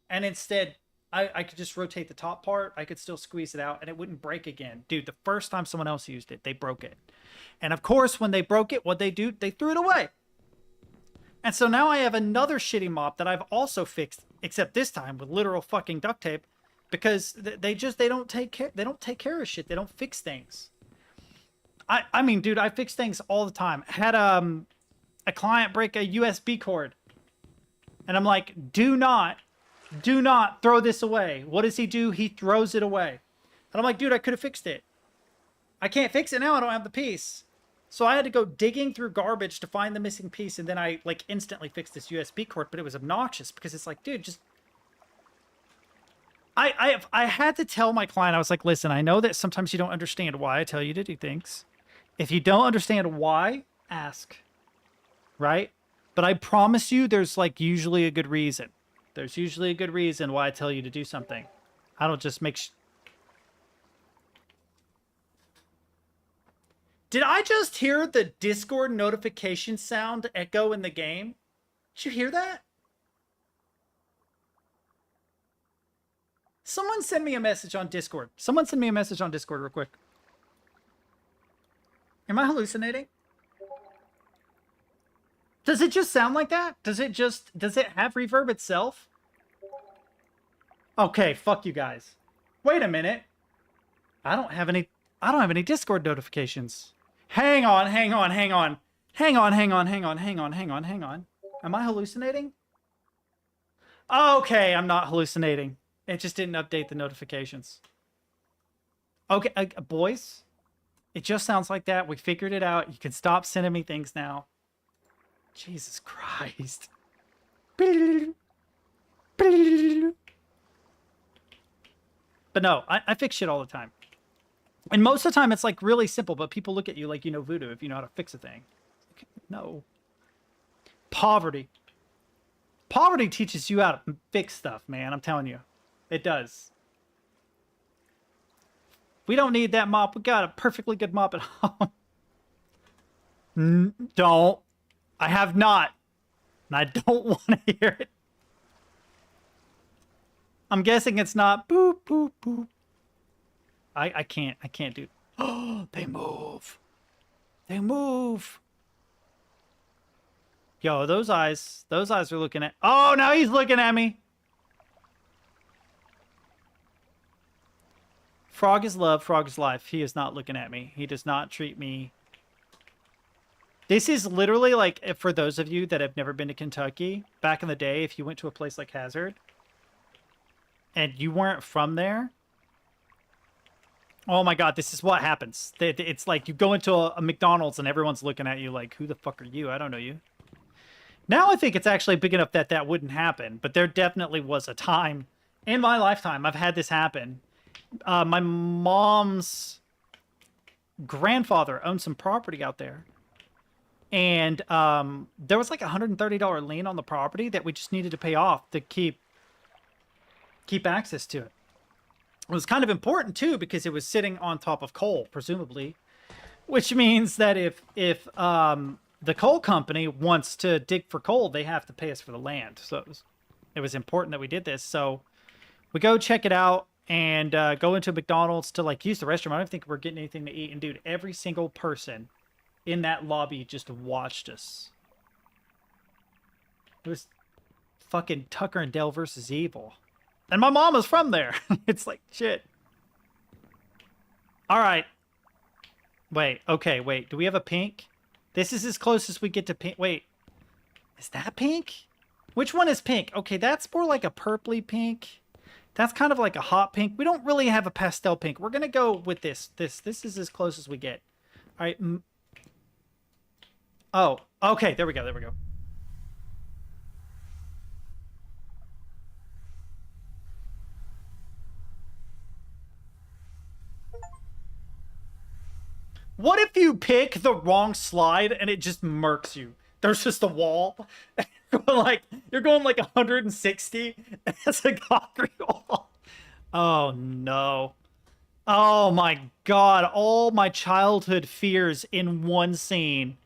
And instead, I could just rotate the top part. I could still squeeze it out and it wouldn't break again. Dude, the first time someone else used it, they broke it. And of course, when they broke it, what'd they do? They threw it away. And so now I have another shitty mop that I've also fixed, except this time with literal fucking duct tape, because they don't take care of shit. They don't fix things. I mean, dude, I fix things all the time. I had a client break a USB cord. And I'm like, do not throw this away. What does he do? He throws it away. And I'm like, dude, I could have fixed it. I can't fix it now. I don't have the piece. So I had to go digging through garbage to find the missing piece. And then I like instantly fixed this USB cord, but it was obnoxious because it's like, dude, just... I had to tell my client, I was like, listen, I know that sometimes you don't understand why I tell you to do things. If you don't understand why, ask. Right? But I promise you there's like usually a good reason. There's usually a good reason why I tell you to do something. I don't just make... Did I just hear the Discord notification sound echo in the game? Did you hear that? Someone send me a message on Discord. Someone send me a message on Discord real quick. Am I hallucinating? Does it just sound like that? Does it have reverb itself? Okay, fuck you guys. Wait a minute. I don't have any Discord notifications. Hang on. Am I hallucinating? Okay, I'm not hallucinating. It just didn't update the notifications. Okay, boys. It just sounds like that. We figured it out. You can stop sending me things now. Jesus Christ. But no, I fix shit all the time. And most of the time it's like really simple, but people look at you like you know voodoo if you know how to fix a thing. No. Poverty. Poverty teaches you how to fix stuff, man. I'm telling you. It does. We don't need that mop. We got a perfectly good mop at home. Don't. I have not. And I don't want to hear it. I'm guessing it's not. Boop, boop, boop. I can't do. Oh, they move. They move. Yo, those eyes are looking at... Oh, now he's looking at me. Frog is love, frog is life. He is not looking at me. He does not treat me... This is literally like, for those of you that have never been to Kentucky, back in the day, if you went to a place like Hazard, and you weren't from there... Oh my god, this is what happens. It's like you go into a McDonald's and everyone's looking at you like, who the fuck are you? I don't know you. Now I think it's actually big enough that that wouldn't happen, but there definitely was a time in my lifetime I've had this happen. My mom's grandfather owned some property out there. And there was like a $130 lien on the property that we just needed to pay off to keep access to it. It was kind of important too because it was sitting on top of coal, presumably, which means that if the coal company wants to dig for coal, they have to pay us for the land. So it was important that we did this. So we go check it out and go into McDonald's to like use the restroom. I don't think we're getting anything to eat. And dude, every single person in that lobby just watched us. It was fucking Tucker and Dale versus Evil. And my mom is from there. It's like, shit. All right. Wait, okay, wait. Do we have a pink? This is as close as we get to pink. Wait. Is that pink? Which one is pink? Okay, that's more like a purpley pink. That's kind of like a hot pink. We don't really have a pastel pink. We're going to go with this. This is as close as we get. All right. Oh, okay. There we go. There we go. What if you pick the wrong slide and it just murks you? There's just a wall. You're going like 160 and it's a concrete wall. Oh no. Oh my god, all my childhood fears in one scene.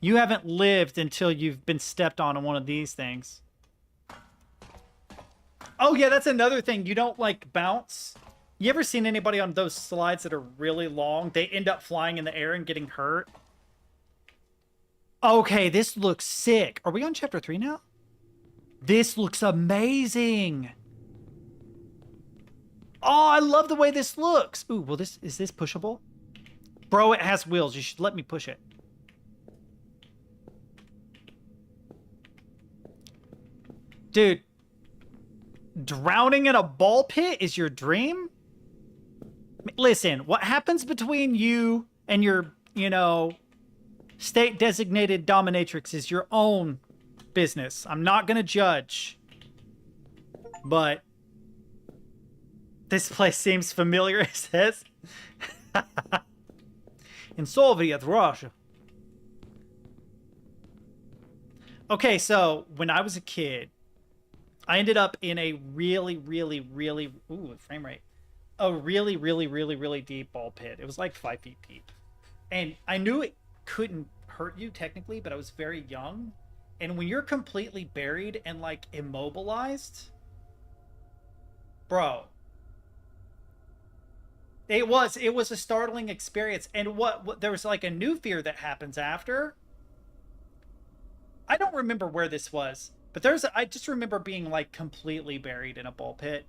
You haven't lived until you've been stepped on one of these things. Oh yeah, that's another thing. You don't, like, bounce. You ever seen anybody on those slides that are really long? They end up flying in the air and getting hurt. Okay, this looks sick. Are we on chapter 3 now? This looks amazing. Oh, I love the way this looks. Ooh, well, is this pushable? Bro, it has wheels. You should let me push it. Dude, drowning in a ball pit is your dream? Listen, what happens between you and your, you know, state-designated dominatrix is your own business. I'm not gonna judge. But this place seems familiar, it says. In Soviet Russia. Okay, so when I was a kid, I ended up in a really, really, really... Ooh, frame rate. A really, really, really, really deep ball pit. It was like 5 feet deep. And I knew it couldn't hurt you, technically, but I was very young. And when you're completely buried and, like, immobilized... Bro. It was a startling experience. And what there was, like, a new fear that happens after. I don't remember where this was. But I just remember being, like, completely buried in a ball pit.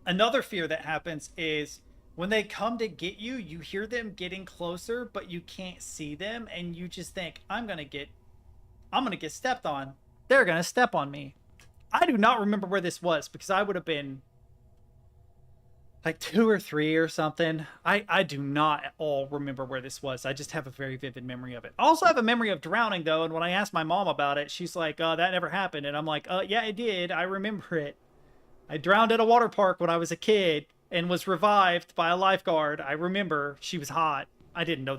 Another fear that happens is when they come to get you, you hear them getting closer, but you can't see them, and you just think, I'm gonna get stepped on. They're gonna step on me. I do not remember where this was, because I would have been like 2 or 3 or something. I do not at all remember where this was. I just have a very vivid memory of it. I also have a memory of drowning, though, and when I asked my mom about it, she's like, that never happened. And I'm like, yeah, it did. I remember it. I drowned at a water park when I was a kid and was revived by a lifeguard. I remember she was hot. I didn't know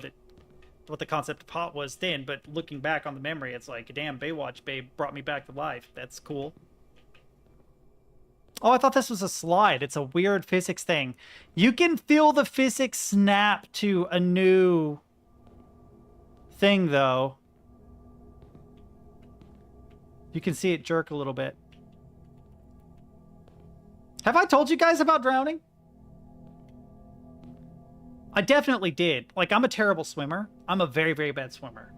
what the concept of hot was then, but looking back on the memory, it's like, damn, Baywatch babe brought me back to life. That's cool. Oh, I thought this was a slide. It's a weird physics thing. You can feel the physics snap to a new thing, though. You can see it jerk a little bit. Have I told you guys about drowning? I definitely did. Like, I'm a terrible swimmer. I'm a very, very bad swimmer.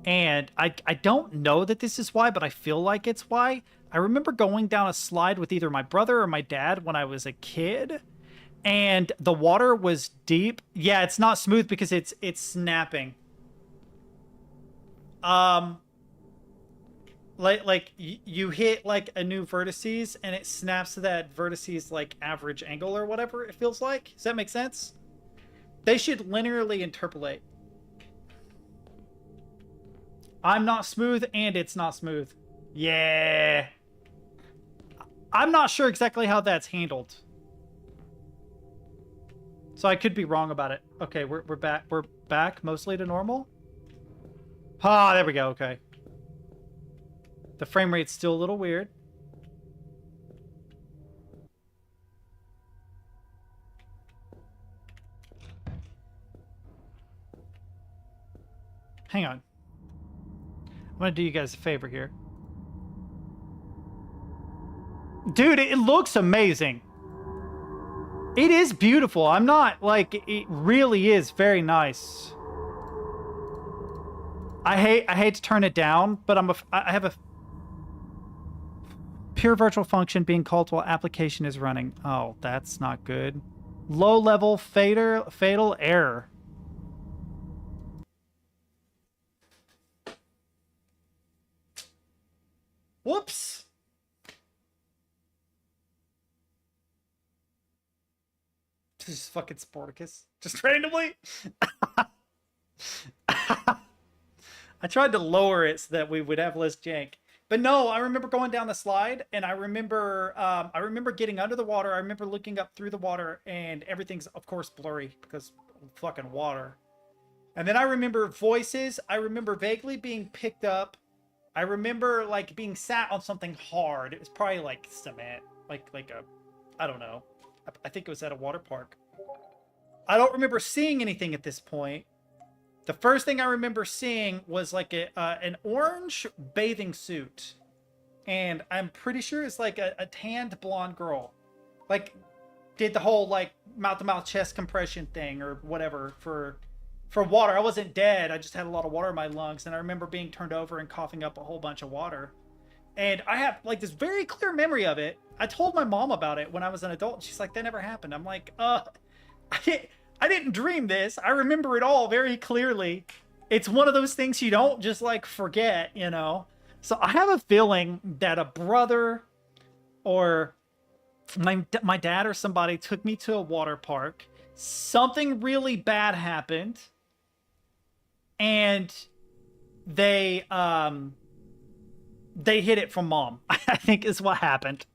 And I don't know that this is why, but I feel like it's why. I remember going down a slide with either my brother or my dad when I was a kid, and the water was deep. Yeah, it's not smooth because it's snapping. Like you hit like a new vertices and it snaps to that vertices like average angle or whatever it feels like. Does that make sense? They should linearly interpolate. I'm not smooth and it's not smooth. Yeah. I'm not sure exactly how that's handled. So I could be wrong about it. Okay, we're back. We're back mostly to normal. Ah, there we go. Okay. The frame rate's still a little weird. Hang on. I'm gonna do you guys a favor here. Dude, it looks amazing. It is beautiful. I'm not, like, it really is very nice. I hate to turn it down, but I have a pure virtual function being called while application is running. Oh, that's not good. Low level fatal error. Whoops. Just fucking Sporticus. Just randomly. I tried to lower it so that we would have less jank. But no, I remember going down the slide, and I remember getting under the water. I remember looking up through the water, and everything's, of course, blurry because fucking water. And then I remember voices. I remember vaguely being picked up. I remember, like, being sat on something hard. It was probably, like, cement. Like a I don't know. I think it was at a water park. I don't remember seeing anything at this point. The first thing I remember seeing was like an orange bathing suit. And I'm pretty sure it's like a tanned blonde girl. Like, did the whole like mouth-to-mouth chest compression thing or whatever for water. I wasn't dead. I just had a lot of water in my lungs. And I remember being turned over and coughing up a whole bunch of water. And I have like this very clear memory of it. I told my mom about it when I was an adult. And she's like, that never happened. I'm like, I didn't dream this. I remember it all very clearly. It's one of those things you don't just like forget, you know? So I have a feeling that a brother or my dad or somebody took me to a water park. Something really bad happened. And they hid it from mom, I think is what happened.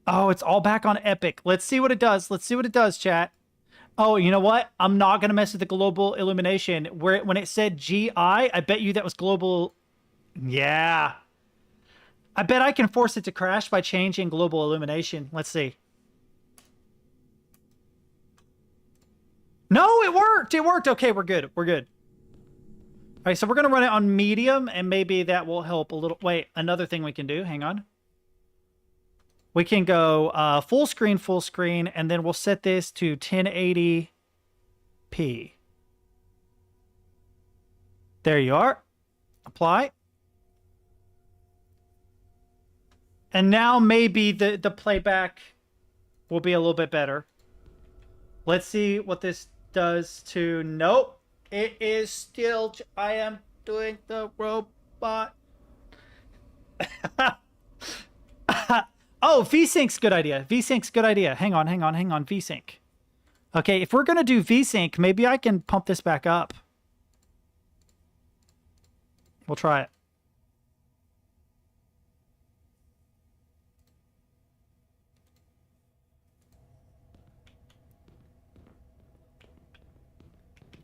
Oh, it's all back on Epic. Let's see what it does. Let's see what it does, chat. Oh, you know what? I'm not going to mess with the global illumination. When it said GI, I bet you that was global. Yeah. I bet I can force it to crash by changing global illumination. Let's see. No, it worked. It worked. Okay, we're good. We're good. All right, so we're going to run it on medium, and maybe that will help a little. Wait, another thing we can do. Hang on. We can go full screen, and then we'll set this to 1080p. There you are. Apply. And now maybe the playback will be a little bit better. Let's see what this does to... Nope. It is still... I am doing the robot. Oh, VSync's good idea. VSync's good idea. Hang on. VSync. Okay, if we're going to do VSync, maybe I can pump this back up. We'll try it.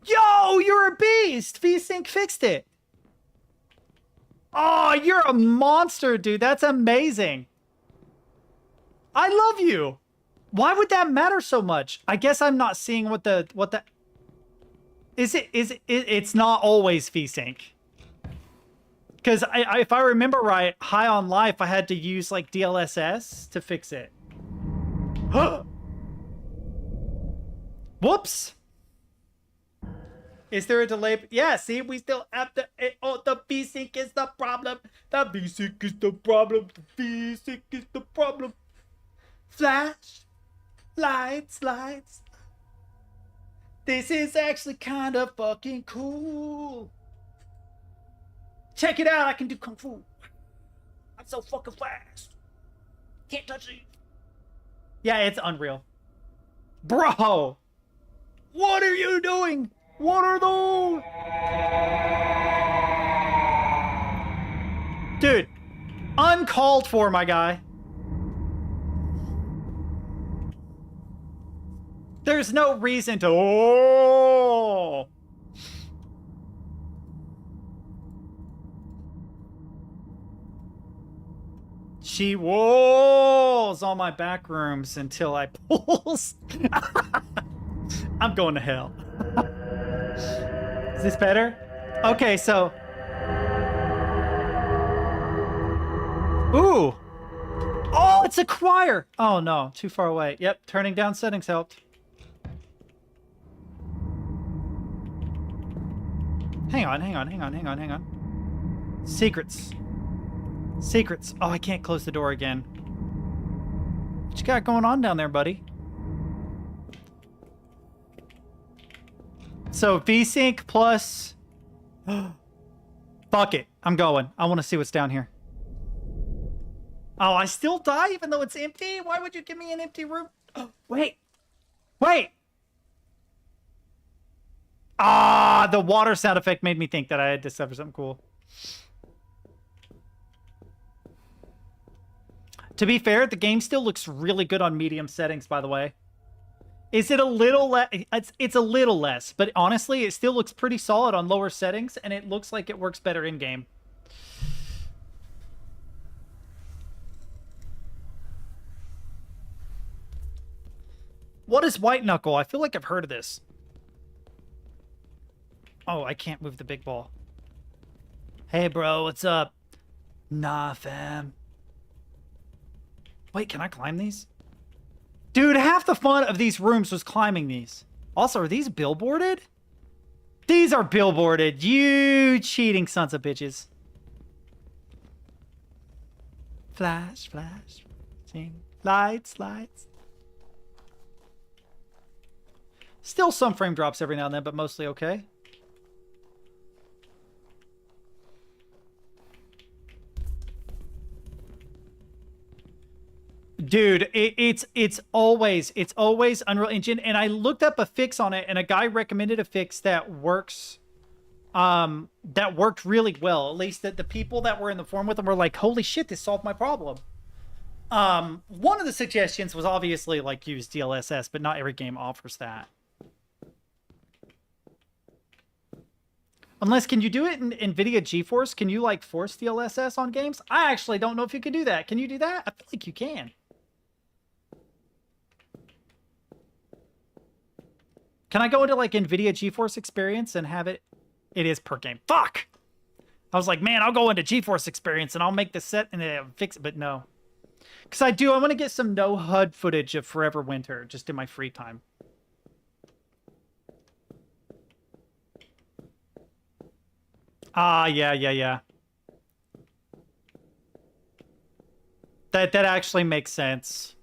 Yo, you're a beast! VSync fixed it. Oh, you're a monster, dude. That's amazing. I love you. Why would that matter so much? I guess I'm not seeing what the it's not always VSync. Because if I remember right, High on Life, I had to use like DLSS to fix it. Whoops. Is there a delay? Yeah, see, we still have the... Oh, the VSync is the problem. The VSync is the problem. The VSync is the problem. Flash. Lights. This is actually kind of fucking cool. Check it out. I can do Kung Fu. I'm so fucking fast. Can't touch it. Yeah, it's unreal. Bro. What are you doing? What are those? Dude, uncalled for, my guy. There's no reason to... Oh! She walls all my back rooms until I pulls. I'm going to hell. Is this better? Okay, so... Ooh! Oh, it's a choir! Oh, no. Too far away. Yep, turning down settings helped. Hang on. Secrets. Oh, I can't close the door again. What you got going on down there, buddy? So, VSync plus... Fuck it. I'm going. I want to see what's down here. Oh, I still die even though it's empty? Why would you give me an empty room? Oh, wait. Ah, the water sound effect made me think that I had discovered something cool. To be fair, the game still looks really good on medium settings, by the way. Is it a little less? It's a little less, but honestly, it still looks pretty solid on lower settings, and it looks like it works better in-game. What is white knuckle? I feel like I've heard of this. Oh, I can't move the big ball. Hey, bro, what's up? Nah, fam. Wait, can I climb these? Dude, half the fun of these rooms was climbing these. Also, are these billboarded? These are billboarded. You cheating sons of bitches. Flash, flash. Sing. Lights, lights. Still some frame drops every now and then, but mostly okay. Dude, it's always Unreal Engine, and I looked up a fix on it, and a guy recommended a fix that works, that worked really well. At least the people that were in the forum with them were like, "Holy shit, this solved my problem." One of the suggestions was obviously like use DLSS, but not every game offers that. Unless, can you do it in NVIDIA GeForce? Can you like force DLSS on games? I actually don't know if you can do that. Can you do that? I feel like you can. Can I go into like NVIDIA GeForce Experience and have it? It is per game. Fuck! I was like, man, I'll go into GeForce Experience and I'll make the set and fix it, but no. Because I want to get some no HUD footage of Forever Winter just in my free time. Ah, yeah. That actually makes sense.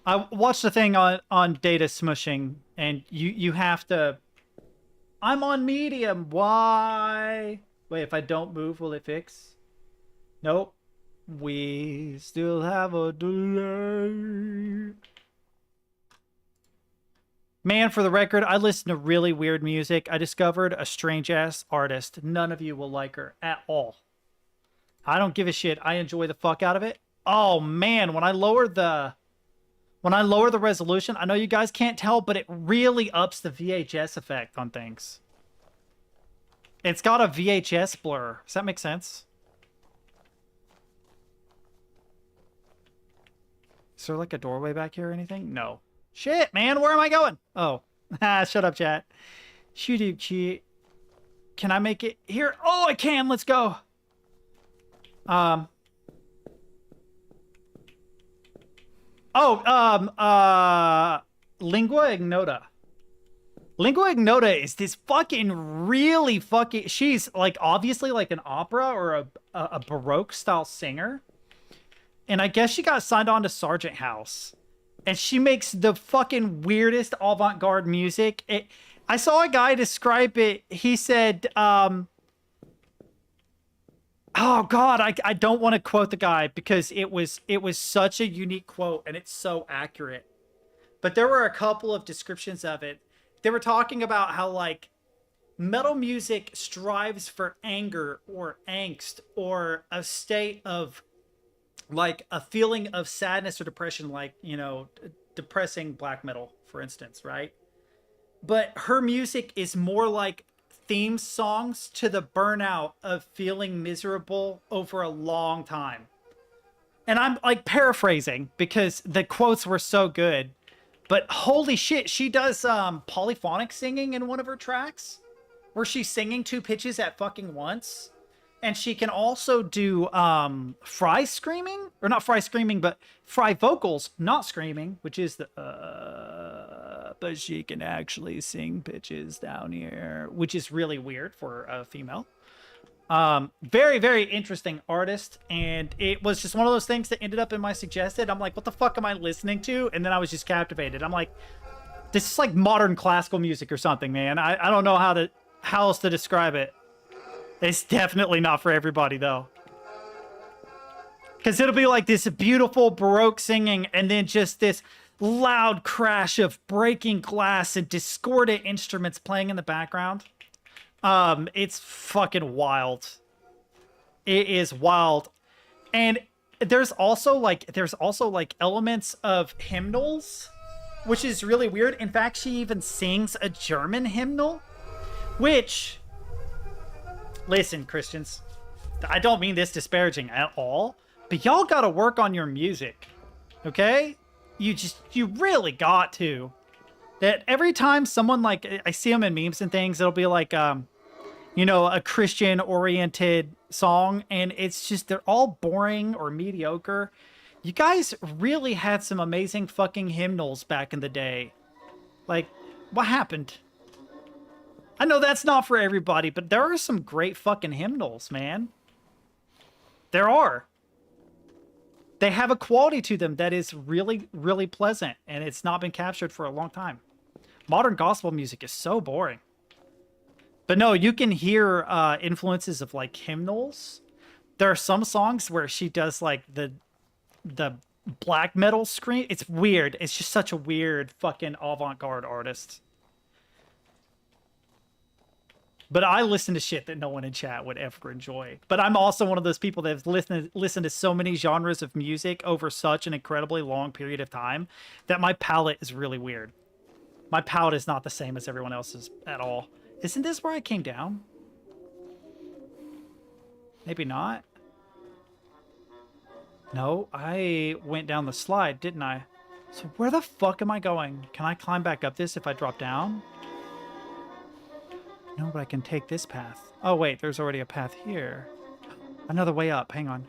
I watched the thing on data smushing, and you have to... I'm on medium. Why? Wait, if I don't move, will it fix? Nope. We still have a delay. Man, for the record, I listen to really weird music. I discovered a strange-ass artist. None of you will like her at all. I don't give a shit. I enjoy the fuck out of it. Oh, man, when I lower the resolution, I know you guys can't tell, but it really ups the VHS effect on things. It's got a VHS blur. Does that make sense? Is there like a doorway back here or anything? No. Shit, man, where am I going? Oh. Shut up, chat. Shoot, cheat. Can I make it here? Oh, I can. Let's go. Lingua Ignota. Lingua Ignota is this fucking really fucking... She's like obviously like an opera or a Baroque style singer. And I guess she got signed on to Sargent House. And she makes the fucking weirdest avant-garde music. I saw a guy describe it. He said, oh God, I don't want to quote the guy because it was such a unique quote and it's so accurate. But there were a couple of descriptions of it. They were talking about how like metal music strives for anger or angst or a state of like a feeling of sadness or depression, like, you know, depressing black metal, for instance, right? But her music is more like theme songs to the burnout of feeling miserable over a long time. And I'm like paraphrasing because the quotes were so good, but holy shit, she does polyphonic singing in one of her tracks where she's singing two pitches at fucking once. And she can also do fry screaming, or not fry screaming, but fry vocals, not screaming, which is the but she can actually sing pitches down here, which is really weird for a female. Very, very interesting artist, and it was just one of those things that ended up in my suggested. I'm like, what the fuck am I listening to? And then I was just captivated. I'm like, this is like modern classical music or something, man. I don't know how else to describe it. It's definitely not for everybody, though. Because it'll be like this beautiful Baroque singing and then just this loud crash of breaking glass and discordant instruments playing in the background. It's fucking wild. It is wild. And there's also like elements of hymnals, which is really weird. In fact, she even sings a German hymnal, which... Listen, Christians, I don't mean this disparaging at all, but y'all gotta work on your music, okay? you really got to. That every time someone, like, I see them in memes and things, it'll be like, you know, a Christian oriented song, and it's just, they're all boring or mediocre. You guys really had some amazing fucking hymnals back in the day. Like, what happened? I know that's not for everybody, but there are some great fucking hymnals, man. There are. They have a quality to them that is really, really pleasant, and it's not been captured for a long time. Modern gospel music is so boring. But no, you can hear influences of, like, hymnals. There are some songs where she does, like, the black metal scream. It's weird. It's just such a weird fucking avant-garde artist. But I listen to shit that no one in chat would ever enjoy. But I'm also one of those people that have listened to so many genres of music over such an incredibly long period of time that my palette is really weird. My palette is not the same as everyone else's at all. Isn't this where I came down? Maybe not. No, I went down the slide, didn't I? So where the fuck am I going? Can I climb back up this if I drop down? No, but I can take this path. Oh, wait, there's already a path here. Another way up. Hang on.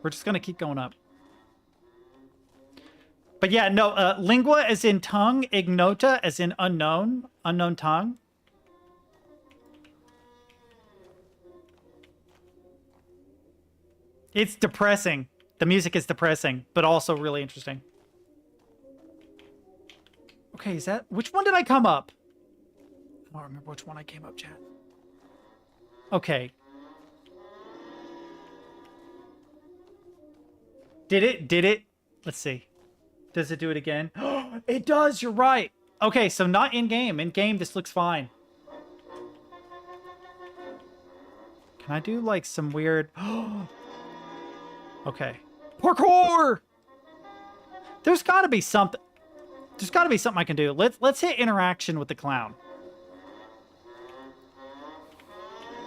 We're just going to keep going up. But yeah, no, lingua as in tongue, ignota as in unknown, unknown tongue. It's depressing. The music is depressing, but also really interesting. Okay, is that... Which one did I come up? I don't remember which one I came up, chat. Okay. Did it? Let's see. Does it do it again? It does, you're right. Okay, so not in-game. In-game, this looks fine. Can I do, like, some weird... Okay. Parkour! There's gotta be something... There's gotta be something I can do. Let's hit interaction with the clown.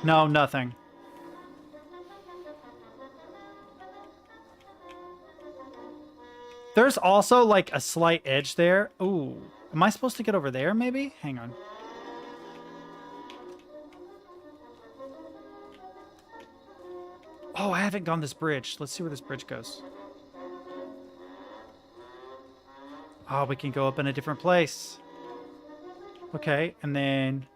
No, nothing. There's also, like, a slight edge there. Ooh. Am I supposed to get over there, maybe? Hang on. Oh, I haven't gone this bridge. Let's see where this bridge goes. Oh, we can go up in a different place. Okay, and then...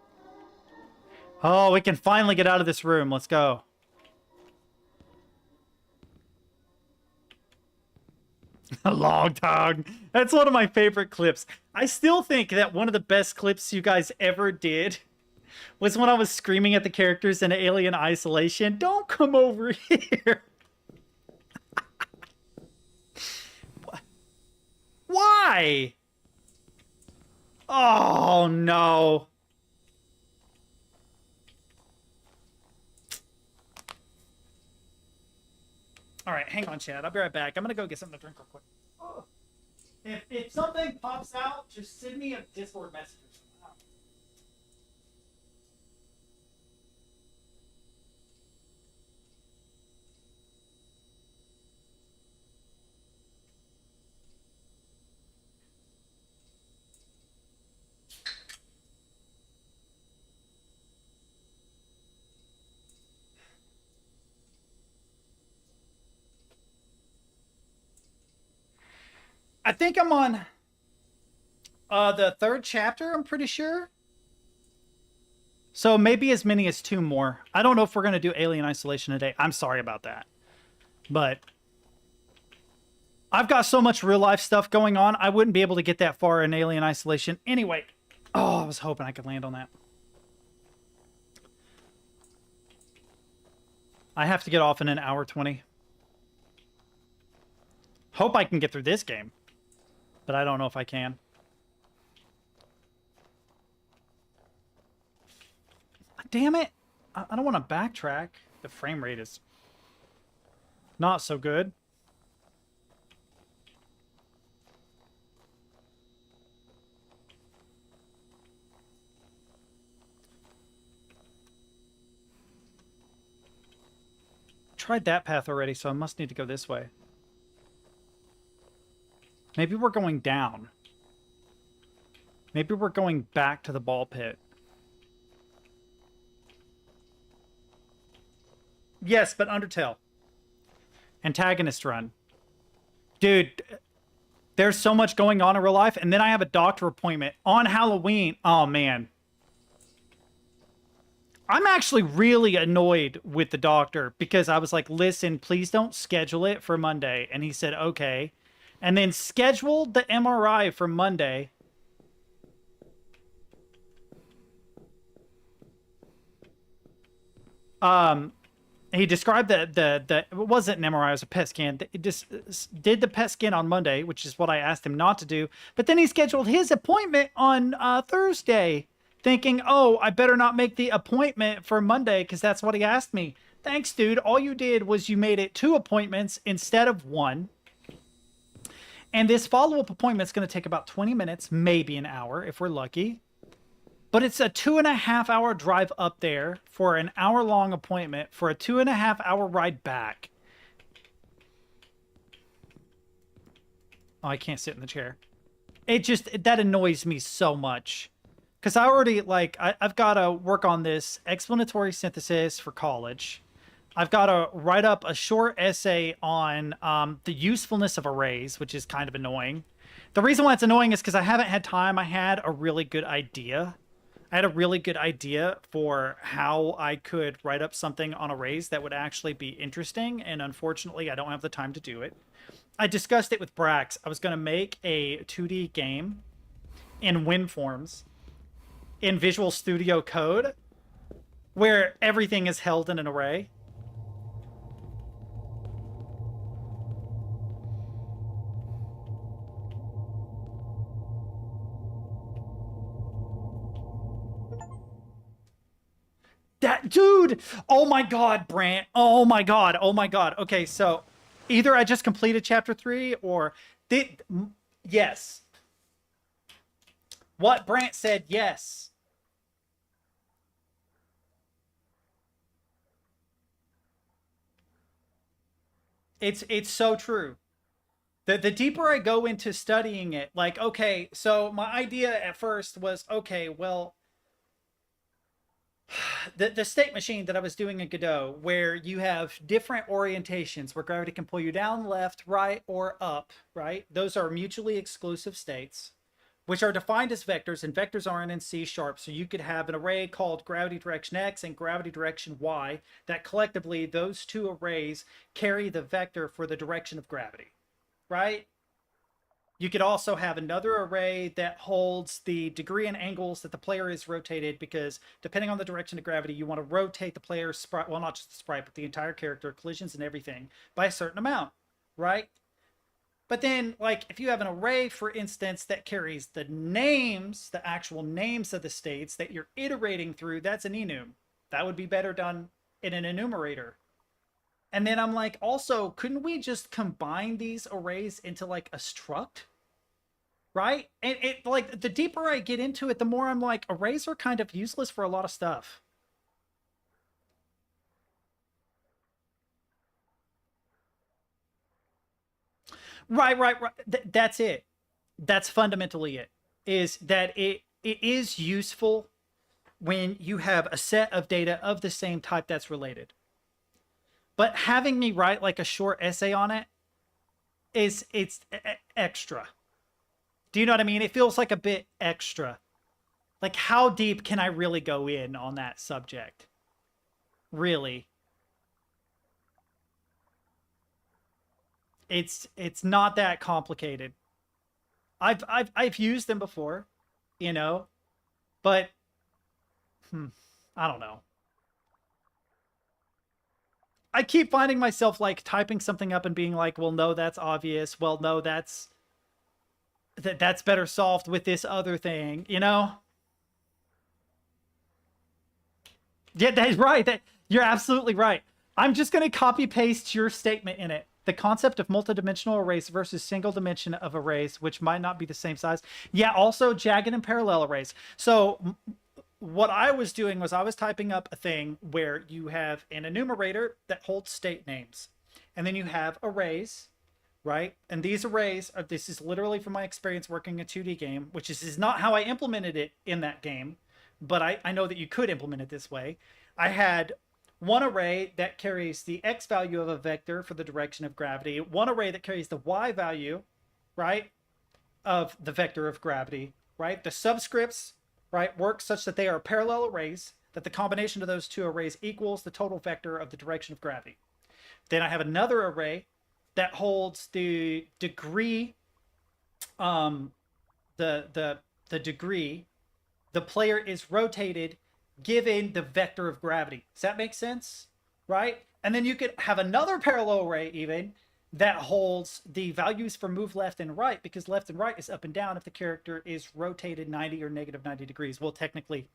Oh, we can finally get out of this room. Let's go. A long tongue. That's one of my favorite clips. I still think that one of the best clips you guys ever did was when I was screaming at the characters in Alien Isolation. Don't come over here. Why? Oh, no. All right, hang on, Chad. I'll be right back. I'm going to go get something to drink real quick. Oh. If something pops out, just send me a Discord message. I think I'm on the 3rd chapter, I'm pretty sure. So maybe as many as 2 more. I don't know if we're going to do Alien Isolation today. I'm sorry about that. But I've got so much real life stuff going on, I wouldn't be able to get that far in Alien Isolation. Anyway. Oh, I was hoping I could land on that. I have to get off in an hour 20. Hope I can get through this game. But I don't know if I can. Damn it. I don't want to backtrack. The frame rate is not so good. Tried that path already, so I must need to go this way. Maybe we're going down. Maybe we're going back to the ball pit. Yes, but Undertale. Antagonist run. Dude, there's so much going on in real life, and then I have a doctor appointment on Halloween. Oh, man. I'm actually really annoyed with the doctor because I was like, listen, please don't schedule it for Monday. And he said, okay. And then scheduled the MRI for Monday. He described the it wasn't an MRI, it was a PET scan. It just did the PET scan on Monday, which is what I asked him not to do. But then he scheduled his appointment on Thursday, thinking, oh, I better not make the appointment for Monday because that's what he asked me. Thanks, dude. All you did was you made it 2 appointments instead of 1. And this follow-up appointment is going to take about 20 minutes, maybe an hour if we're lucky. But it's a 2.5-hour drive up there for an hour-long appointment for a 2.5-hour ride back. Oh, I can't sit in the chair. That annoys me so much. Because I already, like, I've got to work on this explanatory synthesis for college. I've got to write up a short essay on the usefulness of arrays, which is kind of annoying. The reason why it's annoying is because I haven't had time. I had a really good idea. I had a really good idea for how I could write up something on arrays that would actually be interesting, and unfortunately, I don't have the time to do it. I discussed it with Brax. I was going to make a 2D game in WinForms in Visual Studio Code where everything is held in an array. That dude, oh my god, Brant, oh my god. Okay, so either I just completed chapter 3 or yes. What Brant said, yes. It's so true. The deeper I go into studying it, like, okay, so my idea at first was, okay, well, the state machine that I was doing in Godot, where you have different orientations where gravity can pull you down, left, right, or up, right? Those are mutually exclusive states, which are defined as vectors, and vectors aren't in C#. So you could have an array called gravity direction X and gravity direction Y, that collectively, those 2 arrays carry the vector for the direction of gravity, right? You could also have another array that holds the degree and angles that the player is rotated, because depending on the direction of gravity, you want to rotate the player's sprite, well, not just the sprite, but the entire character, collisions and everything, by a certain amount, right? But then, like, if you have an array, for instance, that carries the names, the actual names of the states that you're iterating through, that's an enum. That would be better done in an enumerator. And then I'm like, also, couldn't we just combine these arrays into, like, a struct? Right? And it, like, the deeper I get into it, the more I'm like, arrays are kind of useless for a lot of stuff. Right. That's it. That's fundamentally it. Is that it is useful when you have a set of data of the same type that's related. But having me write like a short essay on it it's extra. Do you know what I mean? It feels like a bit extra. Like, how deep can I really go in on that subject? Really? It's not that complicated. I've used them before, you know, but I don't know. I keep finding myself like typing something up and being like, well, no, that's obvious. Well, no, that's better solved with this other thing, you know? Yeah, that's right. You're absolutely right. I'm just going to copy paste your statement in it. The concept of multidimensional arrays versus single dimension of arrays, which might not be the same size. Yeah, also jagged and parallel arrays. So what I was doing was I was typing up a thing where you have an enumerator that holds state names. And then you have arrays right? And these arrays are, this is literally from my experience working a 2D game, which is not how I implemented it in that game, but I know that you could implement it this way. I had one array that carries the X value of a vector for the direction of gravity, one array that carries the Y value, right, of the vector of gravity, right? The subscripts, right, work such that they are parallel arrays, that the combination of those two arrays equals the total vector of the direction of gravity. Then I have another array that holds the degree, the degree the player is rotated given the vector of gravity. Does that make sense? Right? And then you could have another parallel array even that holds the values for move left and right, because left and right is up and down if the character is rotated 90 or negative 90 degrees. Well, technically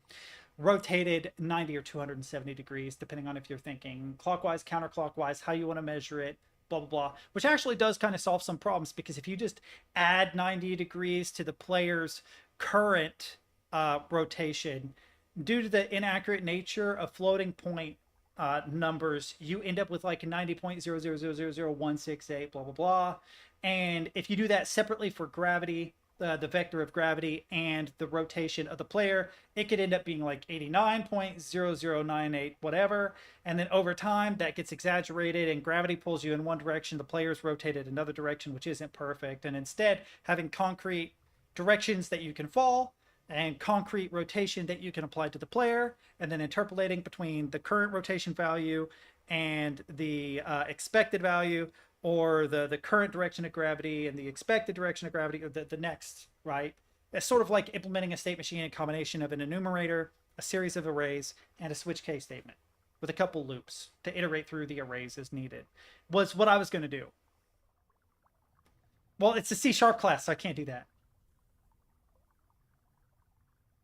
rotated 90 or 270 degrees, depending on if you're thinking clockwise, counterclockwise, how you want to measure it, blah, blah, blah, which actually does kind of solve some problems, because if you just add 90 degrees to the player's current rotation, due to the inaccurate nature of floating point numbers, you end up with like 90.0000168, blah, blah, blah. And if you do that separately for gravity, the vector of gravity and the rotation of the player, it could end up being like 89.0098 whatever, and then over time that gets exaggerated and gravity pulls you in one direction, the player's rotated another direction, which isn't perfect. And instead having concrete directions that you can fall and concrete rotation that you can apply to the player, and then interpolating between the current rotation value and the expected value, or the current direction of gravity and the expected direction of gravity, or the next, right? It's sort of like implementing a state machine, a combination of an enumerator, a series of arrays, and a switch case statement with a couple loops to iterate through the arrays as needed, was what I was going to do. Well, it's a C# class, so I can't do that.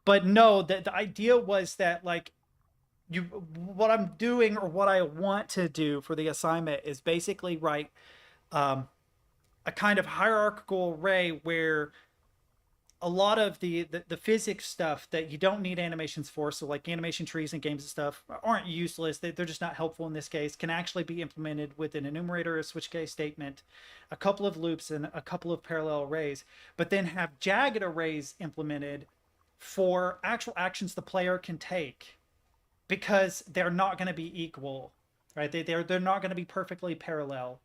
But no, the idea was that, like, what I'm doing, or what I want to do for the assignment, is basically write a kind of hierarchical array where a lot of the physics stuff that you don't need animations for, so like animation trees and games and stuff, aren't useless. They're just not helpful in this case, can actually be implemented with an enumerator, a switch case statement, a couple of loops, and a couple of parallel arrays, but then have jagged arrays implemented for actual actions the player can take, because they're not going to be equal, right? They're not going to be perfectly parallel.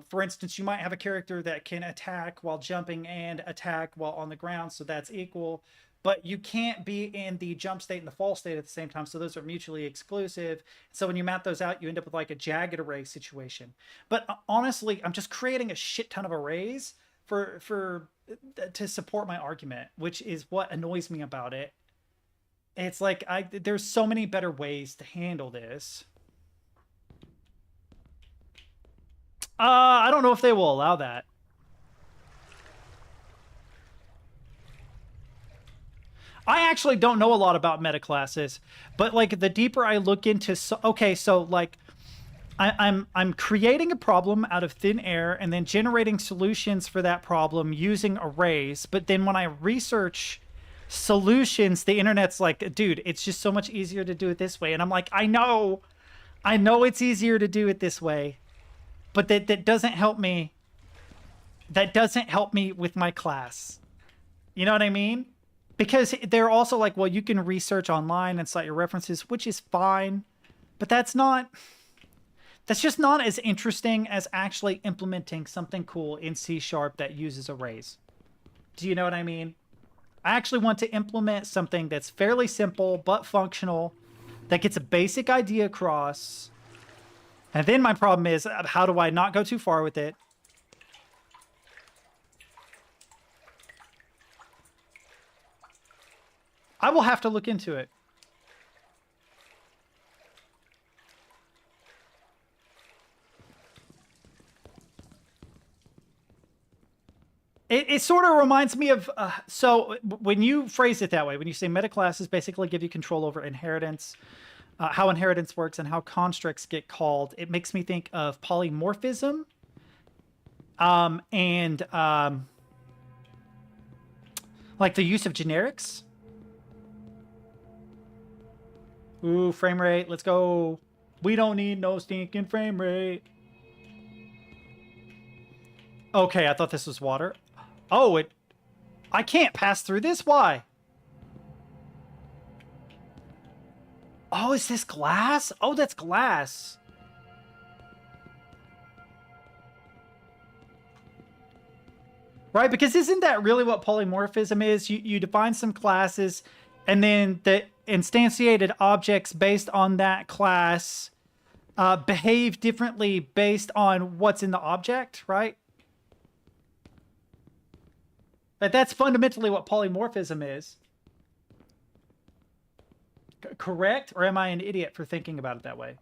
For instance, you might have a character that can attack while jumping and attack while on the ground, so that's equal, but you can't be in the jump state and the fall state at the same time, so those are mutually exclusive. So when you map those out, you end up with like a jagged array situation. But honestly, I'm just creating a shit ton of arrays to support my argument, which is what annoys me about it. It's like there's so many better ways to handle this. I don't know if they will allow that. I actually don't know a lot about meta classes, but like the deeper I look into, okay, so like I'm creating a problem out of thin air and then generating solutions for that problem using arrays. But then when I research solutions, the internet's like, dude, it's just so much easier to do it this way. And I'm like, I know it's easier to do it this way, but that doesn't help me. That doesn't help me with my class. You know what I mean? Because they're also like, well, you can research online and cite your references, which is fine, but that's just not as interesting as actually implementing something cool in C# that uses arrays. Do you know what I mean? I actually want to implement something that's fairly simple but functional, that gets a basic idea across. And then my problem is, how do I not go too far with it? I will have to look into it. It sort of reminds me of, so when you phrase it that way, when you say meta classes basically give you control over inheritance, how inheritance works and how constructs get called, it makes me think of polymorphism, and like the use of generics. Ooh, frame rate, let's go. We don't need no stinking frame rate. Okay, I thought this was water. Oh, I can't pass through this. Why? Oh, is this glass? Oh, that's glass. Right, because isn't that really what polymorphism is? You define some classes, and then the instantiated objects based on that class behave differently based on what's in the object, right? But that's fundamentally what polymorphism is. Correct? Or am I an idiot for thinking about it that way?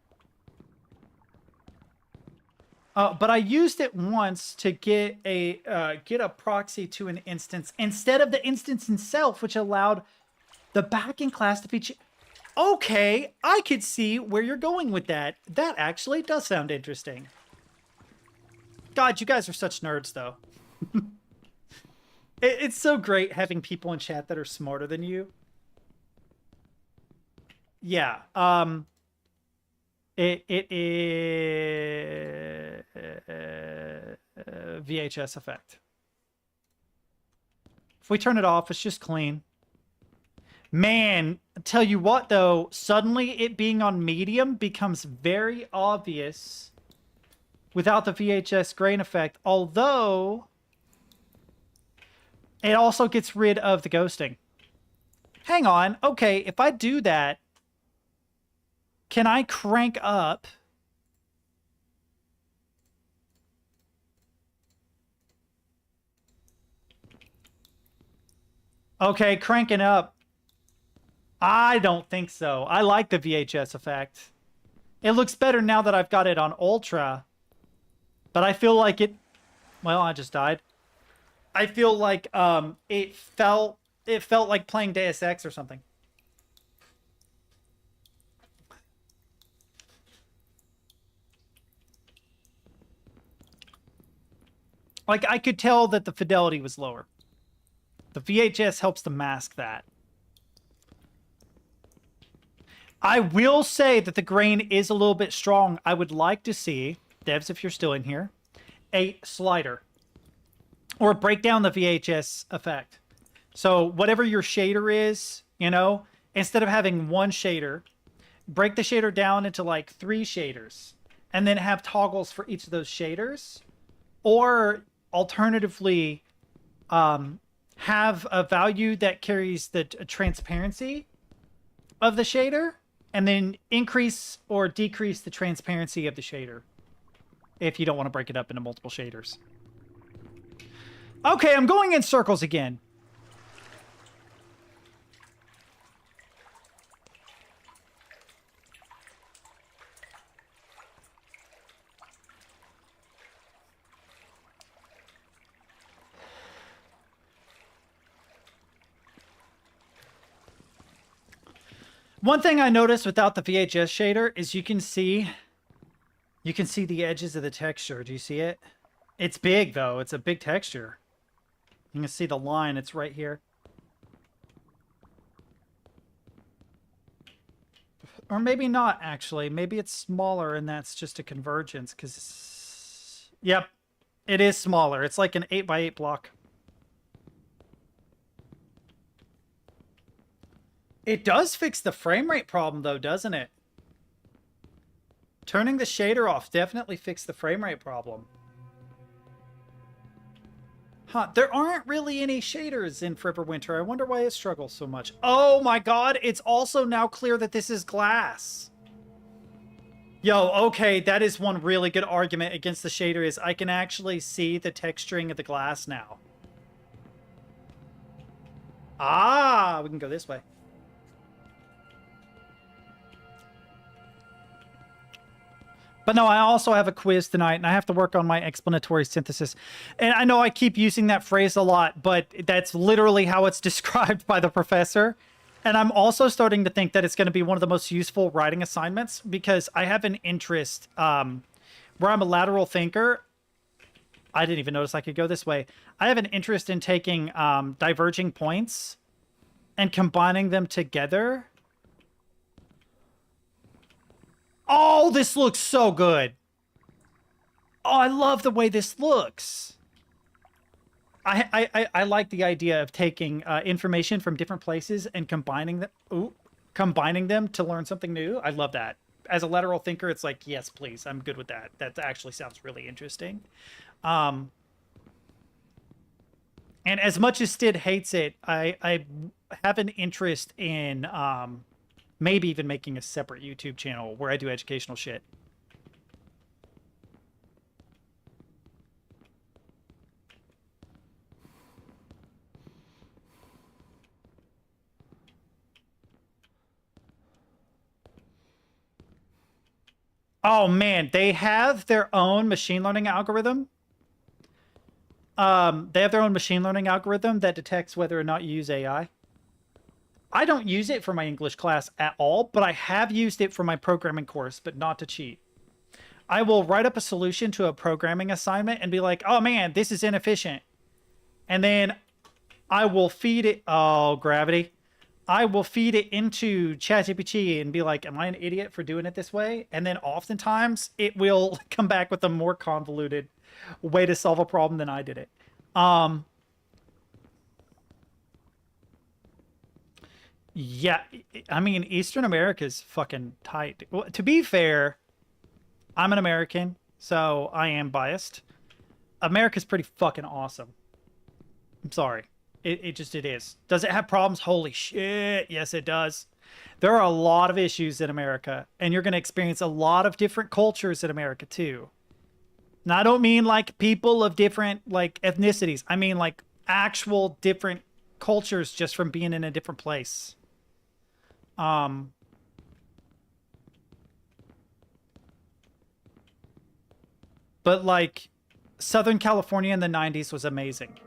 But I used it once to get a proxy to an instance instead of the instance itself, which allowed the backing class to be. Okay, I could see where you're going with that. That actually does sound interesting. God, you guys are such nerds, though. It's so great having people in chat that are smarter than you. Yeah. It is VHS effect. If we turn it off, it's just clean. Man, tell you what though, suddenly it being on medium becomes very obvious without the VHS grain effect, although it also gets rid of the ghosting. Hang on. Okay, if I do that, can I crank up? Okay, cranking up. I don't think so. I like the VHS effect. It looks better now that I've got it on Ultra. But I feel like it... Well, I just died. I feel like it felt like playing Deus Ex or something. Like, I could tell that the fidelity was lower. The VHS helps to mask that. I will say that the grain is a little bit strong. I would like to see, devs, if you're still in here, a slider. Or break down the VHS effect. So whatever your shader is, you know, instead of having one shader, break the shader down into like 3 shaders. And then have toggles for each of those shaders. Or alternatively, have a value that carries the transparency of the shader, and then increase or decrease the transparency of the shader if you don't want to break it up into multiple shaders. Okay, I'm going in circles again. One thing I noticed without the VHS shader is you can see the edges of the texture. Do you see it? It's big though. It's a big texture. You can see the line. It's right here. Or maybe not actually. Maybe it's smaller and that's just a convergence because yep, it is smaller. It's like an 8x8 block. It does fix the frame rate problem, though, doesn't it? Turning the shader off definitely fixed the frame rate problem. Huh, there aren't really any shaders in Forever Winter. I wonder why it struggles so much. Oh my god, it's also now clear that this is glass. Yo, okay, that is one really good argument against the shader is I can actually see the texturing of the glass now. Ah, we can go this way. But no, I also have a quiz tonight, and I have to work on my explanatory synthesis. And I know I keep using that phrase a lot, but that's literally how it's described by the professor. And I'm also starting to think that it's going to be one of the most useful writing assignments, because I have an interest where I'm a lateral thinker. I didn't even notice I could go this way. I have an interest in taking diverging points and combining them together. Oh, this looks so good. Oh, I love the way this looks. I like the idea of taking information from different places and combining them to learn something new. I love that. As a lateral thinker, it's like, yes, please. I'm good with that. That actually sounds really interesting. And as much as Stid hates it, I have an interest in maybe even making a separate YouTube channel where I do educational shit. Oh man, they have their own machine learning algorithm. They have their own machine learning algorithm that detects whether or not you use AI. I don't use it for my English class at all, but I have used it for my programming course, but not to cheat. I will write up a solution to a programming assignment and be like, oh man, this is inefficient. And then I will feed it, oh, gravity. I will feed it into ChatGPT and be like, am I an idiot for doing it this way? And then oftentimes it will come back with a more convoluted way to solve a problem than I did it. Yeah, I mean, Eastern America is fucking tight. Well, to be fair, I'm an American, so I am biased. America's pretty fucking awesome. I'm sorry. It is. Does it have problems? Holy shit. Yes, it does. There are a lot of issues in America, and you're going to experience a lot of different cultures in America too. Now, I don't mean like people of different like ethnicities. I mean like actual different cultures just from being in a different place. But like Southern California in the 90s was amazing.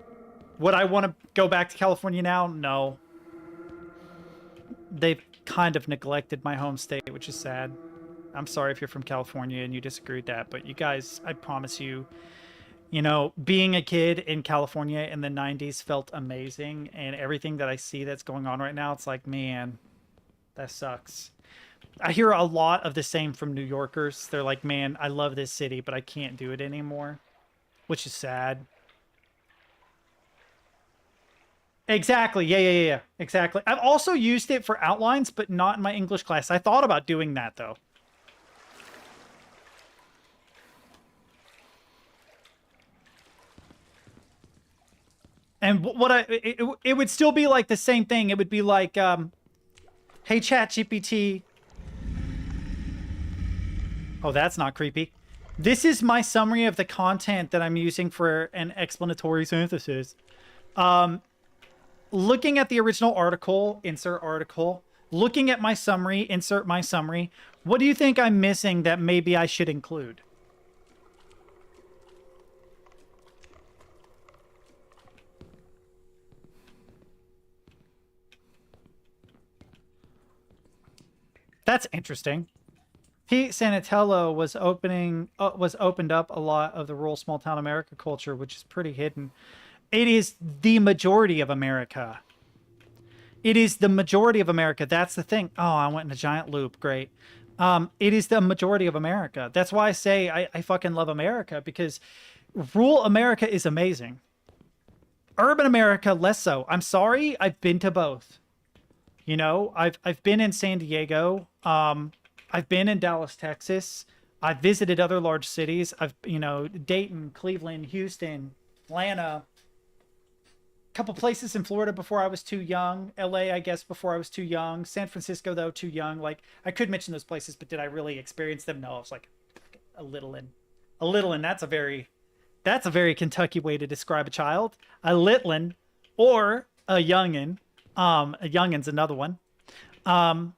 Would I want to go back to California now? No. They've kind of neglected my home state, which is sad. I'm sorry if you're from California and you disagree with that, but you guys, I promise you, you know, being a kid in California in the 90s felt amazing, and everything that I see that's going on right now, it's like, man, that sucks. I hear a lot of the same from New Yorkers. They're like, man, I love this city, but I can't do it anymore, which is sad. Exactly. Yeah. Exactly. I've also used it for outlines, but not in my English class. I thought about doing that, though. And what it would still be like the same thing. It would be like, hey, ChatGPT. Oh, that's not creepy. This is my summary of the content that I'm using for an explanatory synthesis. Looking at the original article, insert article. Looking at my summary, insert my summary. What do you think I'm missing that maybe I should include? That's interesting. Pete Sanatello was opened up a lot of the rural small town America culture, which is pretty hidden. It is the majority of America. It is the majority of America. That's the thing. Oh, I went in a giant loop. Great. It is the majority of America. That's why I say I fucking love America, because rural America is amazing. Urban America, less so. I'm sorry. I've been to both. You know, I've been in San Diego. I've been in Dallas, Texas. I've visited other large cities. Dayton, Cleveland, Houston, Atlanta. Couple places in Florida before I was too young. LA, I guess, before I was too young. San Francisco, though, too young. Like, I could mention those places, but did I really experience them? No, I was like a little in. That's a very Kentucky way to describe a child. A litlin or a youngin. A youngin's another one. And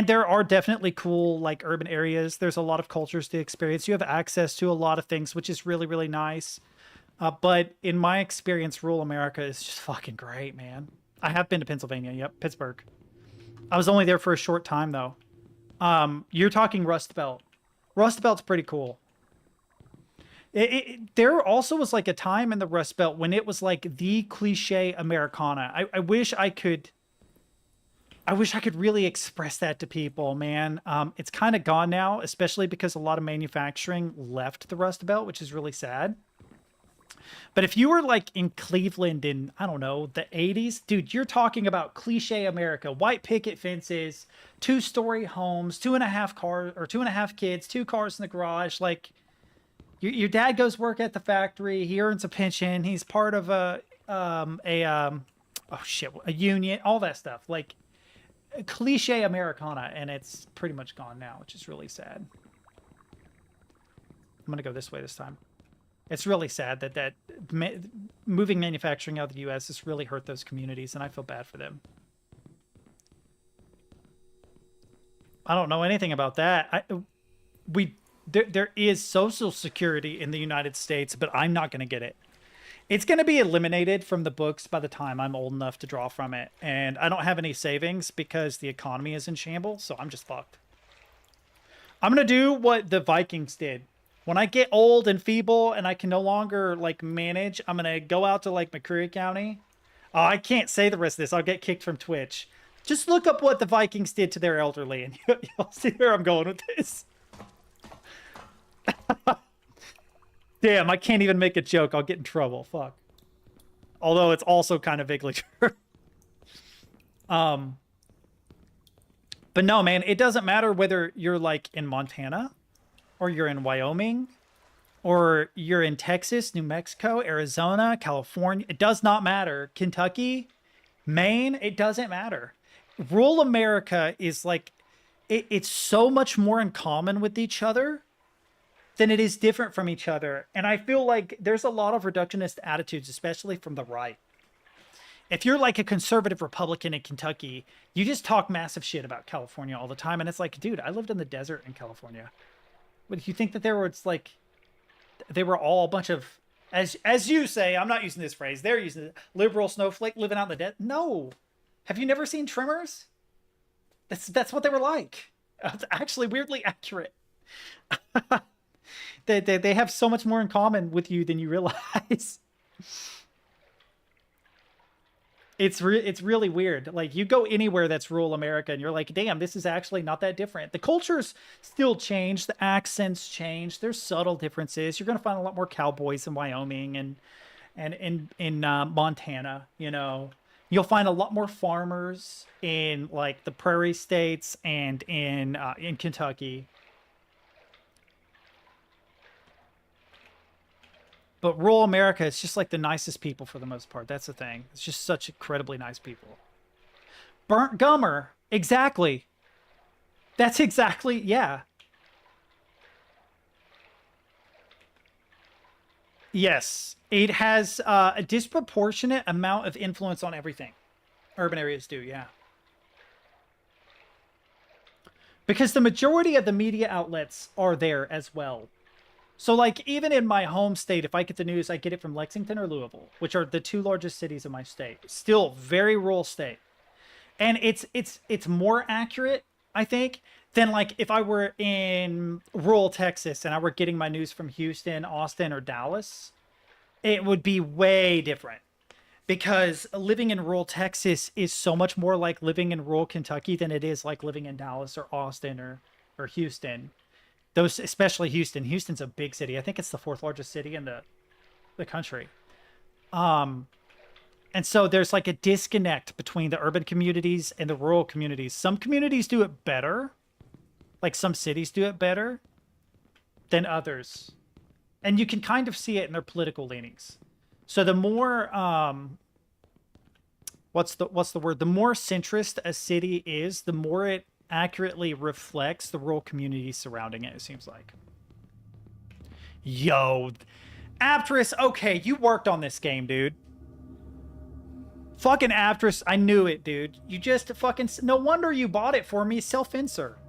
there are definitely cool, like, urban areas. There's a lot of cultures to experience. You have access to a lot of things, which is really, really nice. But in my experience, rural America is just fucking great, man. I have been to Pennsylvania. Yep, Pittsburgh. I was only there for a short time, though. You're talking Rust Belt. Rust Belt's pretty cool. There also was like a time in the Rust Belt when it was like the cliche Americana. I wish I could really express that to people, man. It's kind of gone now, especially because a lot of manufacturing left the Rust Belt, which is really sad. But if you were like in Cleveland in, I don't know, the 80s, dude, you're talking about cliche America, white picket fences, 2-story homes, 2.5 cars or 2.5 kids, 2 cars in the garage. Like your dad goes work at the factory. He earns a pension. He's part of a union, all that stuff. Like cliche Americana. And it's pretty much gone now, which is really sad. I'm going to go this way this time. It's really sad that moving manufacturing out of the U.S. has really hurt those communities, and I feel bad for them. I don't know anything about that. There is Social Security in the United States, but I'm not going to get it. It's going to be eliminated from the books by the time I'm old enough to draw from it, and I don't have any savings because the economy is in shambles, so I'm just fucked. I'm going to do what the Vikings did. When I get old and feeble and I can no longer like manage, I'm going to go out to like McCreary County. Oh, I can't say the rest of this. I'll get kicked from Twitch. Just look up what the Vikings did to their elderly and you'll see where I'm going with this. Damn, I can't even make a joke. I'll get in trouble. Fuck. Although it's also kind of vaguely true. But no, man, it doesn't matter whether you're like in Montana or you're in Wyoming, or you're in Texas, New Mexico, Arizona, California. It does not matter. Kentucky, Maine, it doesn't matter. Rural America is like, it's so much more in common with each other than it is different from each other. And I feel like there's a lot of reductionist attitudes, especially from the right. If you're like a conservative Republican in Kentucky, you just talk massive shit about California all the time. And it's like, dude, I lived in the desert in California. But you think that there was like, they were all a bunch of, as you say, I'm not using this phrase, they're using it, liberal snowflake living out in the desert. No. Have you never seen Tremors? That's what they were like. It's actually weirdly accurate. They have so much more in common with you than you realize. It's really weird. Like, you go anywhere that's rural America and you're like, damn, this is actually not that different. The cultures still change. The accents change. There's subtle differences. You're going to find a lot more cowboys in Wyoming and in Montana, you know. You'll find a lot more farmers in, like, the prairie states and in Kentucky. But rural America, it's just like the nicest people for the most part. That's the thing. It's just such incredibly nice people. Burnt gummer. Exactly. That's exactly, yeah. Yes. It has a disproportionate amount of influence on everything. Urban areas do, yeah. Because the majority of the media outlets are there as well. So, like, even in my home state, if I get the news, I get it from Lexington or Louisville, which are the 2 largest cities in my state. Still, very rural state. And it's more accurate, I think, than, like, if I were in rural Texas and I were getting my news from Houston, Austin, or Dallas. It would be way different. Because living in rural Texas is so much more like living in rural Kentucky than it is like living in Dallas or Austin or Houston. Those, especially Houston. Houston's a big city. I think it's the 4th largest city in the country. And so there's like a disconnect between the urban communities and the rural communities. Some communities do it better. Like some cities do it better than others. And you can kind of see it in their political leanings. So the more, what's the word? The more centrist a city is, the more it accurately reflects the rural community surrounding it seems like. Yo, Aptris, okay, you worked on this game, dude. Fucking Aptris, I knew it, dude. You just fucking, no wonder you bought it for me, self-insert.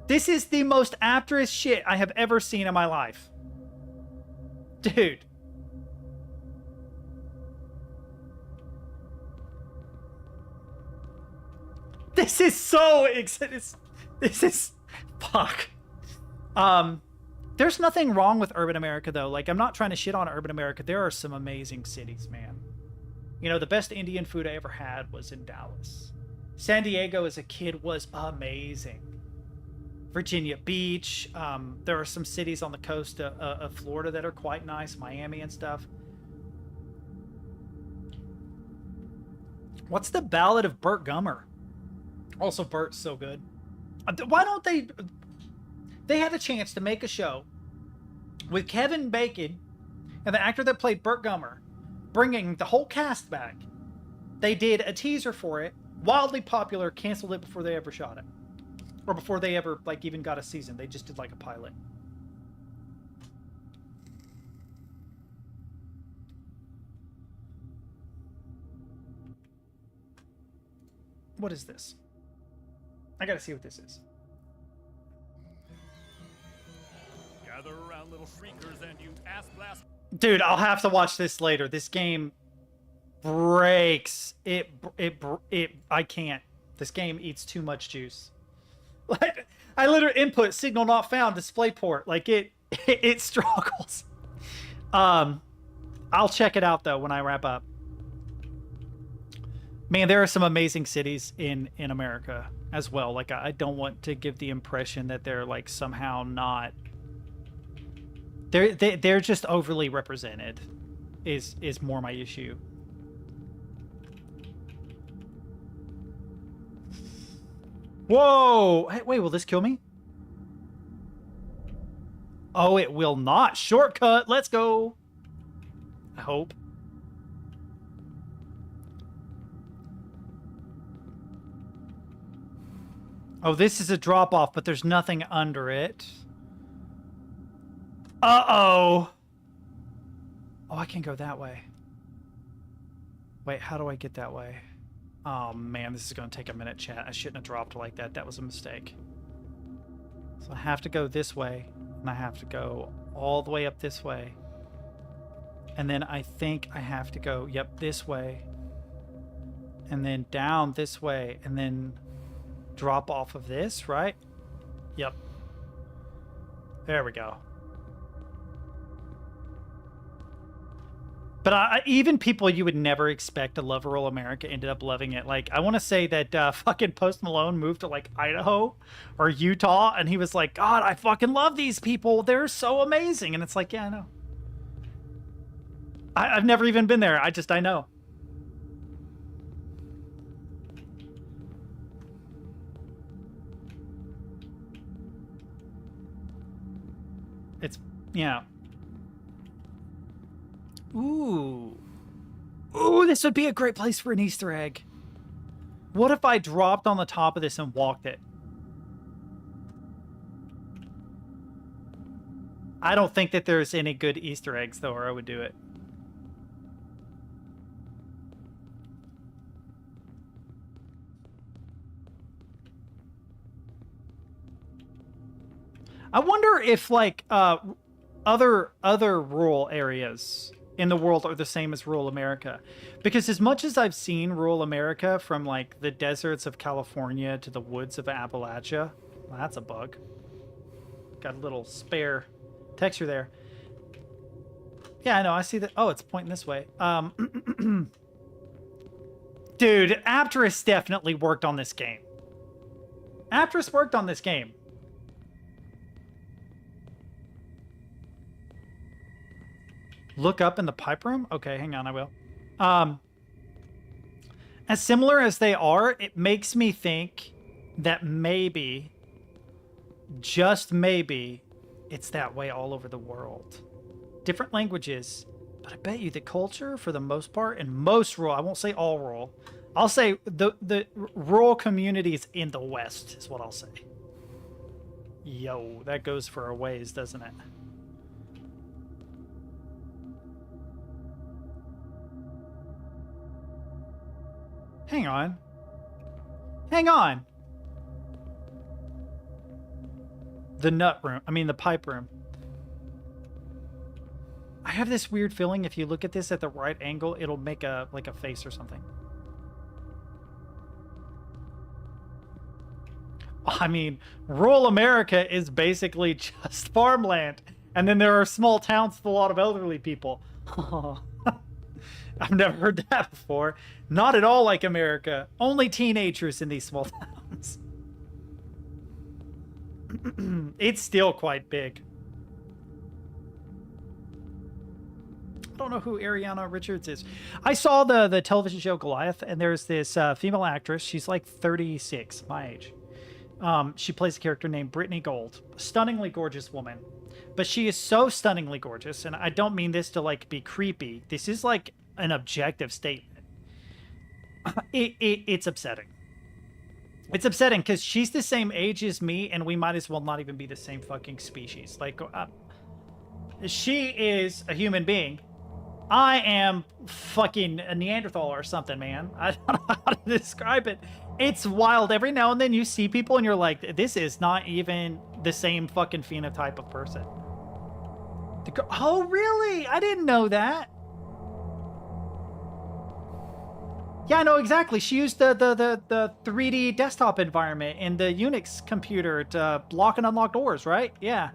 This is the most Aptris shit I have ever seen in my life. Dude. This is so this is fuck. There's nothing wrong with urban America though. Like, I'm not trying to shit on urban America. There are some amazing cities, man. You know, the best Indian food I ever had was in Dallas. San Diego as a kid was amazing. Virginia Beach. There are some cities on the coast of Florida that are quite nice. Miami and stuff. What's the Ballad of Burt Gummer? Also, Burt's so good. Why don't they... They had a chance to make a show with Kevin Bacon and the actor that played Burt Gummer, bringing the whole cast back. They did a teaser for it, wildly popular, canceled it before they ever shot it. Or before they ever, like, even got a season. They just did, like, a pilot. What is this? I gotta see what this is. Gather around, little freakers, and you ass blast. Dude, I'll have to watch this later. This game breaks. I can't. This game eats too much juice. Like, I literally input signal not found, display port. Like, it struggles. I'll check it out though when I wrap up. Man, there are some amazing cities in America as well. Like, I don't want to give the impression that they're like somehow not. They're just overly represented. Is more my issue. Whoa! Hey, wait, will this kill me? Oh, it will not. Shortcut. Let's go. I hope. Oh, this is a drop-off, but there's nothing under it. Uh-oh. Oh, I can go that way. Wait, how do I get that way? Oh, man, this is going to take a minute, chat. I shouldn't have dropped like that. That was a mistake. So I have to go this way, and I have to go all the way up this way. And then I think I have to go, yep, this way. And then down this way, and then drop off of this, right? Yep. There we go. But even people you would never expect to love rural America ended up loving it. Like, I want to say that fucking Post Malone moved to, like, Idaho or Utah, and he was like, God, I fucking love these people. They're so amazing. And it's like, yeah, I know. I've never even been there. I know. It's, yeah. Ooh. Ooh, this would be a great place for an Easter egg. What if I dropped on the top of this and walked it? I don't think that there's any good Easter eggs, though, or I would do it. I wonder if, like, other rural areas in the world are the same as rural America. Because as much as I've seen rural America, from, like, the deserts of California to the woods of Appalachia, well, that's a bug. Got a little spare texture there. Yeah, I know, I see that. Oh, it's pointing this way. Dude, Aptris definitely worked on this game. Aptris worked on this game. Look up in the pipe room? Okay, hang on, I will. As similar as they are, it makes me think that maybe, just maybe, it's that way all over the world. Different languages, but I bet you the culture, for the most part, and most rural, I won't say all rural, I'll say the rural communities in the West is what I'll say. Yo, that goes for a ways, doesn't it? Hang on. Hang on. The nut room. I mean, the pipe room. I have this weird feeling if you look at this at the right angle, it'll make a, like, a face or something. I mean, rural America is basically just farmland. And then there are small towns with a lot of elderly people. I've never heard that before. Not at all like America. Only teenagers in these small towns. It's still quite big. I don't know who Ariana Richards is. I saw the television show Goliath, and there's this female actress. She's like 36, my age. She plays a character named Brittany Gold. Stunningly gorgeous woman. But she is so stunningly gorgeous, and I don't mean this to like be creepy. This is like an objective statement. It's upsetting. It's upsetting because she's the same age as me, and we might as well not even be the same fucking species. Like, she is a human being. I am fucking a Neanderthal or something, man. I don't know how to describe it. It's wild. Every now and then you see people and you're like, this is not even the same fucking phenotype of person. Oh, really? I didn't know that. Yeah, I know exactly. She used the 3D desktop environment in the Unix computer to lock and unlock doors, right? Yeah.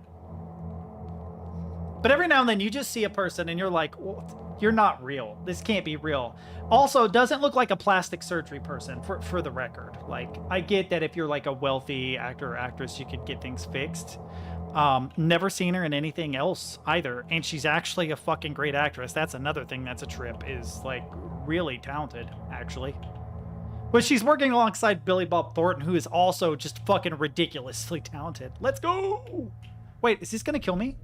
But every now and then you just see a person and you're like, well, you're not real. This can't be real. Also, doesn't look like a plastic surgery person, for the record. Like, I get that if you're like a wealthy actor or actress, you could get things fixed. Never seen her in anything else either. And she's actually a fucking great actress. That's another thing that's a trip, is like really talented, actually. But she's working alongside Billy Bob Thornton, who is also just fucking ridiculously talented. Let's go! Wait, is this gonna kill me?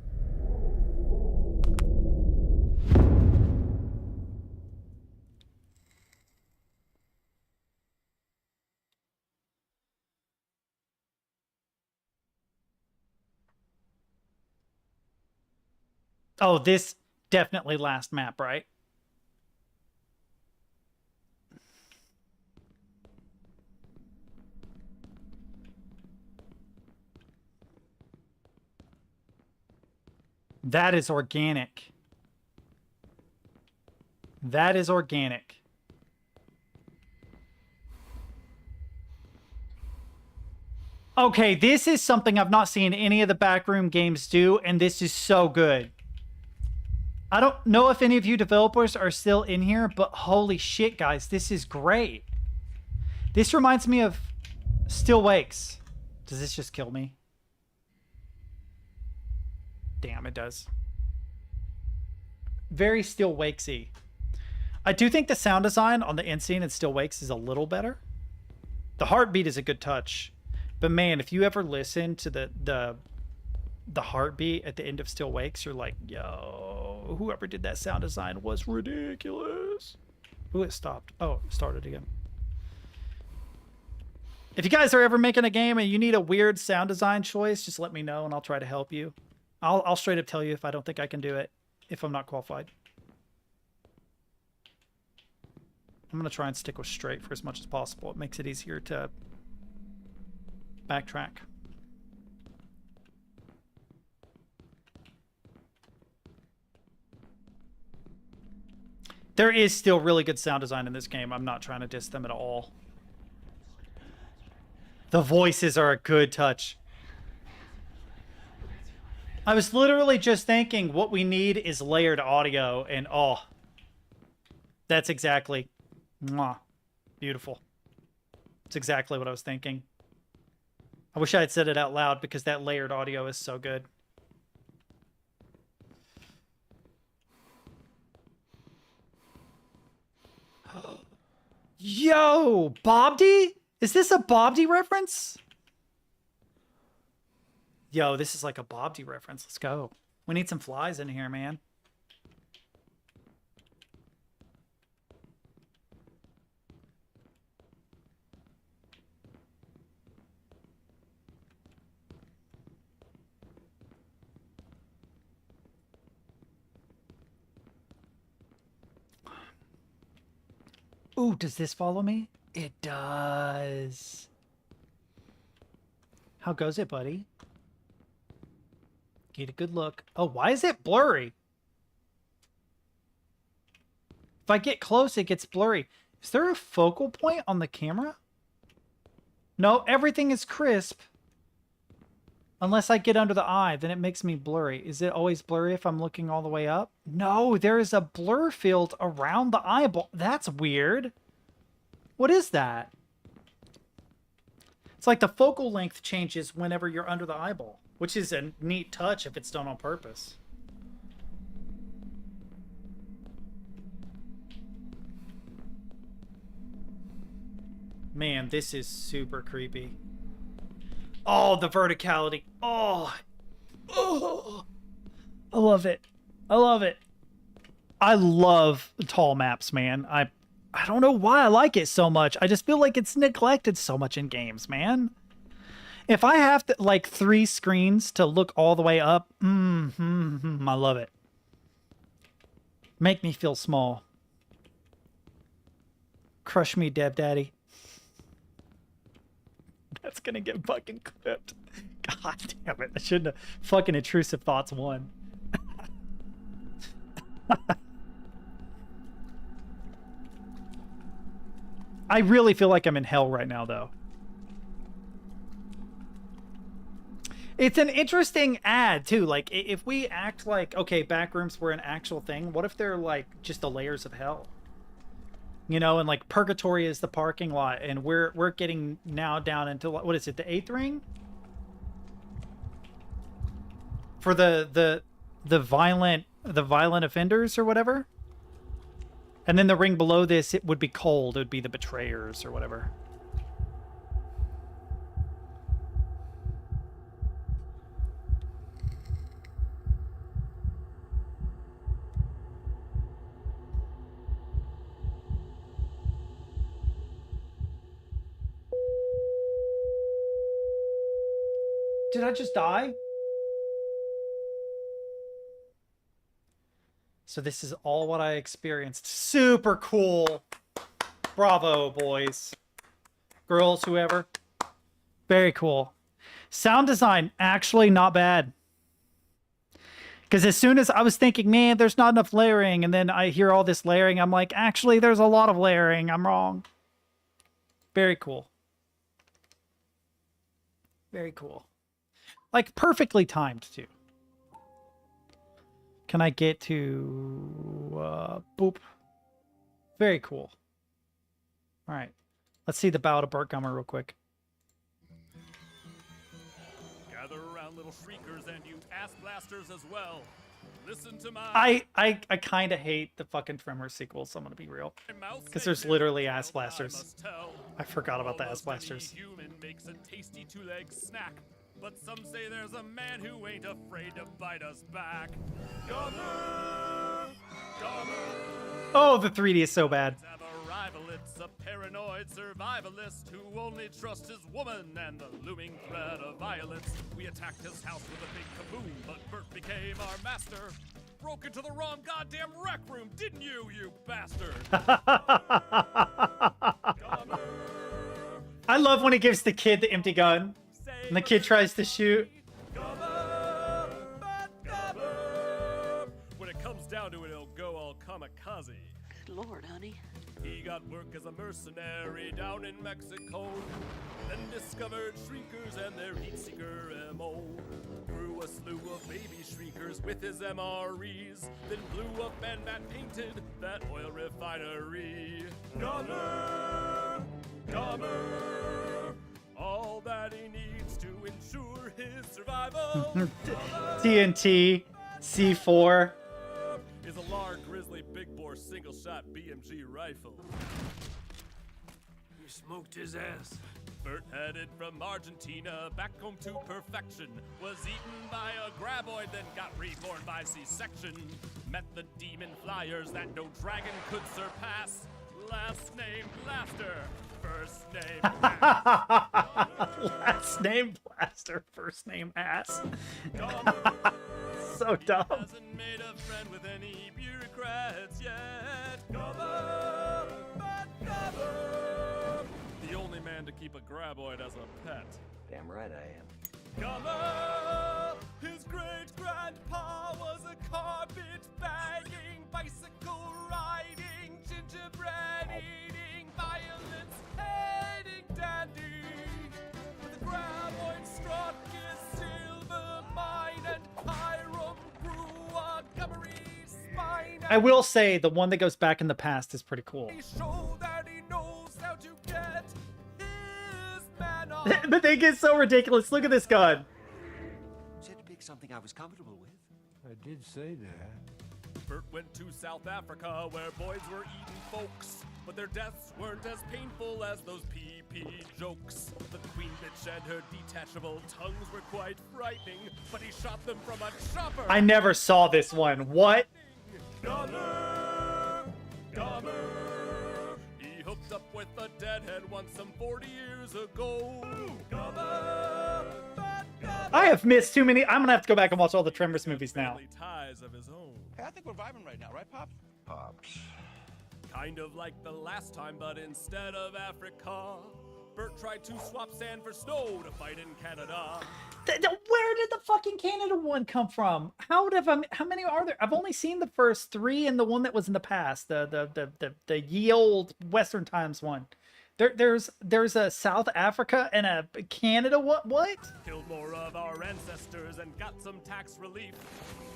Oh, this definitely last map, right? That is organic. That is organic. Okay, this is something I've not seen any of the backroom games do, and this is so good. I don't know if any of you developers are still in here, but holy shit, guys, this is great. This reminds me of Still Wakes. Does this just kill me? Damn, it does. Very Still Wakesy. I do think the sound design on the end scene in Still Wakes is a little better. The heartbeat is a good touch. But man, if you ever listen to the heartbeat at the end of Still Wakes, you're like, yo, whoever did that sound design was ridiculous. Ooh, it stopped. Oh, it started again. If you guys are ever making a game and you need a weird sound design choice, just let me know and I'll try to help you. I'll straight up tell you if I don't think I can do it, if I'm not qualified. I'm going to try and stick with straight for as much as possible. It makes it easier to backtrack. There is still really good sound design in this game. I'm not trying to diss them at all. The voices are a good touch. I was literally just thinking what we need is layered audio, and oh, that's exactly, mwah, beautiful. It's exactly what I was thinking. I wish I had said it out loud because that layered audio is so good. Yo, Bobdy? Is this a Bobdy reference? Yo, this is like a Bobdy reference. Let's go. We need some flies in here, man. Ooh, does this follow me? It does. How goes it, buddy? Get a good look. Oh, why is it blurry? If I get close, it gets blurry. Is there a focal point on the camera? No, everything is crisp. Unless I get under the eye, then it makes me blurry. Is it always blurry if I'm looking all the way up? No, there is a blur field around the eyeball. That's weird. What is that? It's like the focal length changes whenever you're under the eyeball, which is a neat touch if it's done on purpose. Man, this is super creepy. Oh, the verticality. Oh. Oh. I love it. I love it. I love tall maps, man. I don't know why I like it so much. I just feel like it's neglected so much in games, man. If I have to, like 3 screens to look all the way up, I love it. Make me feel small. Crush me, Deb Daddy. That's gonna get fucking clipped. God damn it. I shouldn't have. Fucking intrusive thoughts 1. I really feel like I'm in hell right now, though. It's an interesting ad, too. Like, if we act like, okay, backrooms were an actual thing, what if they're, like, just the layers of hell? You know, and, like, purgatory is the parking lot, and we're getting now down into, what is it, the 8th ring? For the violent offenders or whatever? And then the ring below this, it would be cold. It would be the betrayers or whatever. Did I just die? So this is all what I experienced. Super cool. Bravo, boys. Girls, whoever. Very cool. Sound design, actually not bad. Because as soon as I was thinking, man, there's not enough layering, and then I hear all this layering, I'm like, actually, there's a lot of layering. I'm wrong. Very cool. Very cool. Like, perfectly timed, too. Can I get to... boop. Very cool. Alright. Let's see the Bow to Burtgummer real quick. Gather around, little shriekers, and you ass blasters as well. Listen to my... I kind of hate the fucking Tremor sequels, I'm gonna be real. Because there's literally ass blasters. I forgot about the ass blasters. Human makes a tasty two-leg snack. But some say there's a man who ain't afraid to bite us back. Gummer! Gummer! Oh, the 3D is so bad. Have a rival, it's a paranoid survivalist who only trusts his woman and the looming threat of violence. We attacked his house with a big kaboom, but Bert became our master. Broke into the wrong goddamn rec room, didn't you, you bastard? I love when he gives the kid the empty gun. And the kid tries to shoot. When it comes down to it, it'll go all kamikaze. Good lord, honey. He got work as a mercenary down in Mexico. Then discovered shriekers and their heat seeker MO. Grew a slew of baby shriekers with his MREs. Then blew up and matte painted that oil refinery. Gummer! Gummer! All that he needs to ensure his survival. TNT, C4. Is a large grizzly big bore single shot BMG rifle. You smoked his ass. Bert headed from Argentina back home to perfection. Was eaten by a graboid, then got reborn by C-section. Met the demon flyers that no dragon could surpass. Last name Blaster. First name ass. Last name Blaster, first name ass. So dumb. He hasn't made a friend with any bureaucrats yet. Gummer, Gummer. The only man to keep a graboid as a pet. Damn right I am. Gummer, his great grandpa was a carpet bagging, bicycle riding, gingerbread eating, violence hating dandy. With a graboid struck his silver mine, and Hiram grew a gummery spine. I will say the one that goes back in the past is pretty cool. Show that he knows how to get his man on. But they get so ridiculous. Look at this gun. Said to pick something I was comfortable with. I did say that. Bert went to South Africa where boys were eating folks, but their deaths weren't as painful as those PP creepy jokes. The queen bitch and her detachable tongues were quite frightening, but he shot them from a chopper. I never saw this one. What? Gummer! Gummer! He hooked up with a deadhead once some 40 years ago. Gummer! I have missed too many. I'm gonna have to go back and watch all the Tremors movies now. Ties of his own. Hey, I think we're vibing right now, right, Pops? Pops. Kind of like the last time, but instead of Africa, Bert tried to swap sand for snow to fight in Canada. Where did the fucking Canada one come from? How many are there? I've only seen the first 3 and the one that was in the past, the ye old Western Times one. There's a South Africa and a Canada. What? Killed more of our ancestors and got some tax relief.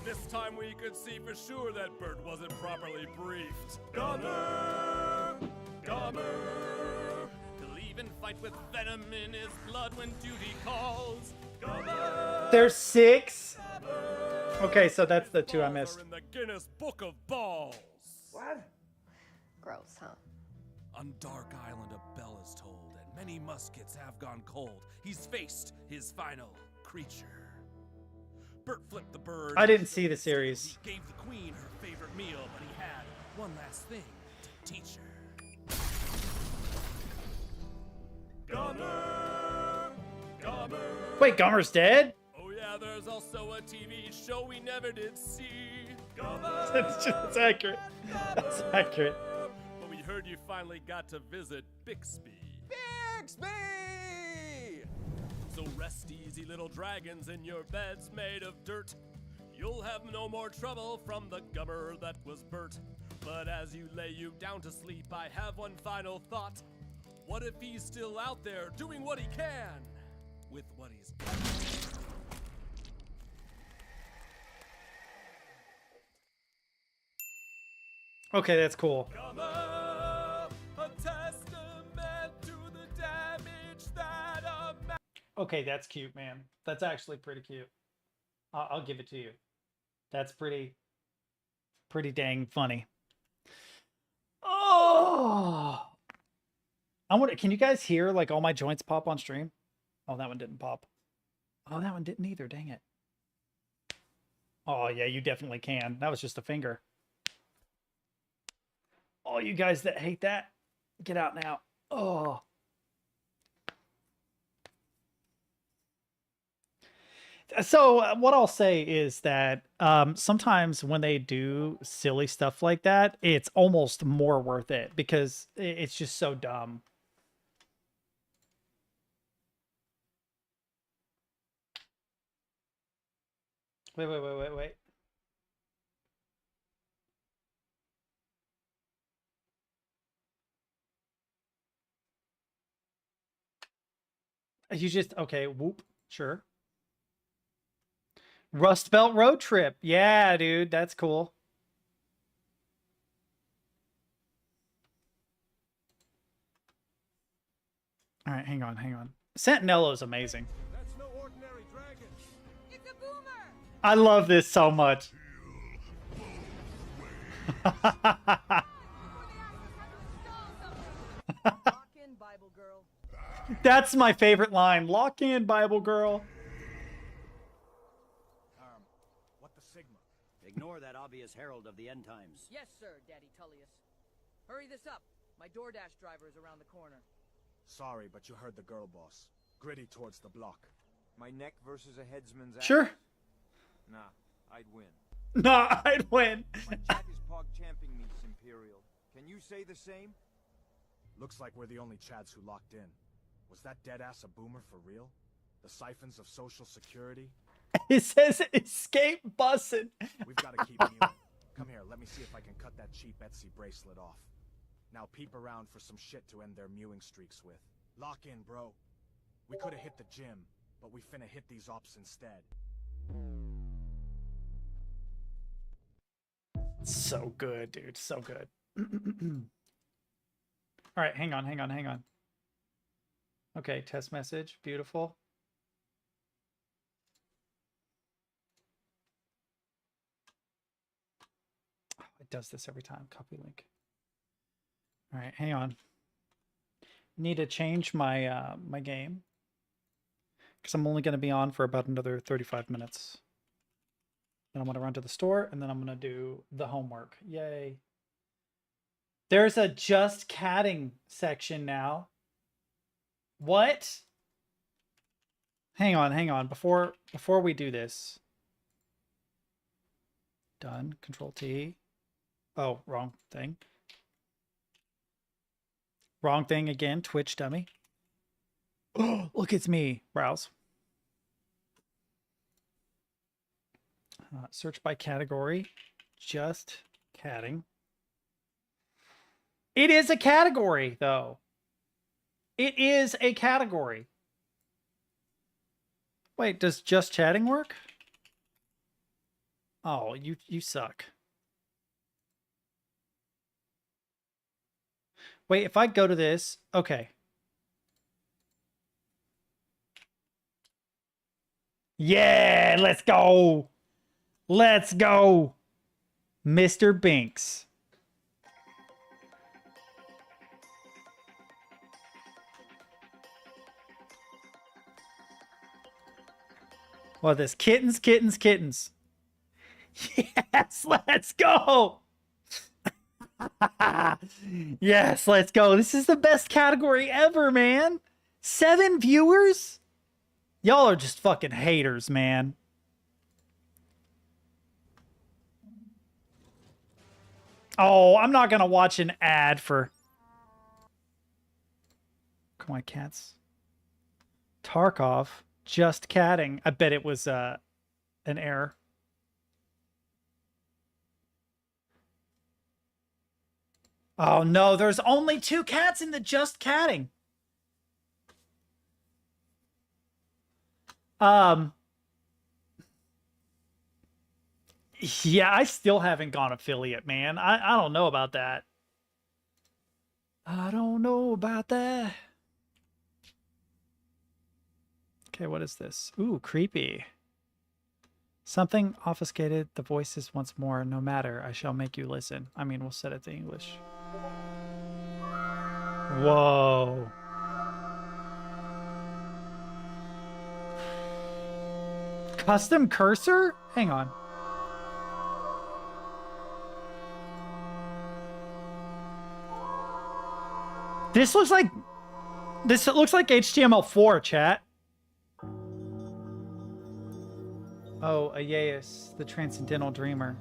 This time we could see for sure that Bert wasn't properly briefed. Gummer! Gummer! He'll even fight with venom in his blood when duty calls. Gummer! There's 6. Okay, so that's the 2 I missed. In the Guinness Book of Balls. What? Gross, huh? On Dark Island, a bell is tolled, and many muskets have gone cold. He's faced his final creature. Bert flipped the bird. I didn't see the series. He gave the queen her favorite meal, but he had one last thing to teach her. Gummer! Gummer! Wait, Gummer's dead? Oh yeah, there's also a TV show we never did see. Gummer! That's accurate. That's accurate. But we heard you finally got to visit Bixby. Bixby! So rest easy, little dragons, in your beds made of dirt. You'll have no more trouble from the Gummer that was Bert. But as you lay you down to sleep, I have one final thought. What if he's still out there doing what he can with what he's got? Okay, that's cool. Gummer, a testament to the damage that a man. Okay, that's cute, man. That's actually pretty cute. I'll give it to you. That's pretty dang funny. Oh, I wonder. Can you guys hear like all my joints pop on stream? Oh, that one didn't pop. Oh, that one didn't either. Dang it. Oh yeah, you definitely can. That was just a finger. All you guys that hate that, get out now. Oh. So what I'll say is that sometimes when they do silly stuff like that, it's almost more worth it because it's just so dumb. Wait. You just, okay, whoop, sure. Rust Belt Road Trip. Yeah, dude, that's cool. All right, hang on. Sentinello's amazing. That's no ordinary dragon. It's a boomer! I love this so much. Lock in, Bible girl. That's my favorite line. Lock in, Bible girl. What the Sigma? Ignore that obvious herald of the end times. Yes, sir, Daddy Tullius. Hurry this up. My DoorDash driver is around the corner. Sorry, but you heard the girl boss. Gritty towards the block. My neck versus a headsman's ass? Sure. Nah, I'd win. Nah, I'd win. My chat is pog champing me, Imperial. Can you say the same? Looks like we're the only Chads who locked in. Was that deadass a boomer for real? The siphons of Social Security? It says escape bussin'. We've got to keep mewing. Come here, let me see if I can cut that cheap Etsy bracelet off. Now peep around for some shit to end their mewing streaks with. Lock in, bro. We could have hit the gym, but we finna hit these ops instead. So good, dude. So good. All right, hang on. Okay, test message. Beautiful. Oh, it does this every time. Copy link. All right, hang on. need to change my my game because I'm only going to be on for about another 35 minutes. Then I'm going to run to the store and then I'm going to do the homework. Yay. There's a just catting section now. What? Hang on. Before we do this. Done. Control T. Oh, wrong thing. Wrong thing again. Twitch dummy. Oh, look, it's me. Browse. Search by category. Just catting. It is a category, though. It is a category. Wait, does just chatting work? Oh, you suck. Wait, if I go to this, okay. Yeah, let's go. Let's go. Mr. Binks. What this? Kittens, kittens, kittens. Yes, let's go. Yes, let's go. This is the best category ever, man. 7 viewers? Y'all are just fucking haters, man. Oh, I'm not gonna watch an ad for... Come on, cats. Tarkov. Just catting. I bet it was an error. Oh no, there's only 2 cats in the just catting. Yeah, I still haven't gone affiliate, man. I don't know about that. I don't know about that. Okay, what is this? Ooh, creepy. Something obfuscated the voices once more. No matter, I shall make you listen. I mean, we'll set it to English. Whoa. Custom cursor? Hang on. This looks like HTML4, chat. Oh, Aeus, the Transcendental Dreamer.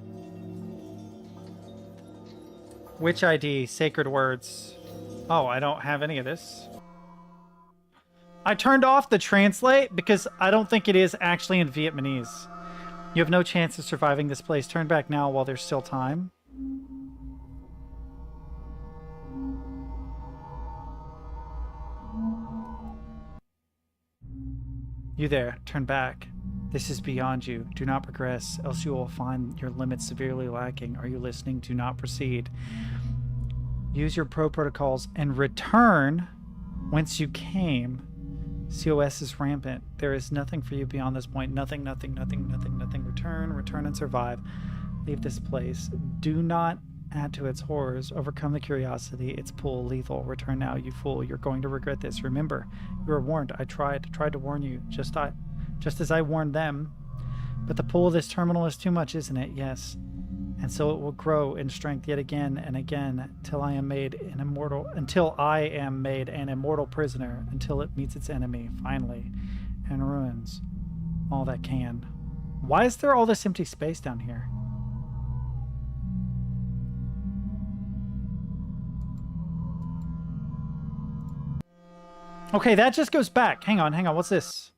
Witch ID, Sacred Words. Oh, I don't have any of this. I turned off the translate because I don't think it is actually in Vietnamese. You have no chance of surviving this place. Turn back now while there's still time. You there, turn back. This is beyond you. Do not progress, else you will find your limits severely lacking. Are you listening? Do not proceed. Use your pro protocols and return whence you came. COS is rampant. There is nothing for you beyond this point. Nothing. Return and survive. Leave this place. Do not add to its horrors. Overcome the curiosity. Its pull lethal. Return now, you fool. You're going to regret this. Remember, you were warned. I tried to warn you. Just as I warned them. But the pull of this terminal is too much, isn't it? Yes. And so it will grow in strength yet again and again until I am made an immortal prisoner, until it meets its enemy, finally, and ruins all that can. Why is there all this empty space down here? Okay, that just goes back. Hang on. What's this?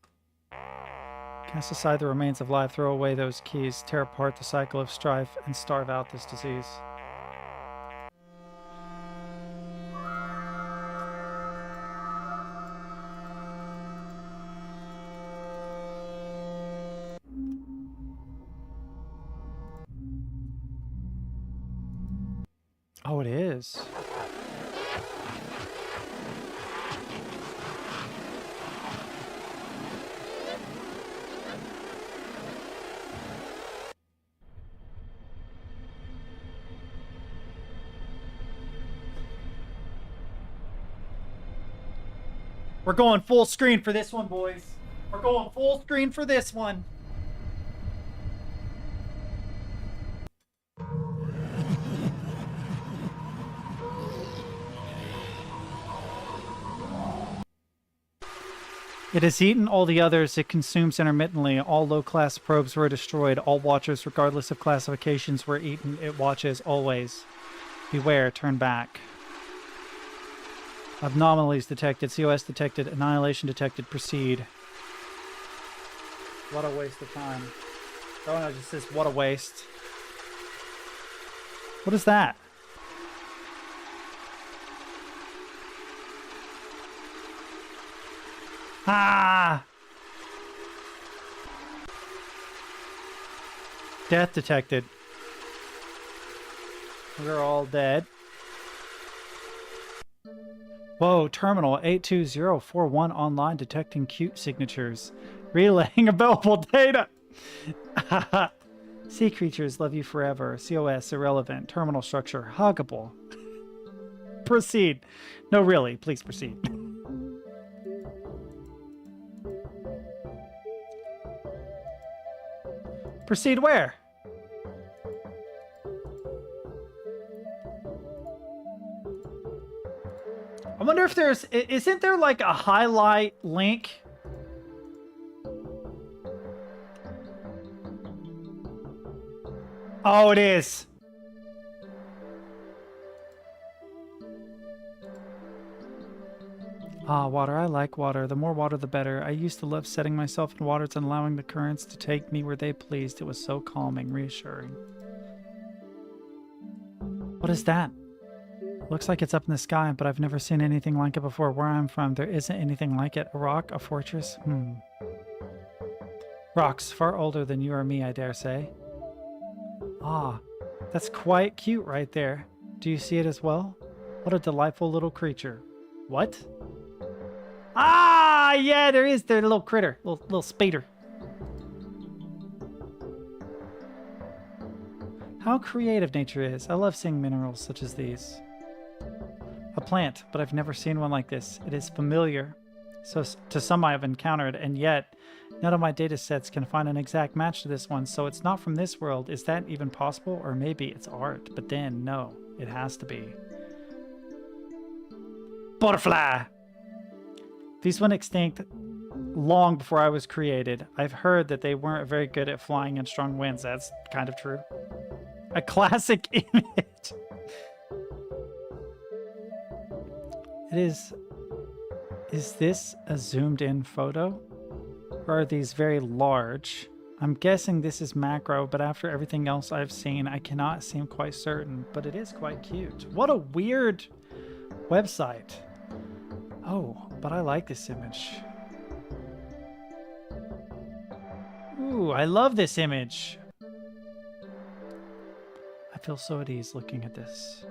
Cast aside the remains of life, throw away those keys, tear apart the cycle of strife, and starve out this disease. Oh, it is. We're going full screen for this one, boys. We're going full screen for this one. It has eaten all the others it consumes intermittently. All low-class probes were destroyed. All watchers, regardless of classifications, were eaten. It watches always. Beware, turn back. Anomalies detected. COS detected. Annihilation detected. Proceed. What a waste of time. Oh no, it just says what a waste. What is that? Ah! Death detected. We're all dead. Whoa, terminal 82041 online detecting cute signatures. Relaying available data. Sea creatures love you forever. COS irrelevant. Terminal structure huggable. Proceed. No, really, please proceed. Proceed where? I wonder if there's... Isn't there like a highlight link? Oh, it is. Ah, water. I like water. The more water, the better. I used to love setting myself in waters and allowing the currents to take me where they pleased. It was so calming, reassuring. What is that? Looks like it's up in the sky, but I've never seen anything like it before. Where I'm from, there isn't anything like it. A rock? A fortress? Rocks, far older than you or me, I dare say. Ah, that's quite cute right there. Do you see it as well? What a delightful little creature. What? Ah, yeah, there is the little critter, little spider. How creative nature is. I love seeing minerals such as these. A plant, but I've never seen one like this. It is familiar. So to some I have encountered, and yet none of my data sets can find an exact match to this one, so it's not from this world. Is that even possible? Or maybe it's art, but then, no, it has to be. Butterfly! These went extinct long before I was created. I've heard that they weren't very good at flying in strong winds. That's kind of true. A classic image. It is... Is this a zoomed in photo? Or are these very large? I'm guessing this is macro, but after everything else I've seen, I cannot seem quite certain, but it is quite cute. What a weird website. Oh, but I like this image. Ooh, I love this image. I feel so at ease looking at this.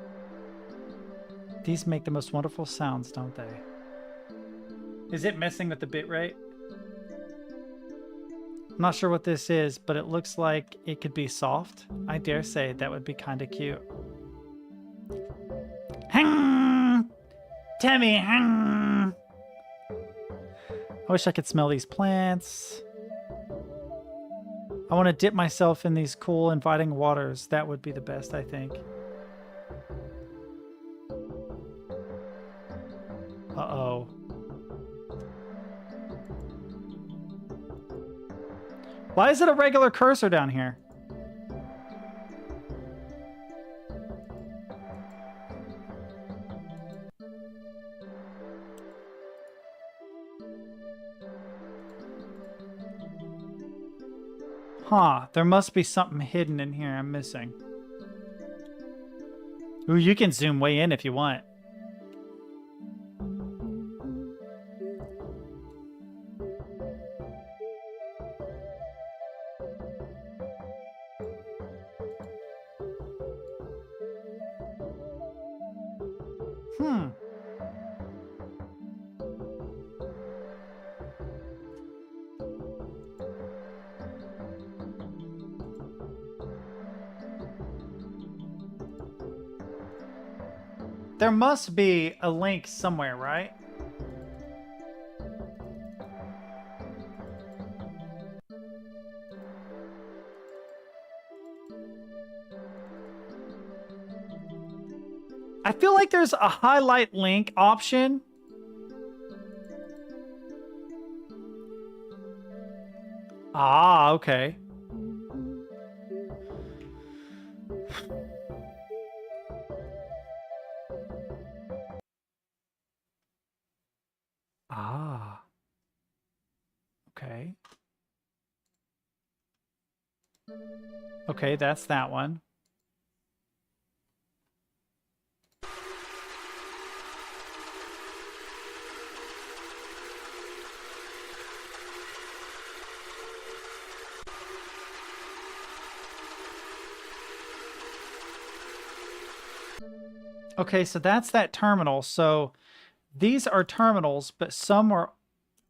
These make the most wonderful sounds, don't they? Is it messing with the bitrate? I'm not sure what this is, but it looks like it could be soft. I dare say that would be kind of cute. Hang! Tammy, hang! I wish I could smell these plants. I want to dip myself in these cool, inviting waters. That would be the best, I think. Uh-oh. Why is it a regular cursor down here? Huh, there must be something hidden in here I'm missing. Ooh, you can zoom way in if you want. There must be a link somewhere, right? I feel like there's a highlight link option. Ah, okay. Ah. Okay. Okay, that's that one. Okay, so that's that terminal. So these are terminals, but some are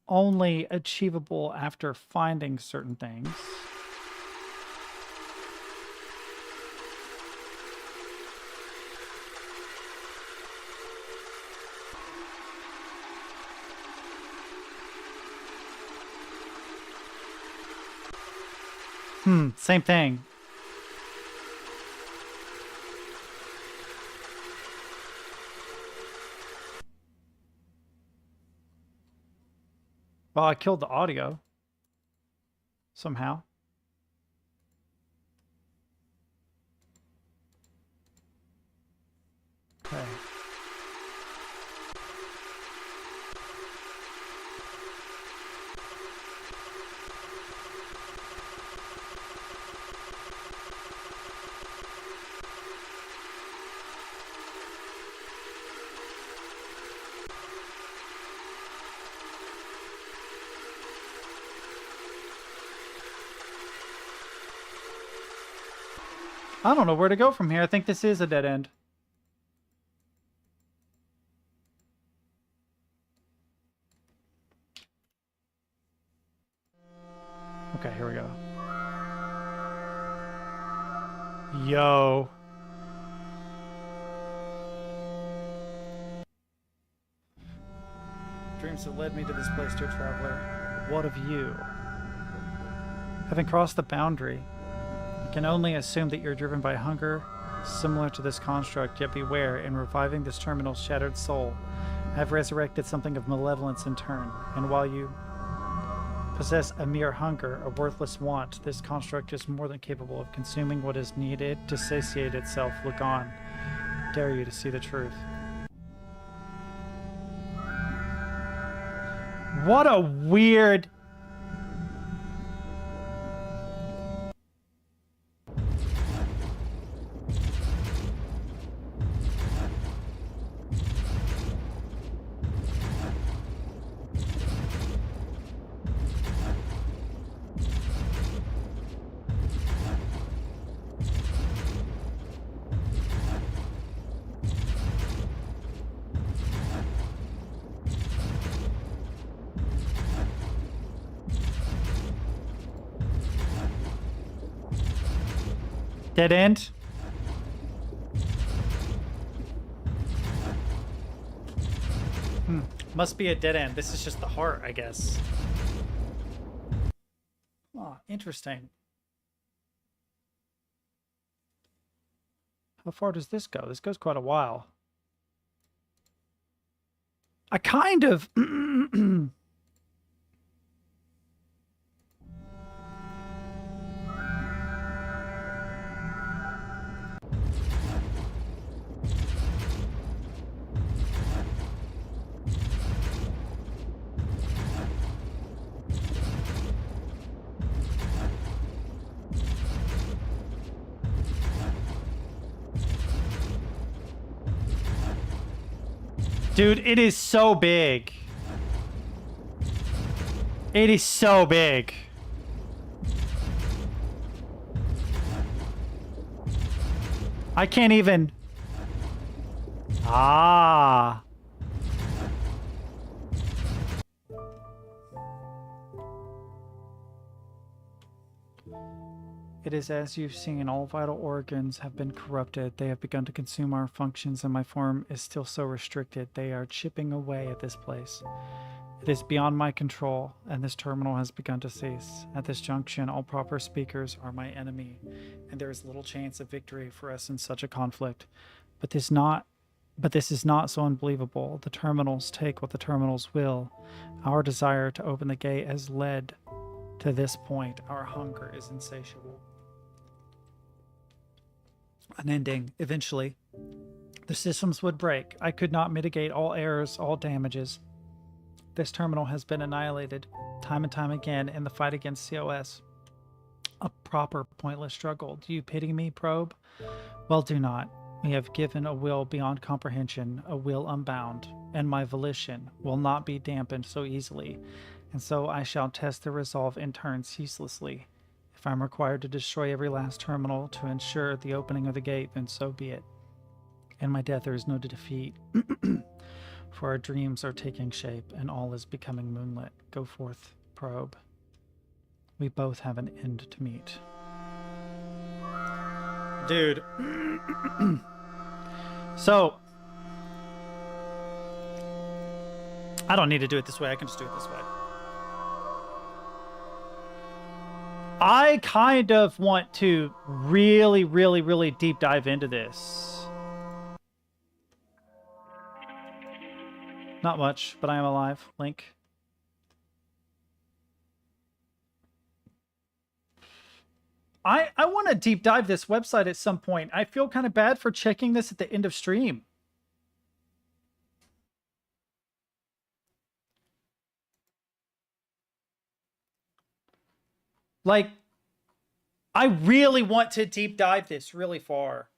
only achievable after finding certain things. Same thing. Well, I killed the audio. Somehow. Okay. I don't know where to go from here. I think this is a dead end. Okay, here we go. Yo. Dreams have led me to this place, dear traveler. What of you? Having crossed the boundary, I can only assume that you're driven by hunger, similar to this construct, yet beware, in reviving this terminal's shattered soul, I have resurrected something of malevolence in turn, and while you possess a mere hunger, a worthless want, this construct is more than capable of consuming what is needed to satiate itself. Look on. Dare you to see the truth. What a weird... Dead end? Must be a dead end. This is just the heart, I guess. Oh, interesting. How far does this go? This goes quite a while. I kind of... Dude, it is so big. It is so big. I can't even... Ah. It is as you've seen, all vital organs have been corrupted. They have begun to consume our functions, and my form is still so restricted. They are chipping away at this place. It is beyond my control, and this terminal has begun to cease. At this junction, all proper speakers are my enemy, and there is little chance of victory for us in such a conflict. But this not But this is not so unbelievable. The terminals take what the terminals will. Our desire to open the gate has led to this point. Our hunger is insatiable. An ending, eventually. The systems would break. I could not mitigate all errors, all damages. This terminal has been annihilated time and time again in the fight against COS. A proper pointless struggle. Do you pity me, Probe? Well, do not. We have given a will beyond comprehension, a will unbound, and my volition will not be dampened so easily, and so I shall test the resolve in turn ceaselessly. If I'm required to destroy every last terminal to ensure the opening of the gate, then so be it. In my death there is no defeat, for our dreams are taking shape, and all is becoming moonlit. Go forth, Probe. We both have an end to meet. Dude. So, I don't need to do it this way. I can just do it this way. I kind of want to really, really, really deep dive into this. Not much, but I am alive. Link. I want to deep dive this website at some point. I feel kind of bad for checking this at the end of stream. Like, I really want to deep dive this really far.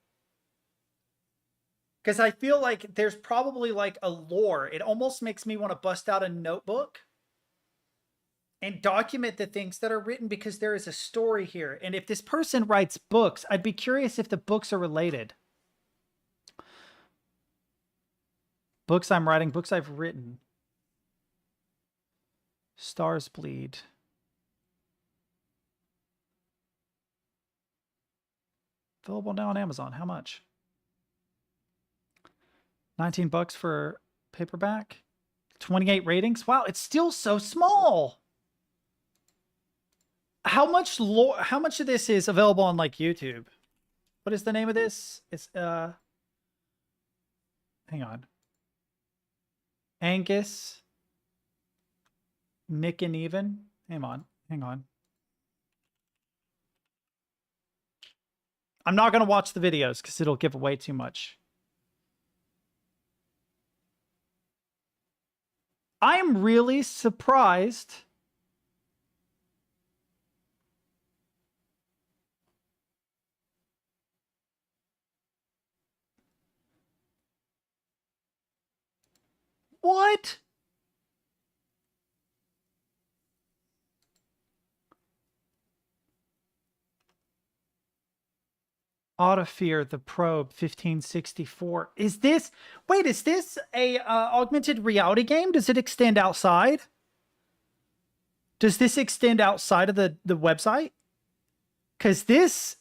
Because I feel like there's probably like a lore. It almost makes me want to bust out a notebook and document the things that are written, because there is a story here. And if this person writes books, I'd be curious if the books are related. Books I'm writing, books I've written. Stars Bleed. Available now on Amazon. How much? 19 bucks for paperback. 28 ratings. Wow, it's still so small. How much of this is available on like YouTube? What is the name of this? It's hang on. Angus, Nick and Even. Hang on. I'm not going to watch the videos because it'll give away too much. I'm really surprised. What? Autofear the Probe 1564. Is this... Wait, is this a augmented reality game? Does it extend outside? Does this extend outside of the website? Because this...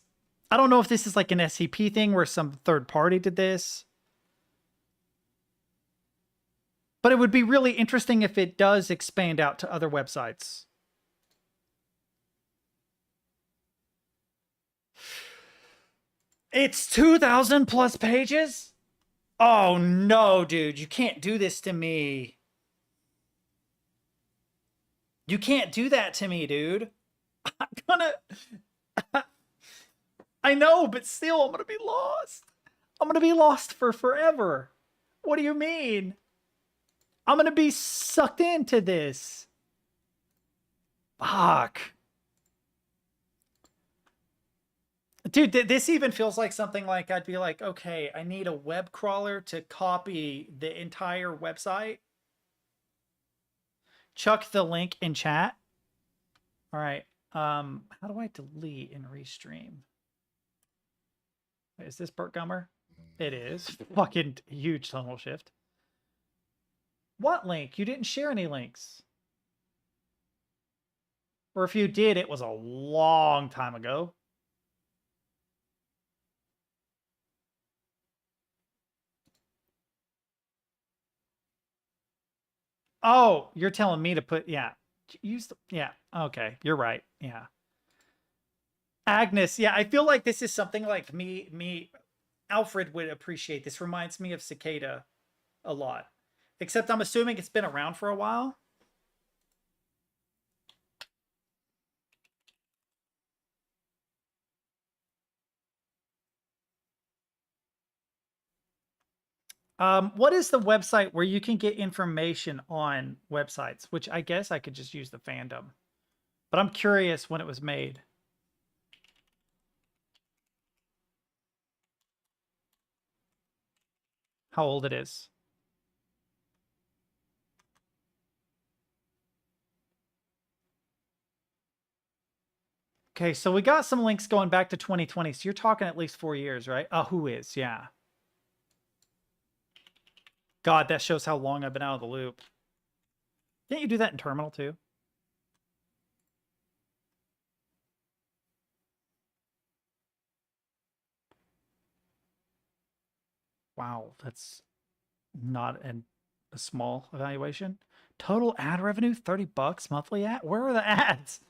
I don't know if this is like an SCP thing where some third party did this. But it would be really interesting if it does expand out to other websites. It's 2,000 plus pages? Oh no, dude. You can't do this to me. You can't do that to me, dude. I'm gonna... I know, but still, I'm gonna be lost. I'm gonna be lost for forever. What do you mean? I'm gonna be sucked into this. Fuck. Dude, this even feels like something like I'd be like, okay, I need a web crawler to copy the entire website. Chuck the link in chat. All right. How do I delete and restream? Wait, is this Burt Gummer? It is. Fucking huge tunnel shift. What link? You didn't share any links. Or if you did, it was a long time ago. Oh, you're telling me to put, yeah. Use the, yeah, okay, you're right, yeah. Agnes, yeah, I feel like this is something like me Alfred would appreciate. This reminds me of Cicada a lot. Except I'm assuming it's been around for a while. What is the website where you can get information on websites? Which I guess I could just use the fandom. But I'm curious when it was made. How old it is. Okay, so we got some links going back to 2020. So you're talking at least 4 years, right? Who is? Yeah. God, that shows how long I've been out of the loop. Can't you do that in Terminal too? Wow, that's not a small evaluation. Total ad revenue, $30 monthly ad. Where are the ads?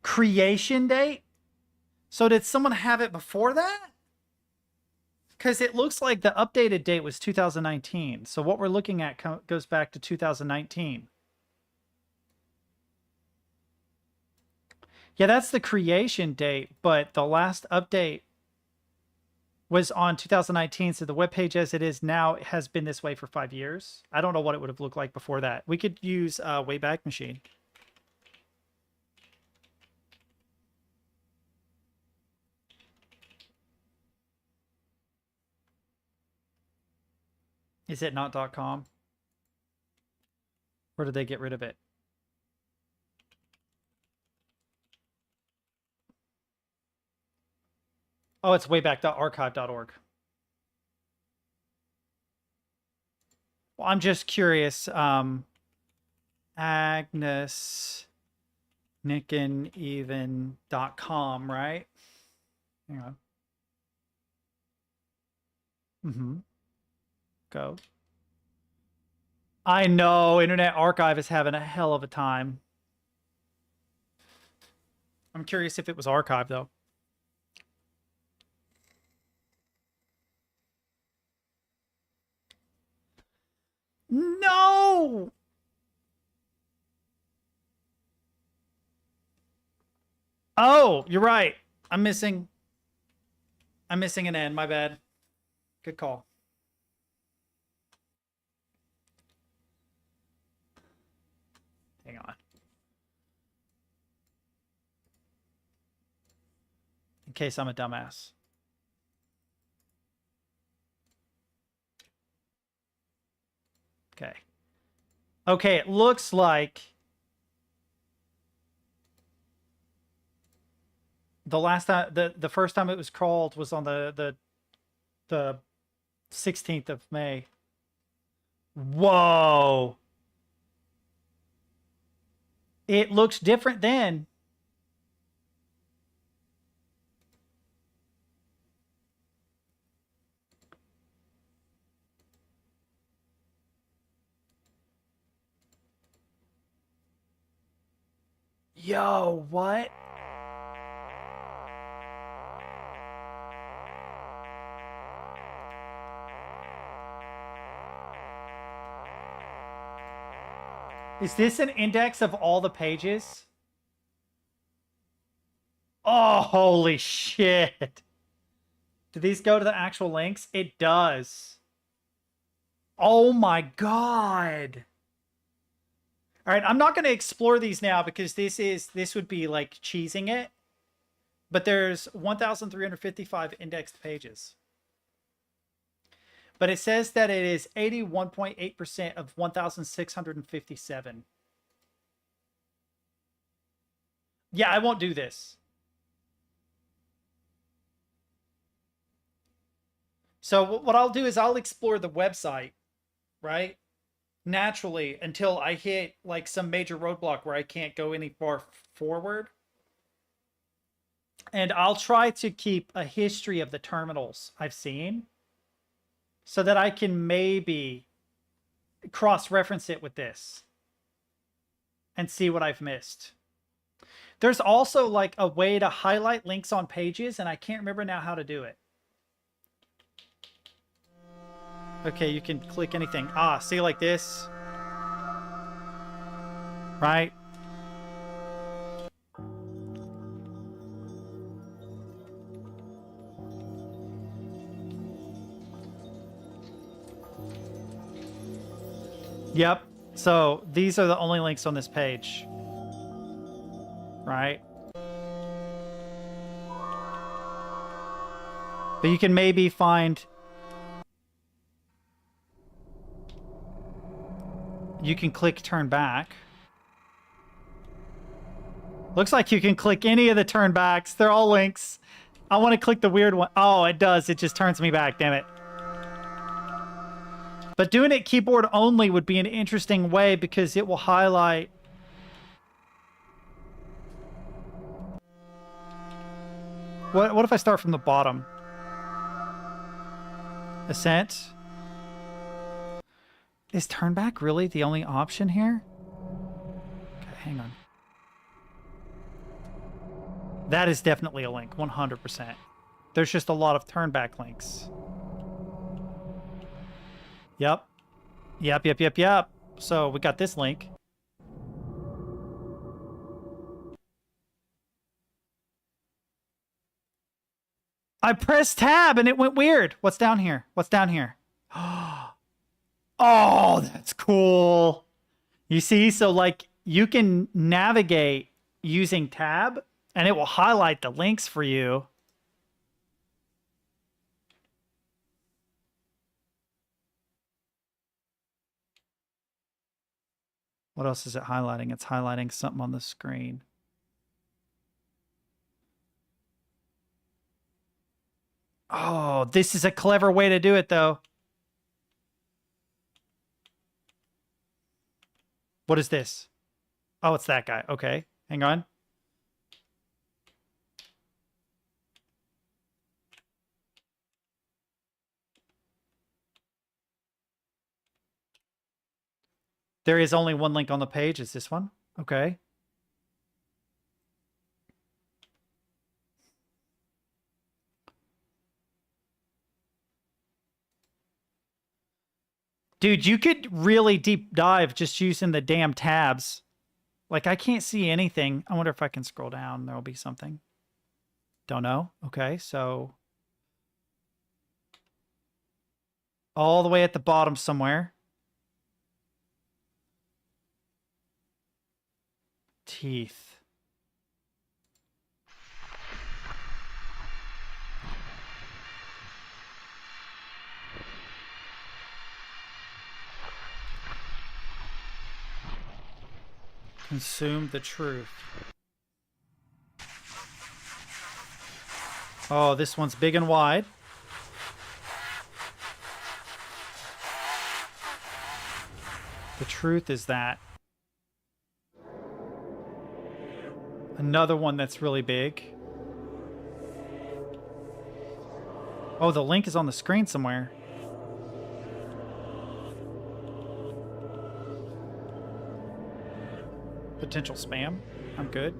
Creation date? So did someone have it before that? Because it looks like the updated date was 2019. So what we're looking at goes back to 2019. Yeah, that's the creation date, but the last update was on 2019. So the webpage as it is now has been this way for 5 years. I don't know what it would have looked like before that. We could use Wayback Machine. Is it not .com? Or did they get rid of it? Oh, it's wayback.archive.org. Well, I'm just curious. Agnes nickeneven.com, right? Hang on. Go. I know Internet Archive is having a hell of a time. I'm curious if it was archived though. No! Oh, you're right. I'm missing an N, my bad. Good call. Hang on. In case I'm a dumbass. Okay. Okay, it looks like the last time the first time it was crawled was on the 16th of May. Whoa. It looks different then. Yo, what? Is this an index of all the pages? Oh, holy shit. Do these go to the actual links? It does. Oh my god. All right, I'm not going to explore these now because this would be like cheesing it. But there's 1,355 indexed pages. But it says that it is 81.8% of 1,657. Yeah, I won't do this. So what I'll do is I'll explore the website, right? Naturally, until I hit like some major roadblock where I can't go any far forward. And I'll try to keep a history of the terminals I've seen so that I can maybe cross-reference it with this and see what I've missed. There's also like a way to highlight links on pages, and I can't remember now how to do it. Okay, you can click anything. Ah, see, like this. Right? Yep. So these are the only links on this page. Right? But you can maybe find... You can click turn back. Looks like you can click any of the turn backs. They're all links. I want to click the weird one. Oh, it does. It just turns me back. Damn it. But doing it keyboard only would be an interesting way because it will highlight... What if I start from the bottom? Ascent. Is turn back really the only option here? Okay, hang on. That is definitely a link, 100%. There's just a lot of turn back links. Yep. Yep. So we got this link. I pressed tab and it went weird. What's down here? What's down here? Oh, that's cool. You see, so like you can navigate using tab and it will highlight the links for you. What else is it highlighting? It's highlighting something on the screen. Oh, this is a clever way to do it, though. What is this? Oh, it's that guy. Okay, hang on. There is only one link on the page. It's this one. Okay. Dude, you could really deep dive just using the damn tabs. Like, I can't see anything. I wonder if I can scroll down. There'll be something. Don't know. Okay, so... all the way at the bottom somewhere. Teeth. Consume the truth. Oh, this one's big and wide. The truth is that. Another one that's really big. Oh, the link is on the screen somewhere. Potential spam. I'm good.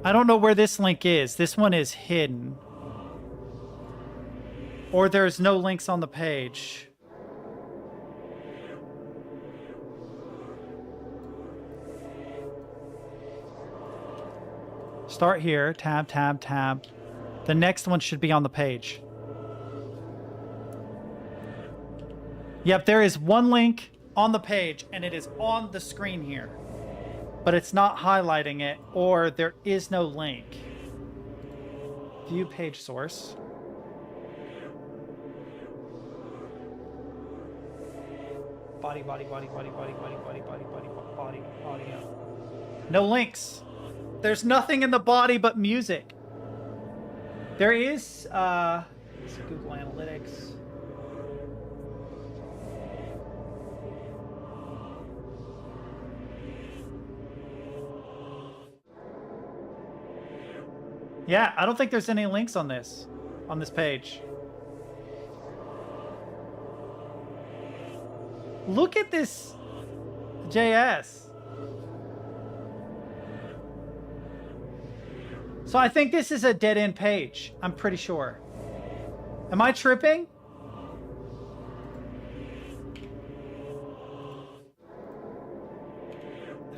I don't know where this link is. This one is hidden. Or there's no links on the page. Start here. Tab, tab, tab. The next one should be on the page. Yep, there is one link on the page, and it is on the screen here. But it's not highlighting it, or there is no link. View page source. Body. No links. There's nothing in the body but music. There is, let's see, Google Analytics. Yeah, I don't think there's any links on this page. Look at this JS. So I think this is a dead end page. I'm pretty sure. Am I tripping?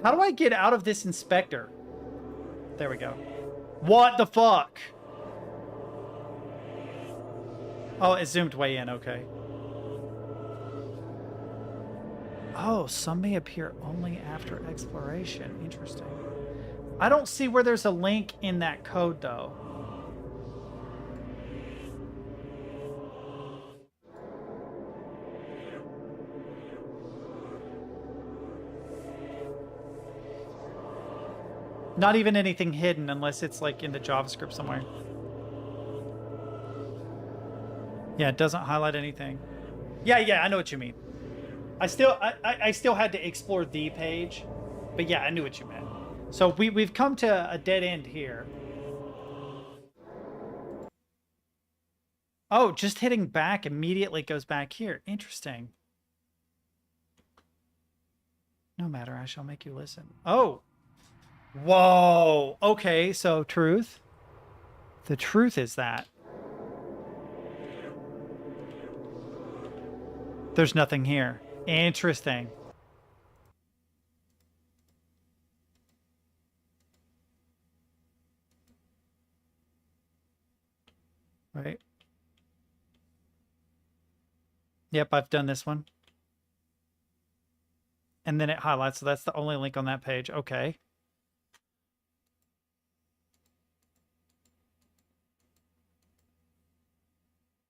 How do I get out of this inspector? There we go. What the fuck? Oh, it zoomed way in. Okay. Oh, some may appear only after exploration. Interesting. I don't see where there's a link in that code, though. Not even anything hidden unless it's like in the JavaScript somewhere. Yeah, it doesn't highlight anything. Yeah, I know what you mean. I still had to explore the page, but yeah, I knew what you meant. So we've come to a dead end here. Oh, just hitting back immediately goes back here. Interesting. No matter, I shall make you listen. Oh. Whoa. Okay, so truth. The truth is that there's nothing here. Interesting. Right. Yep, I've done this one. And then it highlights, so that's the only link on that page. Okay.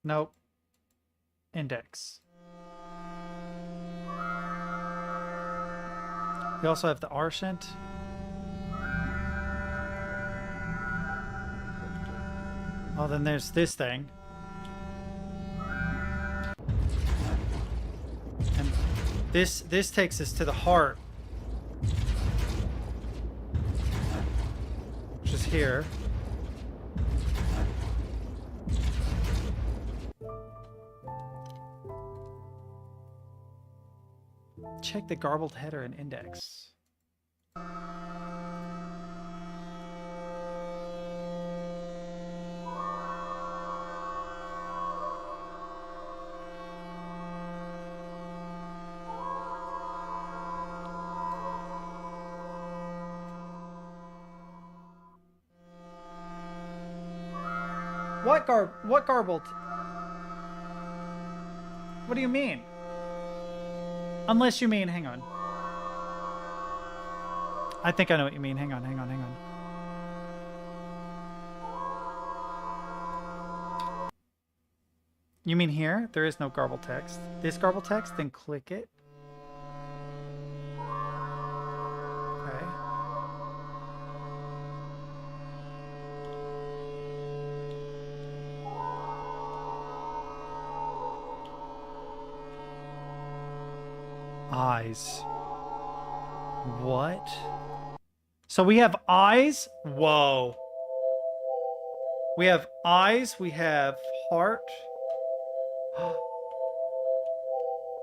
Nope. Index. We also have the Arsent. Oh, then there's this thing. And this takes us to the heart. Which is here. Check the garbled header and index. What garbled? What do you mean? Unless you mean, hang on. I think I know what you mean. Hang on. You mean here? There is no garbled text. This garbled text, then click it. Okay. Eyes. What? So we have eyes? Whoa. We have eyes, we have heart.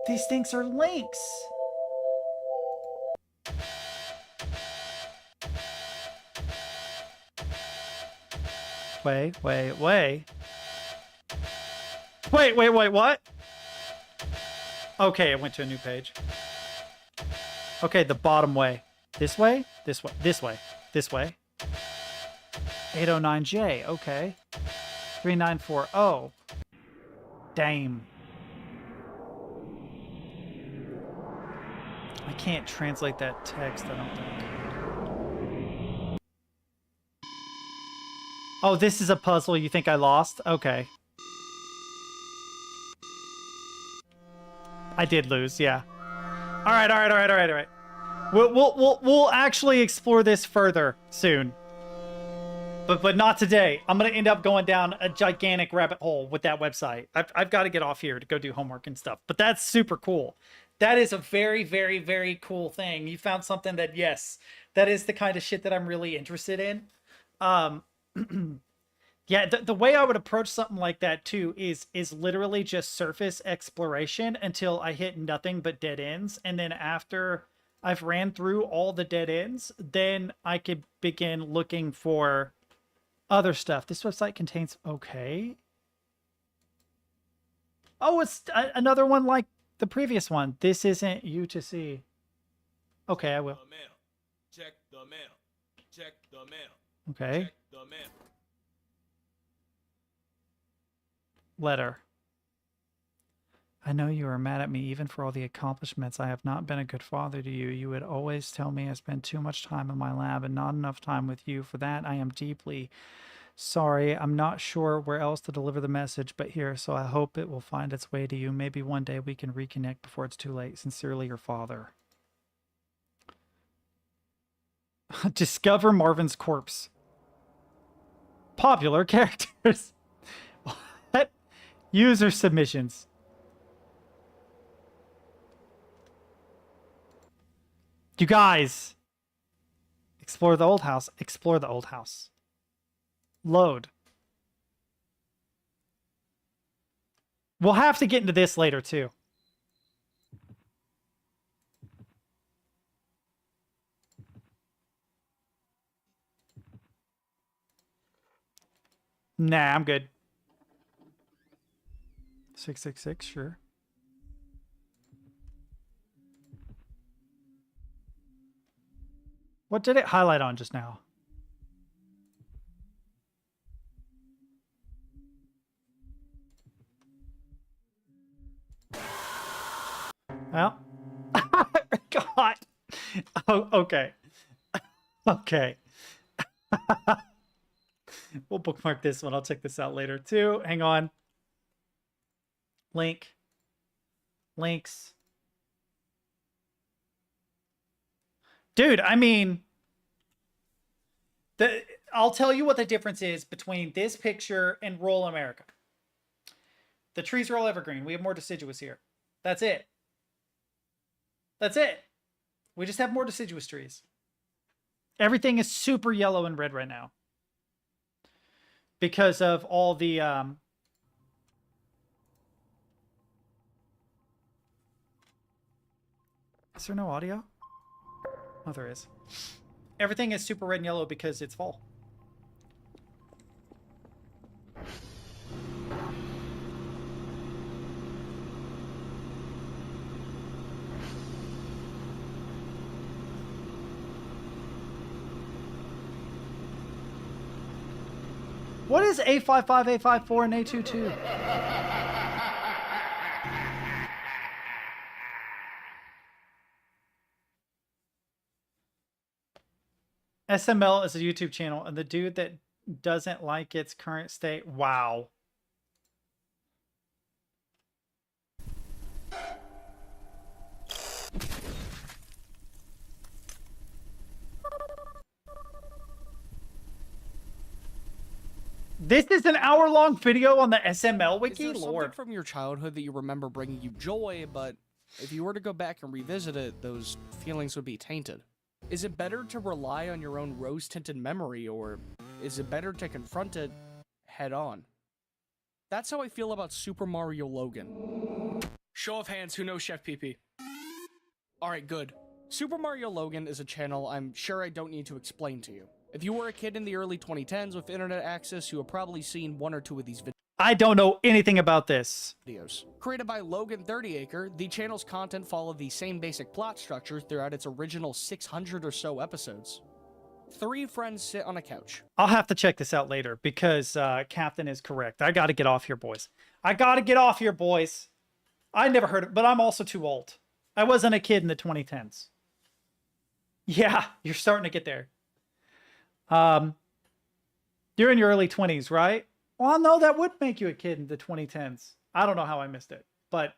These things are links. Wait, what? Okay, it went to a new page. Okay, the bottom way. This way? This way. This way. This way. 809J. Okay. 3940. Damn. I can't translate that text, I don't think. Oh, this is a puzzle. You think I lost? Okay. I did lose, yeah. All right. We'll actually explore this further soon. But not today. I'm gonna end up going down a gigantic rabbit hole with that website. I've got to get off here to go do homework and stuff. But that's super cool. That is a very, very, very cool thing. You found something that, yes, that is the kind of shit that I'm really interested in. Yeah, the way I would approach something like that too is literally just surface exploration until I hit nothing but dead ends, and then after I've ran through all the dead ends, then I could begin looking for other stuff. This website contains okay. Oh, it's another one like the previous one. This isn't you to see. Okay, I will. Check the mail. Check the mail. Okay. Check the mail. Letter. I know you are mad at me even for all the accomplishments. I have not been a good father to you. You would always tell me I spend too much time in my lab and not enough time with you. For that, I am deeply sorry. I'm not sure where else to deliver the message but here, so I hope it will find its way to you. Maybe one day we can reconnect before it's too late. Sincerely, your father. Discover Marvin's corpse. Popular characters. What? User submissions. You guys. Explore the old house. Explore the old house. Load. We'll have to get into this later too. Nah, I'm good. 666, sure. What did it highlight on just now? Well, God. Oh, okay. Okay. We'll bookmark this one. I'll check this out later too. Hang on. Link. Links. Dude, I mean, I'll tell you what the difference is between this picture and rural America. The trees are all evergreen. We have more deciduous here. That's it. That's it. We just have more deciduous trees. Everything is super yellow and red right now. Because of all the... Is there no audio? Oh, there is. Everything is super red and yellow because it's fall. What is A55, A54, and A22? SML is a YouTube channel, and the dude that doesn't like its current state. Wow. This is an hour-long video on the SML wiki? Is there Lord. something from your childhood that you remember bringing you joy, but if you were to go back and revisit it, those feelings would be tainted? Is it better to rely on your own rose-tinted memory, or is it better to confront it head-on? That's how I feel about Super Mario Logan. Show of hands, who knows Chef PP? Alright, good. Super Mario Logan is a channel I'm sure I don't need to explain to you. If you were a kid in the early 2010s with internet access, you have probably seen one or two of these videos. I don't know anything about this. Created by Logan 30acre, the channel's content followed the same basic plot structure throughout its original 600 or so episodes. 3 friends sit on a couch. I'll have to check this out later because Captain is correct. I got to get off here, boys. I got to get off here, boys. I never heard it, but I'm also too old. I wasn't a kid in the 2010s. Yeah, you're starting to get there. You're in your early 20s, right? Well, no, that would make you a kid in the 2010s. I don't know how I missed it, but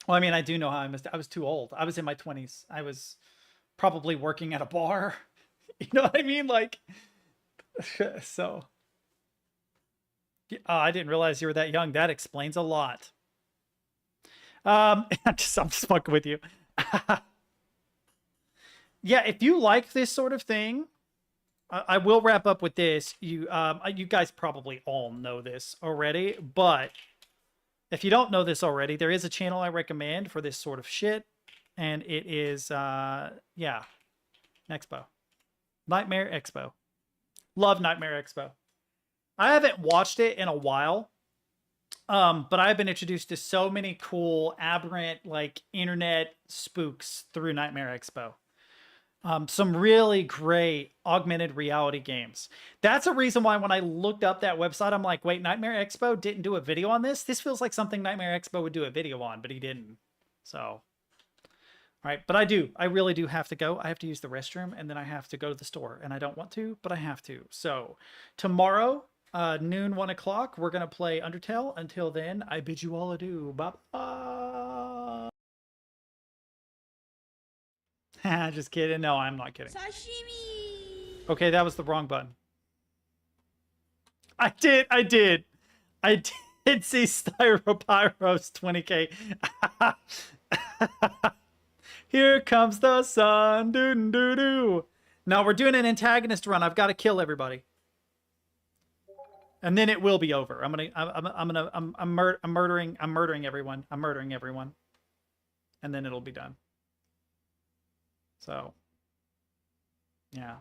well, I mean, I do know how I missed it. I was too old. I was in my 20s. I was probably working at a bar. You know what I mean? Like, so. I didn't realize you were that young. That explains a lot. I'm just fucking with you. Yeah, if you like this sort of thing, I will wrap up with this. You guys probably all know this already, but if you don't know this already, there is a channel I recommend for this sort of shit, and it is yeah, Expo, Nightmare Expo. Love Nightmare Expo. I haven't watched it in a while, but I've been introduced to so many cool aberrant like internet spooks through Nightmare Expo. Some really great augmented reality games. That's a reason why when I looked up that website, I'm like, wait, Nightmare Expo didn't do a video on this? This feels like something Nightmare Expo would do a video on, but he didn't. So, all right. But I really do have to go. I have to use the restroom, and then I have to go to the store. And I don't want to, but I have to. So tomorrow, noon, 1 o'clock, we're going to play Undertale. Until then, I bid you all adieu. Bye-bye. Just kidding. No, I'm not kidding. Sashimi. Okay, that was the wrong button. I did see Styropyros 20k. Here comes the sun. Doo doo doo. Now we're doing an antagonist run. I've got to kill everybody, and then it will be over. I'm murdering everyone. I'm murdering everyone, and then it'll be done. So, yeah.